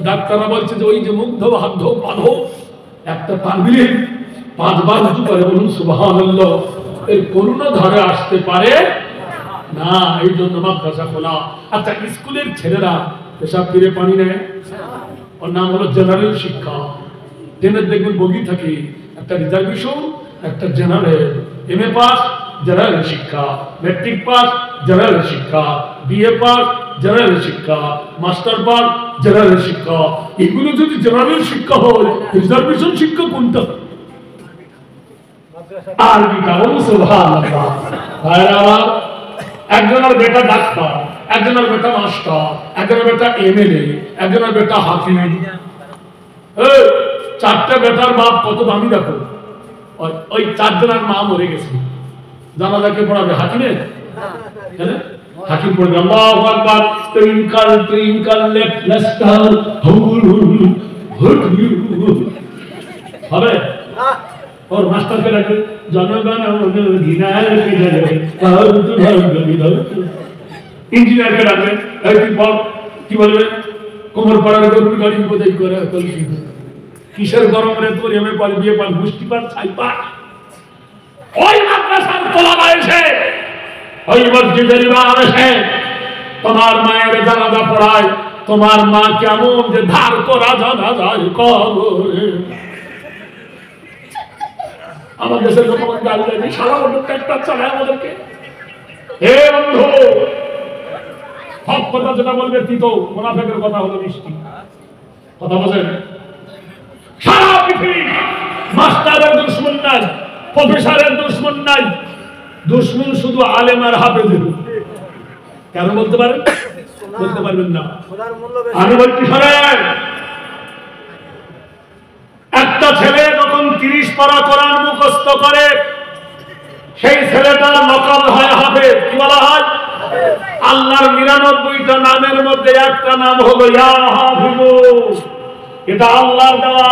ডাক্তাররা বলছে যে ওই যে মুখ ধো, হাত ধো, পা ধো, একটা পারবিলে 5 বার উঁচু করে বলুন সুবহানাল্লাহ। এই করোনা ধরে আসতে পারে না, এই জন্য মাদ্রাসা খোলা। আচ্ছা, স্কুলের ছেলেরা পেশাব ফিরে পানি নেয়, ওর নাম হলো জেনারেল শিক্ষা। ট্রেনের দেখবেন বগি থাকে, একটা রিজার্ভেশন, একটা জেনারেল। এমএ পাস জেনারেল শিক্ষা, ম্যাট্রিক পাস জেনারেল শিক্ষা, বিএ পাস জেনারেল শিক্ষা, মাস্টার পাস জেনারেল শিক্ষা। এগুলো যদি জেনারেল শিক্ষা হয়, রিজার্ভেশন শিক্ষা কোনটা? আরবিটা। সুবহানাল্লাহ। ভাইরা, একজনের বেটা ডাক্তার, একজনের বেটা মাস্টার, একজনের বেটা এমএলএ, একজনের বেটা হাকিম। এই 4টে বেটার বাপ কত দামি দেখো। ওই 4 জনের মা মরে গেছে, জানাজাকে পড়াবে হাকিমে? হাকিম পড়বে আল্লাহু আকবার, টুইঙ্কল টুইঙ্কল লিটল স্টার হুল হুল হুল হবে। और मास्टर के लगे जनगण मन गिनार के लगे और तुम गलिदो इंजीनियर के लगे ऐसी बात কি বলবে কোমর পাড়ার গরুর গাড়ি বোঝাই করে কলসি কিসের গরম রে তোর এমএ পাল বিয়ে পাল মুষ্টি পাল ছাই পাল। ওই মাদ্রাসার তোলাবা এসে, ওই মসজিদের ইমাম এসে তোমার মায়ের জানাজা পড়ায়, তোমার মা কেমন যে ধার করা জানা যায় কবরে। আমার দেশের লোকমান গাল দেয়, সারা বছর ট্রাক্টর চালায় আমাদেরকে। হে বন্ধু, হক কথা যেটা বলবে তিতো, মুনাফিকের কথা হলো মিষ্টি। কথা বলেন, সারা পৃথিবী মাস্টারের দুশমন নাই, প্রফেসরের দুশমন নাই, দুশমন শুধু আলেম আর হাফেজের। কেন বলতে পারেন? বলতে পারবেন না। আমি বলছি শোনেন, একটা ছেলে যখন 30 পারা কোরআন মুখস্থ করে, সেই ছেলেটার নকল হয় হাফেজ। কি বলা হয়? আল্লাহর 99টা নামের মধ্যে একটা নাম হলো ইয়া হাফিজু। এটা আল্লাহর দেওয়া।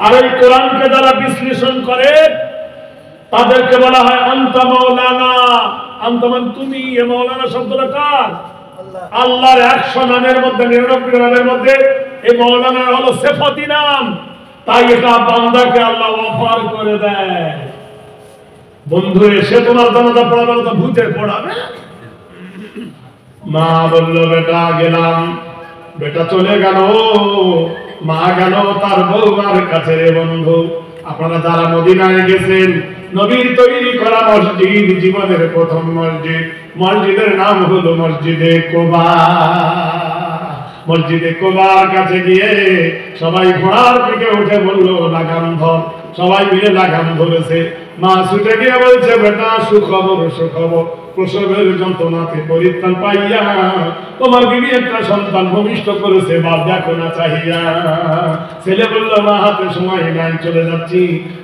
আর এই কোরআনকে যারা বিশ্লেষণ করে তাদেরকে বলা হয় আনতা মাওলানা। আনতা মানে তুমি, এ মাওলানা শব্দটা কার? আল্লাহর 100 নামের মধ্যে 99 নামের মধ্যে এই মাওলানার হলো সিফাতি নাম। তাই এটা বান্দাকে আল্লাহ অফার করে দেয়, বন্ধু এসে তোমার জানাজা পড়াবে না তো ভূতে পড়াবে। মা বলল বেটা গেলাম, বেটা চলে গেল, মা গেল তার বউমার কাছে। রে বন্ধু, আপনারা যারা মদিনায় গেছেন, নবীর তৈরি করা মসজিদ, জীবনের প্রথম মসজিদ, মসজিদের নাম হলো মসজিদে কুবা। মসজিদে কুবার কাছে গিয়ে সবাই ঘোড়ার থেকে উঠে বলল লাগাম ধর। সবাই মিলে লাগাম ধরেছে। মা ছুটে গিয়ে বলছে বেটা সুখবর সুখবর, প্রসবের যন্ত্রণাতে পরিত্রাণ পাইয়া তোমার বিবি একটা সন্তান ভূমিষ্ঠ করেছে, বাপ দেখো না চাহিয়া। ছেলে বলল মা হাতে সময় নাই, চলে যাচ্ছি।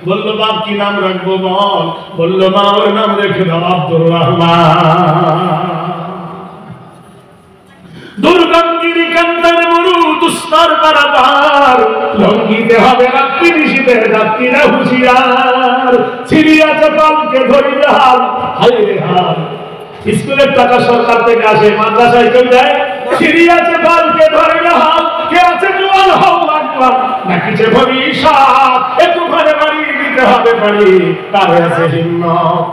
বলল বাপ কি নাম রাখবো বল? বলল মা ওর নাম রেখে দাও আব্দুর রহমান। দুর্গন্ধির কান্দার মরু দুস্তর বারাবার, লঙ্ঘিতে হবে রাত্রি নিশীতে যাত্রীরা হুঁশিয়ার, সিরিয়াছে পালকে ধরিবে হাল, হায় রে হাল। স্কুলের টাকা সরকার থেকে আসে, মাদ্রাসায় কেউ দেয়, সিরিয়াছে পালকে ধরিবে হাল, কে আছে জোয়ান হও লাগবার, নাকিছে ভবিষ্যৎ, একটু ঘরে বাড়ি দিতে হবে বাড়ি, কারে আছে হিম্মত।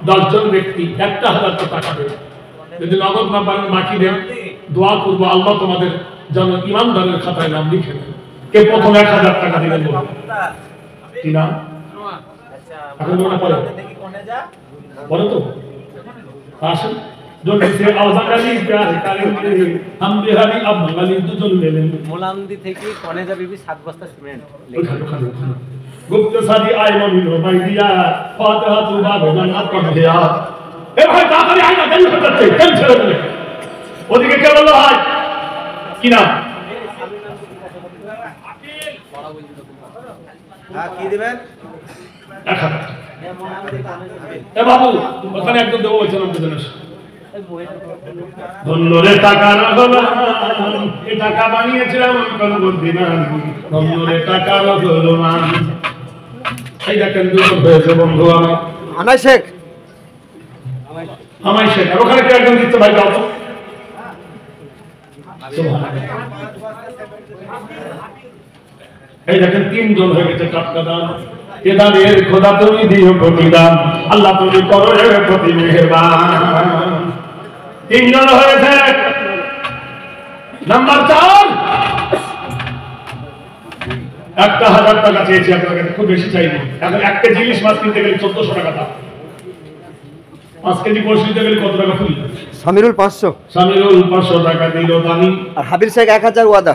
10 জন ব্যক্তি 1000 টাকা দেবে, যদি নগদ না পারেন বাকি দেন, দোয়া করবো আল্লাহ তোমাদের যেন ইমানদারের খাতায় নাম লিখে দেন। কে প্রথম 1000 টাকা দিবেন বলুন? কি নাম? এখন মনে পড়ে বলো তো, আসেন জলদি আওয়াজাগালি প্যারে কারেঙ্গে হাম বিহারি আব বাঙালি দুজন মেলেন। মোলান্দি থেকে কনেজা বিবি 7 বস্তা সিমেন্ট। গুপ্ত সাদি আয় মমিনো ভাই দিয়া ফাতিহা তু বাবে জান্নাত কর দিয়া। এ ভাই তাড়াতাড়ি আয় না, দেরি হয়ে যাচ্ছে, কেন ছেড়ে দিলে? ওদিকে কে বললো ভাই? কি নাম? হ্যাঁ, কি দিবেন? 1000। এ বাবু ওখানে একদম দেবো বলছিলাম বুঝলেন। ধন্যরে টাকার গোলাম, এ টাকা বানিয়েছিলাম কোন বুদ্ধিনা, ধন্যরে টাকার গোলাম। এই দেখেন দুটো হয়েছে বন্ধু আমার। আনাই শেখ, আমায় শেখ, আর ওখানে কে একজন দিচ্ছে ভাই? দাও তো। এই দেখেন 3 জন হয়ে গেছে টাটকা দান। এ দানের খোদা তুমি দিও প্রতিদান, আল্লাহ তুমি করো এর প্রতি মেহেরবান। 3 জন হয়েছে। নাম্বার 4, 1000 টাকা চেয়েছি আপনার কাছে, খুব বেশি চাইনি। এখন 1 কেজি ইলিশ মাছ কিনতে গেলে 1400 টাকা দাম, 5 কেজি গোশ নিতে গেলে কত টাকা ফুল? সামিরুল 500, সামিরুল 500 টাকা দিল দামি। আর হাবির শেখ 1000 ওয়াদা।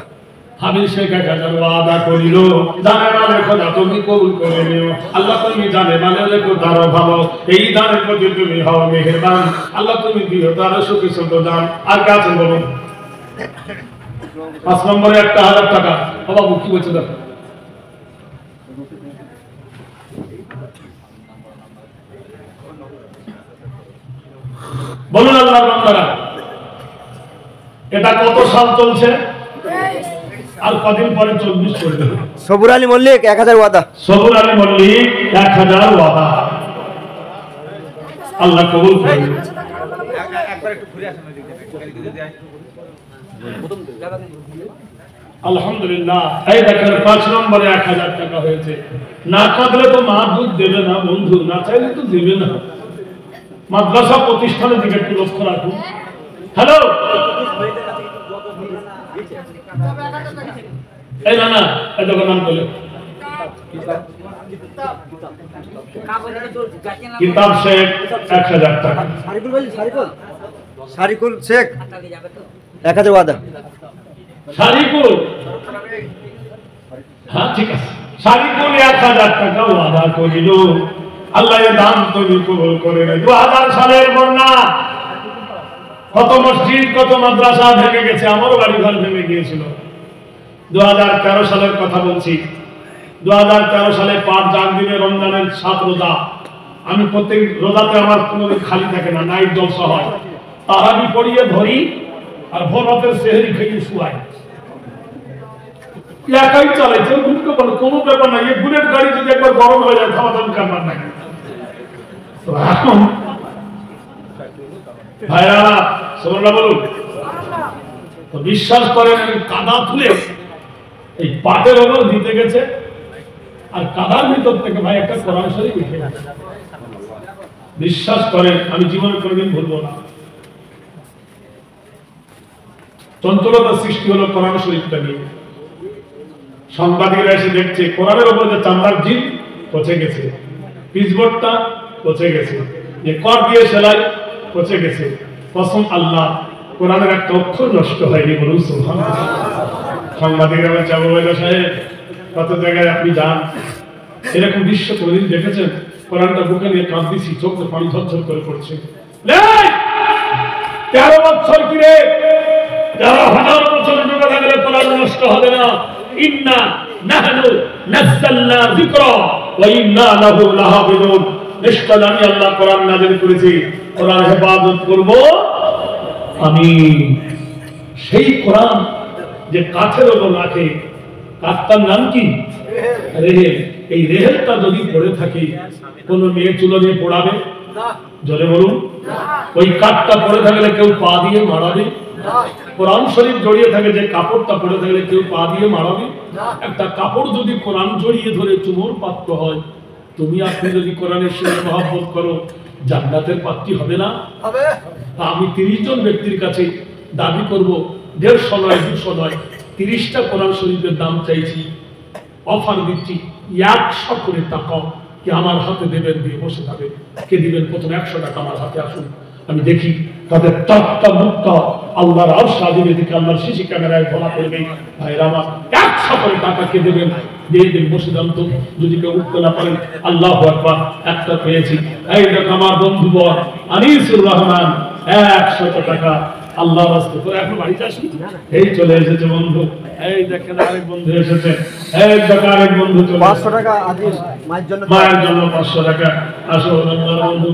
হাবির শেখ 1000 ওয়াদা করিল, জানে মানে খোদা তুমি কবুল করে নিও, আল্লাহ তুমি জানে মানে রেখো তার ভালো, এই দানের প্রতি তুমি হও মেহেরবান, আল্লাহ তুমি দিও তার সুখী সুখ দান। আর কে আছেন বলুন? 5 নম্বরে 1000 টাকা। ও বাবু কি বলছে দেখো? বলুন আল্লাহর বান্দারা, এটা কত সাল চলছে? আর কদিন পরে 24 চলবে। সবুর আলী মল্লিক 1000 ওয়াদা। সবুর আলী মল্লিক 1000 ওয়াদা, আল্লাহ কবুল করুন। একবার একটু ঘুরে আসেন ওইদিকে, এদিকে যদি আসেন। আলহামদুলিল্লাহ। এই দেখেন 5 নম্বরে 1000 টাকা হয়েছে। না কাঁদলে তো মা দুধ দেবে না বন্ধু, না চাইলে তো দেবে না। মাদ্রাসা প্রতিষ্ঠানের দিকে একটু লক্ষ্য রাখুন। হ্যালো, এই না না, এই দেখো নাম বলে কিতাব শেখ 1000 টাকা। সারিকুল শেখ 1000 ওয়াদা। সারিকুল, হ্যাঁ ঠিক আছে, সারিকুল 1000 টাকা ওয়াদা করিল, আল্লাহ এর দান তুমি কবুল করে নেয়। 2000 সালের বন্যা, কত মসজিদ কত মাদ্রাসা ভেঙে গেছে, আমার বাড়ি ঘর ভেঙে গিয়েছিল। 2013 সালের কথা বলছি। 2013 সালে 5 জানুয়ারি রমজানের 7 রোজা। আমি প্রত্যেক রোজাতে আমার কোনোদিন খালি থাকে না, নাইট জলসা হয়। তারাবি পড়িয়ে ধরি আর ভোর রাতের সেহরি খেয়ে শুয়াই। একাই চালাইছে, কোনো ব্যাপার নাই। এই বুলেট গাড়ি যদি একবার গরম হয়ে যায় থামা থামি কারবার নাই। ভাইরা সুবহানাল্লাহ বলুন তো। বিশ্বাস করেন, কাদা তুলে এই পাটের ওপর দিতে গেছে, আর কাদার ভিতর থেকে ভাই একটা কোরআন শরীফ উঠে গেছে। বিশ্বাস করেন, আমি জীবনে কোনোদিন ভুলবো না। চঞ্চলতার সৃষ্টি হলো কোরআন শরীফটা নিয়ে। সাংবাদিকরা এসে দেখছে কোরআনের উপর যে চামড়ার জিপ পচে গেছে, পিচবোর্ডটা পচে গেছে, যে কর দিয়ে সেলাই পচে গেছে। কসম আল্লাহ, কোরআনের একটা অক্ষর নষ্ট হয়নি, বলুন সুবহানাল্লাহ। সাংবাদিকরা বলছে, আবু ওয়াইদা সাহেব কত জায়গায় আপনি যান, এরকম দৃশ্য কোনদিন দেখেছেন? কোরআনটা বুকে নিয়ে কাঁদতেছি, চোখে পানি ঝরঝর করে পড়ছে। 13 বছর কিরে, 13,000 বছর ডুবে থাকলে কোরআন নষ্ট হবে না। ইন্না নাহনু নাযালনা যিকরা ওয়া ইন্না লাহু লাহাফিজুন। নিশ্চয় আমি আল্লাহ কোরআন নাযিল করেছি, কোরআন হেফাজত করব আমি। সেই কোরআন যে কাঠের উপর রাখে, কাঠটার নাম কি? রেহেল, এই রেহেলটা যদি পড়ে থাকে কোন মেয়ে চুলো দিয়ে পোড়াবে? জোরে বলুন। ওই কাঠটা পড়ে থাকলে কেউ পা দিয়ে মারাবে? কোরআন শরীফ জড়িয়ে থাকে যে কাপড়টা পড়ে থাকলে কেউ পা দিয়ে মারাবে? একটা কাপড় যদি কোরআন জড়িয়ে ধরে চুমোর পাত্র হয়, তুমি আপনি যদি কোরআনের সঙ্গে মহব্বত করো, জান্নাতের পাত্রী হবে না? আমি 30 জন ব্যক্তির কাছে দাবি করব, 150 নয় 200 নয়, 30টা কোরআন শরীফের দাম চাইছি, অফার দিচ্ছি 100 করে টাকা কি আমার হাতে দেবেন, দিয়ে বসে থাকবে। কে দিবেন? প্রথম 100 টাকা আমার হাতে আসুন, আমি দেখি তাদের টাটকা মুখটা আল্লাহর আরশ আজিমের দিকে আল্লাহর সিসি ক্যামেরায় ধরা পড়বে। ভাইরা আমার 100 করে টাকা কে দেবেন? দিয়ে দিন, বসে যান তো। যদি কেউ উঠতে না পারেন, আল্লাহু আকবার, একটা পেয়েছি। এই দেখ আমার বন্ধু বর আনিসুর রহমান, 100 টাকা আল্লাহর রাস্তায় করে। এখন বাড়িতে আসি, এই চলে এসেছে বন্ধু। এই দেখেন আরেক বন্ধু এসেছে, এই দেখেন আরেক বন্ধু চলে। 500 টাকা আদিল মায়ের জন্য 500 টাকা। আসো আল্লাহর বন্ধু,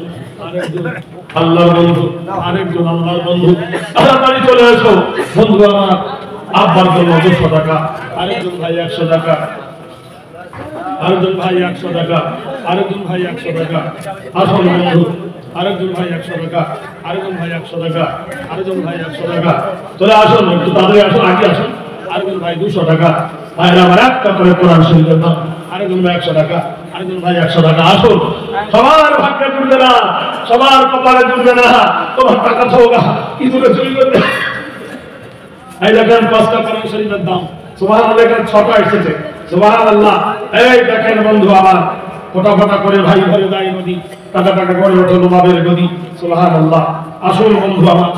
আরেকজন আল্লাহর বন্ধু, আরেকজন আল্লাহর বন্ধু। তাড়াতাড়ি চলে এসো বন্ধু আমার। আব্বার জন্য 200 টাকা, আরেকজন ভাই 100 টাকা, আরেকজন ভাই 100 টাকা, আরেকজন ভাই 100 টাকা। আসুন বন্ধু, আরেকজন ভাই 100 টাকা, আরেকজন ভাই 100 টাকা, আরেকজন ভাই 100 টাকা। চলে আসুন, একটু তাড়াতাড়ি আসুন, আগে আসুন। আরেকজন ভাই 200 টাকা। ভাইরা আমার একটা করে কোরআন শরীফের দাম। আরেকজন ভাই 100 টাকা, আরেকজন ভাই 100 টাকা। আসুন, সবার ভাগ্যে জুড়বে না, সবার কপালে জুড়বে না। তোমার টাকা থাকা কি দূরে চুরি করবে? এই দেখেন 5টা কোরআন শরীফের দাম। সুবহানাল্লাহ, দেখেন 6টা এসেছে। সুবহানাল্লাহ। এই দেখেন বন্ধু আমার, ফোটা ফোটা করে ভাই ঘরে যায় নদী, টাকা টাকা করে ওঠো নবাবের গদি। সুবহানাল্লাহ। আসুন বন্ধু আমার,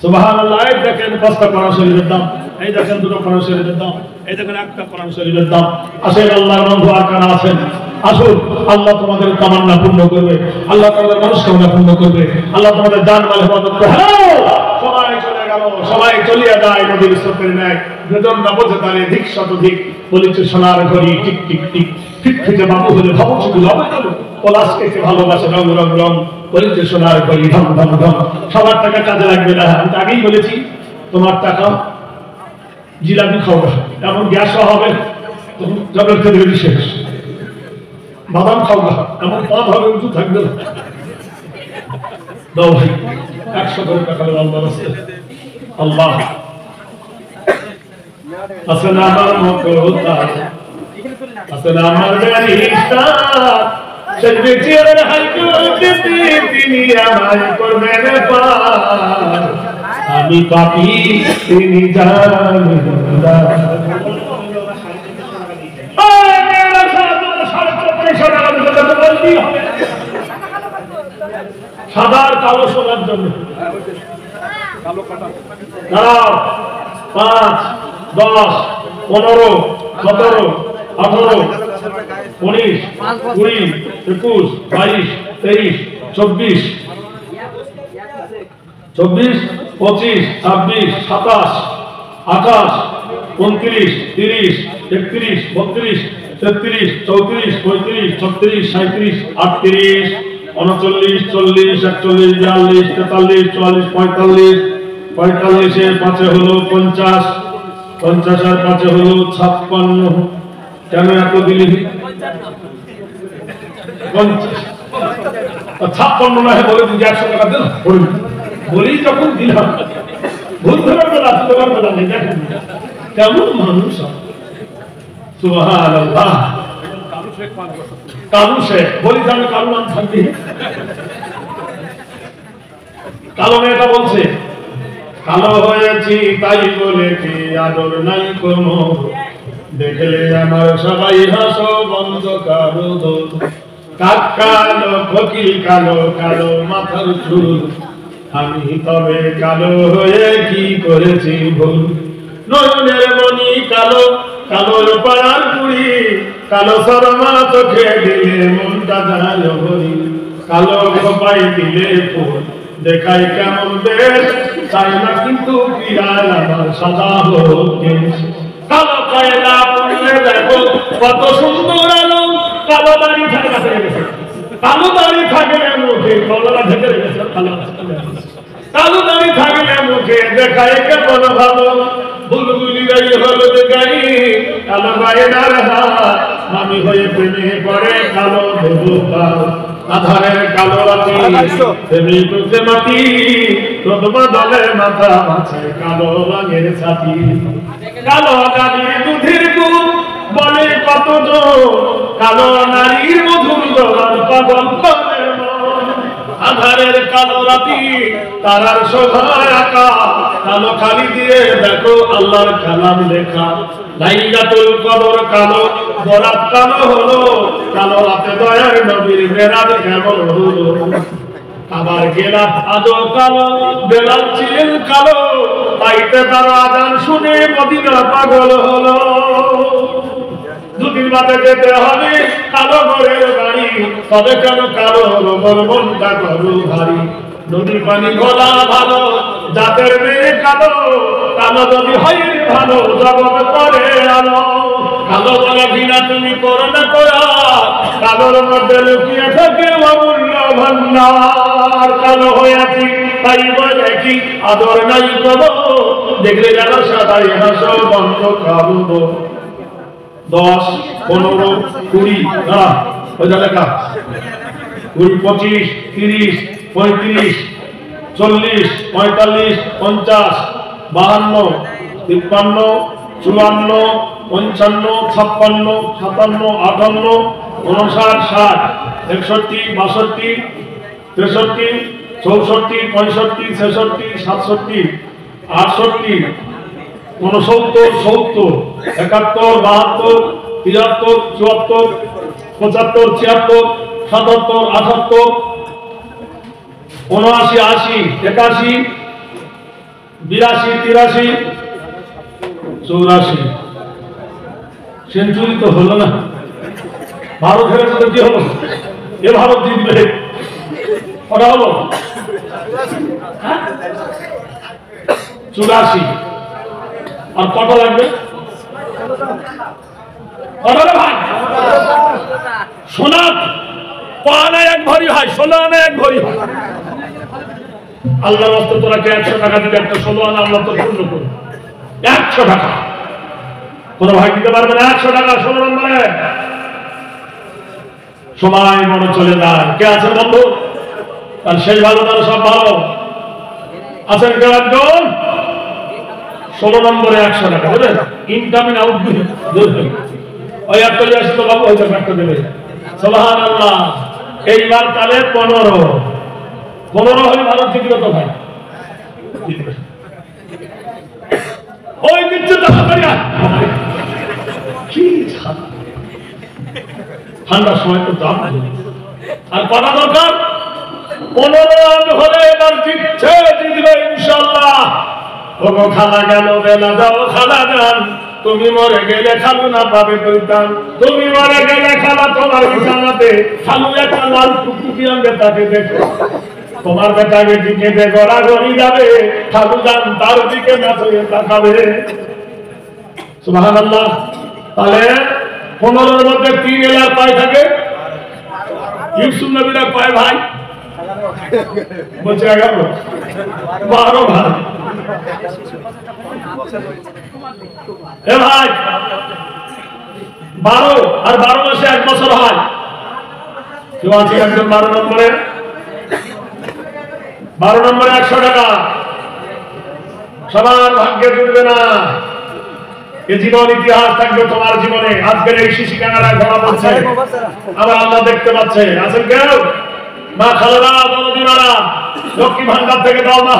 সুবহানাল্লাহ। এই দেখেন 5টা কোরআন শরীফের দাম, এই দেখেন 2টো কোরআন শরীফের দাম, এই দেখেন একটা কোরআন শরীফের দাম। আসেন আল্লাহর বন্ধু, আর কারা আছেন? আসুন, আল্লাহ তোমাদের তামান্না পূর্ণ করবে, আল্লাহ তোমাদের মনস্কামনা পূর্ণ করবে, আল্লাহ তোমাদের জান মাল হেফাজত করবে। হ্যাঁ, সবাই চলে গেল, সবাই চলিয়া যায় নদীর স্রোতের ন্যায়। যেজন না বোঝে তারে ধিক শতধিক। বলিছে সোনার ঘড়ি টিক টিক টিক, ঠিক থেকে বাবু হলে ভাবো শুধু লবে গেল। পলাশকে ভালোবাসে রং রং রং, বলিছে সোনার ঘড়ি ধম ধম ধম। সবার টাকা কাজে লাগবে না। আমি আগেই বলেছি, তোমার টাকা জিলাপি খাওয়া, এমন গ্যাস হবে জবের থেকে শেষ। বাদাম খাওয়া, এমন পদ হবে উঁচু থাকবে না। দাও ভাই 100 করে টাকা আল্লাহ রাস্তায়। আল্লাহ আসেন আমার মতো আসেন আমার ব্যারিস্টা, সে বেচিয়ার হাইকোর্টে তিনি আমায় করবেন পার। আমি পাপী, তিনি জানেন না। সাদার কালো সোনার জন্য দাঁড়াও। 5, 10, 15, 17, 18, 19, 20, 21, 22, 23, 24, 25, 26, 27, 28, 29, 30, 31, 32, 33, 34, 35, 36, 37, 38, 39, 40, 41, 42, 43, 44, 45, 45 5 হলো 50, 50 আর 5 হলো 56। কেন এত দিলি? 56 নয়, বলে দিদি 100 টাকা দেন বলি, যখন দিলাম বুঝতে পারবে না, তোমার কথা নেই। দেখেন কেমন মানুষ। সুবহানাল্লাহ। কালু শেখ বলি, আমি কালু নাম থাকবি। কালো মেয়েটা বলছে, কালো হয়েছি তাই বলে কি আদর নাই কোনো, দেখলে আমার সবাই হাসো বন্ধ কারো দোল। কাক কালো, ফকির কালো, কালো মাথার চুল, আমি তবে কালো হয়ে কি করেছি ভুল। নয়নের মনি কালো, কালো পাড়ার কুড়ি, কালো শর্মা চোখে দিলে মনটা যায় ভরি। কালো খোপাই দিলে ফুল, দেখাই কেমন বেশ, চাই না কিন্তু বিড়াল আমার সাদা হোক। কালো কয়লা পড়লে দেখো কত সুন্দর আলো, কালো দাড়ি থাকে না, কালো দাড়ি থাকে মুখে, কলরা ঢেকে রেখেছে। কালো দাড়ি থাকলে মুখে দেখাই কেমন ভালো, বুলবুলি গাই হলুদ গাই, কালো গায়েনার হাত আমি হয়ে প্রেমে পড়ে কালো দেবতা আধারের কালো রাতি প্রেমে টুকরে মাটি প্রথমা দলে মাথা মাছে কালো রঙের ছাতি কালো গাড়ির দুধের গুণ বলে কত কালো নারীর মধুর গলার পাগল করে আধারের কালো রাতি তারার শোভায় আঁকা কালো খালি দিয়ে দেখো আল্লাহর কালাম লেখা লাইলাতুল কদর কালো বরাত কালো হলো কালো রাতে দয়ার নবীর মেরাজ কেমন হলো আবার গেলাম আজও কালো বেলাল ছিলেন কালো পাইতে তার আজান শুনে মদিনা পাগল হলো দুদিন বাদে যেতে হবে কালো ঘরের বাড়ি তবে কেন কালো রোবর মনটা করু ভারী নদীর পানি গলা ভালো জাতের মেয়ে কালো কালো যদি হয় ভালো জগৎ করে আলো কালো বলা ঘৃণা তুমি করো না করা কালোর মধ্যে লুকিয়ে থাকে অমূল্য ভান্ডার কালো হয়েছি তাই বলে কি আদর নাই করো দেখলে যারা সাদাই হাসো বন্ধ কাবুবো 10, 15, 20 না ওই লেখা 20, 25, 30, 35, 40, 45, 50, 52, 53, 54, 55, 56, 57, 58, 59, 60, 61, 62, 63, 64, 65, 66, 67, 68, 69, 70, 71, 72, 73, 74, 75, 76, 77, 78, 79, 80, 81, 82, 83, 84 সেঞ্চুরি তো হলো না ভারত হেরেছে তো কি হলো এ ভারত জিতবে কটা হলো 84 আর কত লাগবে ভাই সোনা পানা এক ভরি হয় 16 আনা এক ভরি হয় আল্লাহর রাস্তায় তোরা কে 100 টাকা দিবে একটা 16 আনা আল্লাহ তো পূর্ণ করবে 100 টাকা কোন ভাই দিতে পারবে না 100 টাকা 16 নম্বরে সময় মনে চলে যায় কে আছেন বন্ধু আর সেই ভালো তারা সব ভালো আছেন কেউ একজন 16 নম্বরে 100 টাকা বুঝলেন ইনকামিং আউট ওই একটা আসে তো বাবু হয়তো একটা দেবে সুবহানাল্লাহ এইবার তাহলে 15 হলে ভারত জিতবে তো ভাই ওই দিচ্ছে তাড়াতাড়ি কি ঠান্ডার সময় তো দাম আর কটা দরকার 15 রান হলে এবার জিতবে ইনশাআল্লাহ ওগো খালা গেল বেলা যাও খালা যান তুমি মরে গেলে খালু না পাবে পরিত্রাণ তুমি মরে গেলে খালা তোমার বিছানাতে খালু একটা লাল টুকটুকি আনবে তাকে দেখো তোমার বেটাকে দিকে যে গড়াগড়ি যাবে খালু যান তার দিকে না হয়ে তাকাবে সুবহানাল্লাহ তাহলে 15 এর মধ্যে 3 এলার পায় থাকে ইউসুফ নবীরা পায় ভাই বলছে 11 12 ভাই এ ভাই 12 আর 12 মাসে 1 বছর হয় কেউ আছে একজন 12 নম্বরে 100 টাকা সবার ভাগ্যে জুটবে না এ জীবন ইতিহাস থাকবে তোমার জীবনে আজকের এই শিশি কানাড়ায় ধরা পড়ছে আমার আল্লাহ দেখতে পাচ্ছে আছেন কেউ মা খালেদা দলদিনারা লক্ষ্মী ভান্ডার থেকে দাও না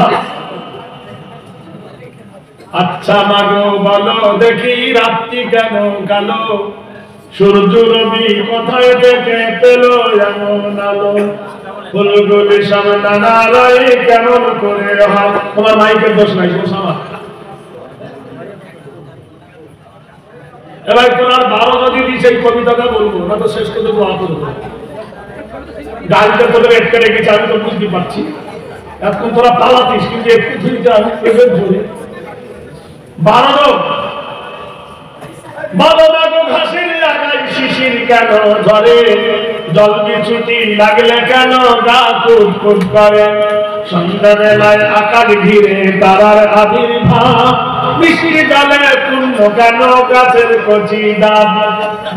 আচ্ছা মাগো বলো দেখি রাত্রি কেন কালো সূর্য রবি কোথায় থেকে পেল এমন আলো ফুলগুলি সব নানারাই কেমন করে হয় তোমার মাইকের দোষ নাই দোষ আমার এবার তোমার 12 যদি দিই সেই কবিতাটা বলবো না তো শেষ করে দেবো করবো গাড়িতে তোদের একটু রেখেছি আমি তো বুঝতে পারছি এখন তোরা পালাতিস কিন্তু একটু ধুইতে আমি প্রেজেন্ট ধরে 12 বাবা গো ঘাসের লাগাই শিশির কেন ঝরে জল বিছুটি লাগলে কেন গা কুটকুট করে সন্ধ্যাবেলায় আকাশ ঘিরে তারার আবির্ভাব মিষ্টি জলে পূর্ণ কেন গাছের কচি ডাব,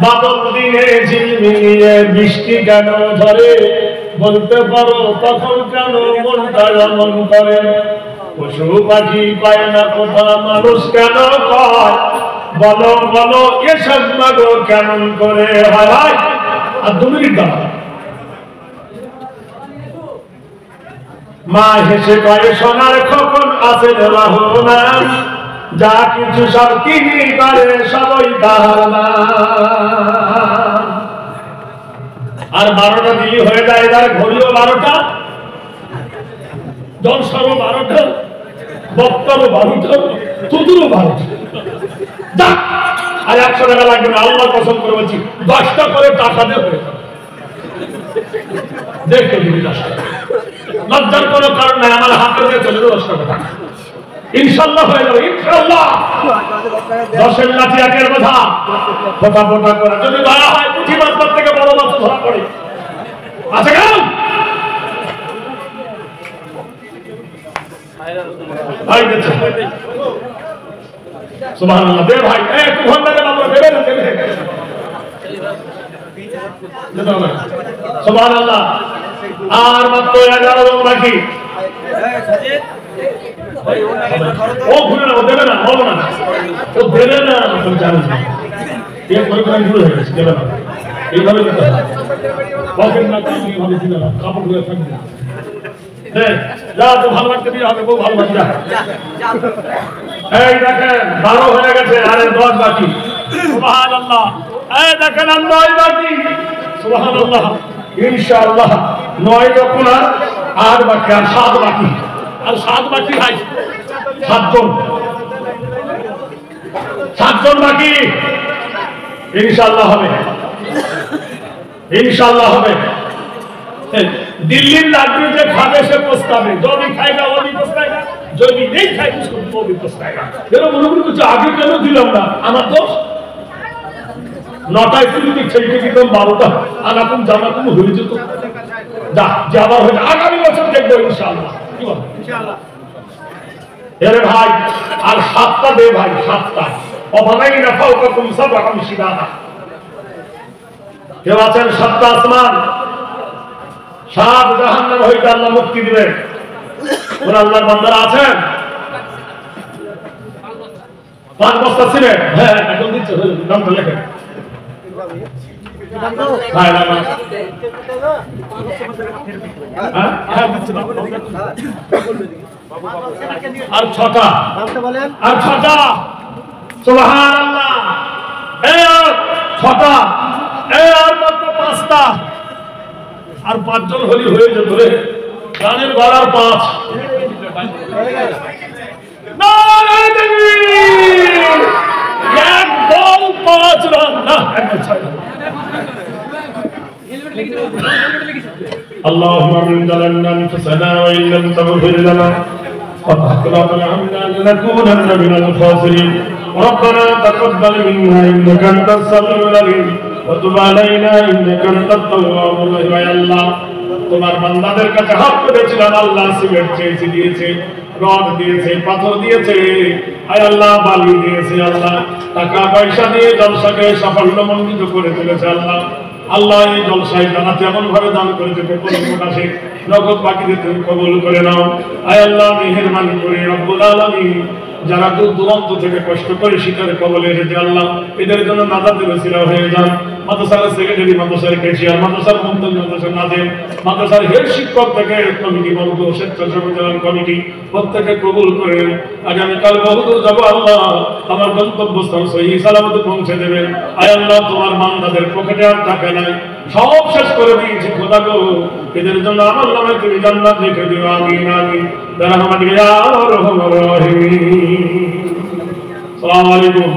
বাদল দিনে ঝিলমিলিয়ে বৃষ্টি কেন ঝরে, বলতে পারো তখন কেন মনটা এমন করে, পশু পাখি পায় না কথা মানুষ কেন কয়, বলো বলো এসব মাগো কেমন করে হয়। আর 2 মিনিট দাও। মা হেসে কয়ে সোনার খোকন আছে লাহনা, যা কিছু সব কিনি করে সবই তাহার না। আর 12টা দিলি হয়ে যায়, এবার ঘড়িও 12টা, জলসারও 12টা, বক্তারও 12টা, তুদুরও 12টা। আর 100 টাকা লাগবে না, আল্লাহ কসম করে বলছি 10টা করে টাকা দেবে, দেখে দিবি 10টা। লজ্জার কোনো কারণ নাই, আমার হাতে দিয়ে চলে 10টা টাকা ইনশাল্লাহ হয়ে যাবে, ইনশাল্লাহ। 10-এর লাঠি 1-এর কথা, ফোটা ফোটা করে যদি ধরা হয়, পুঁটি মাছ থেকে বড় মাছ ধরা পড়ে। আচ্ছা কেন ভাই দেখছে সুবহানাল্লাহ, দে ভাই একটু ঘন্টা দেন, আমরা দেবে না দেবে সুবহানাল্লাহ। আর মাত্র 11 জন বাকি। ও ঘুরে না, ও দেবে না, বলো না, ও দেবে না, তুমি জানো না এই পরিকল্পনা শুরু হয়ে গেছে, দেবে না, এইভাবে দিতে হবে। পকেট না কাজ এইভাবে দিতে হবে, কাপড় ধুয়ে থাকবে না। যা তো ভালো লাগতে দিয়ে হবে, বউ ভালো লাগবে। এই দেখেন 12 হয়ে গেছে, আর 10 বাকি। সুবহানাল্লাহ। এই দেখেন 9 বাকি। সুবহানাল্লাহ। ইনশাআল্লাহ 9 যখন আর বাকি, আর 7 বাকি, আর 7 বাকি ভাই, 7 জন, 7 জন বাকি। ইনশাআল্লাহ হবে, ইনশাআল্লাহ হবে। दिल्ली लाडू जो खाने से पछतावे, जो भी खाएगा वो भी पछताएगा, जो भी नहीं खाएगा उसको वो भी पछताएगा। देखो मनोबल कुछ आगे क्यों दिलाम ना, আমার তো 9টায় ফিল্মি ছেড়ে দিতাম 12টা, আনাকুম জানাকুম হয়ে যেত। যা যাবার হয়ে আগামী বছর দেখবো ইনশাআল্লাহ। কি বল ইনশাআল্লাহ। এরে ভাই আর 7টা দে ভাই, 7টা অবানাইনা ফাওকাকুম সাবআম শিদাদা। কেউ আছেন 7টা আসমান, 7 জাহান্নাম হইতে আল্লাহ মুক্তি দিবেন। কোন আল্লাহর বান্দারা আছেন? 5 বস্তা সিমেন্ট, হ্যাঁ এখন দিচ্ছে, নামটা লেখেন। আর 6টা, আর 6টা। সুবহানাল্লাহ। এই 6টা, এই আর মাত্র 5টা, আর 5 জন হলি হয়ে যেত রে। গানের গলার 5 এক বল 5 রান না, اللهم من ظلمنا انفسنا وان لم تغفر لنا وتغفر لنا لنكونن من الخاسرين ربنا تقبل منا انك انت السميع العليم وتب علينا انك انت التواب الرحيم। يا الله তোমার বান্দাদের কাছে হাত পেতেছিলাম, আল্লাহ সিমেন্ট চেয়েছে, দিয়েছে, রড দিয়েছে, পাথর দিয়েছে, আয় আল্লাহ বালি দিয়েছে, আল্লাহ টাকা পয়সা দিয়ে জলসাকে সাফল্যমণ্ডিত করে তুলেছে। আল্লাহ আল্লাহ এই জলসায় যারা যেমন ভাবে দান করেছে প্রকাশে নগদ বাকিদের তুমি কবুল করে নাও। আয় আল্লাহ মেহেরবানি করে রব্বুল আলামিন যারা দূর দূরান্ত থেকে কষ্ট করে শিকারে কবলে এসেছে, আল্লাহ এদের জন্য নাজাতের ওসিলা হয়ে যান। মাদ্রাসার সেক্রেটারি, মাদ্রাসার ক্যাশিয়ার, মাদ্রাসার মন্ত্রী, মাদ্রাসার নাজিম, মাদ্রাসার হেড শিক্ষক থেকে কমিটি বর্গ, স্বেচ্ছাসেবক কমিটি প্রত্যেকে কবুল করে আগামীকাল বহুদূর যাব আল্লাহ আমার গন্তব্যস্থান সহি সালামতে পৌঁছে দেবেন। আয় আল্লাহ তোমার বান্দাদের পকেটে আর টাকা নাই, সব শেষ করে দিয়েছি খোদা গো, এদের জন্য আমার নামে তুমি জান্নাত লিখে দিও। আমিন আমিন বিরহমাতিকা ইয়া আরহামার রাহিমিন। আসসালামু আলাইকুম।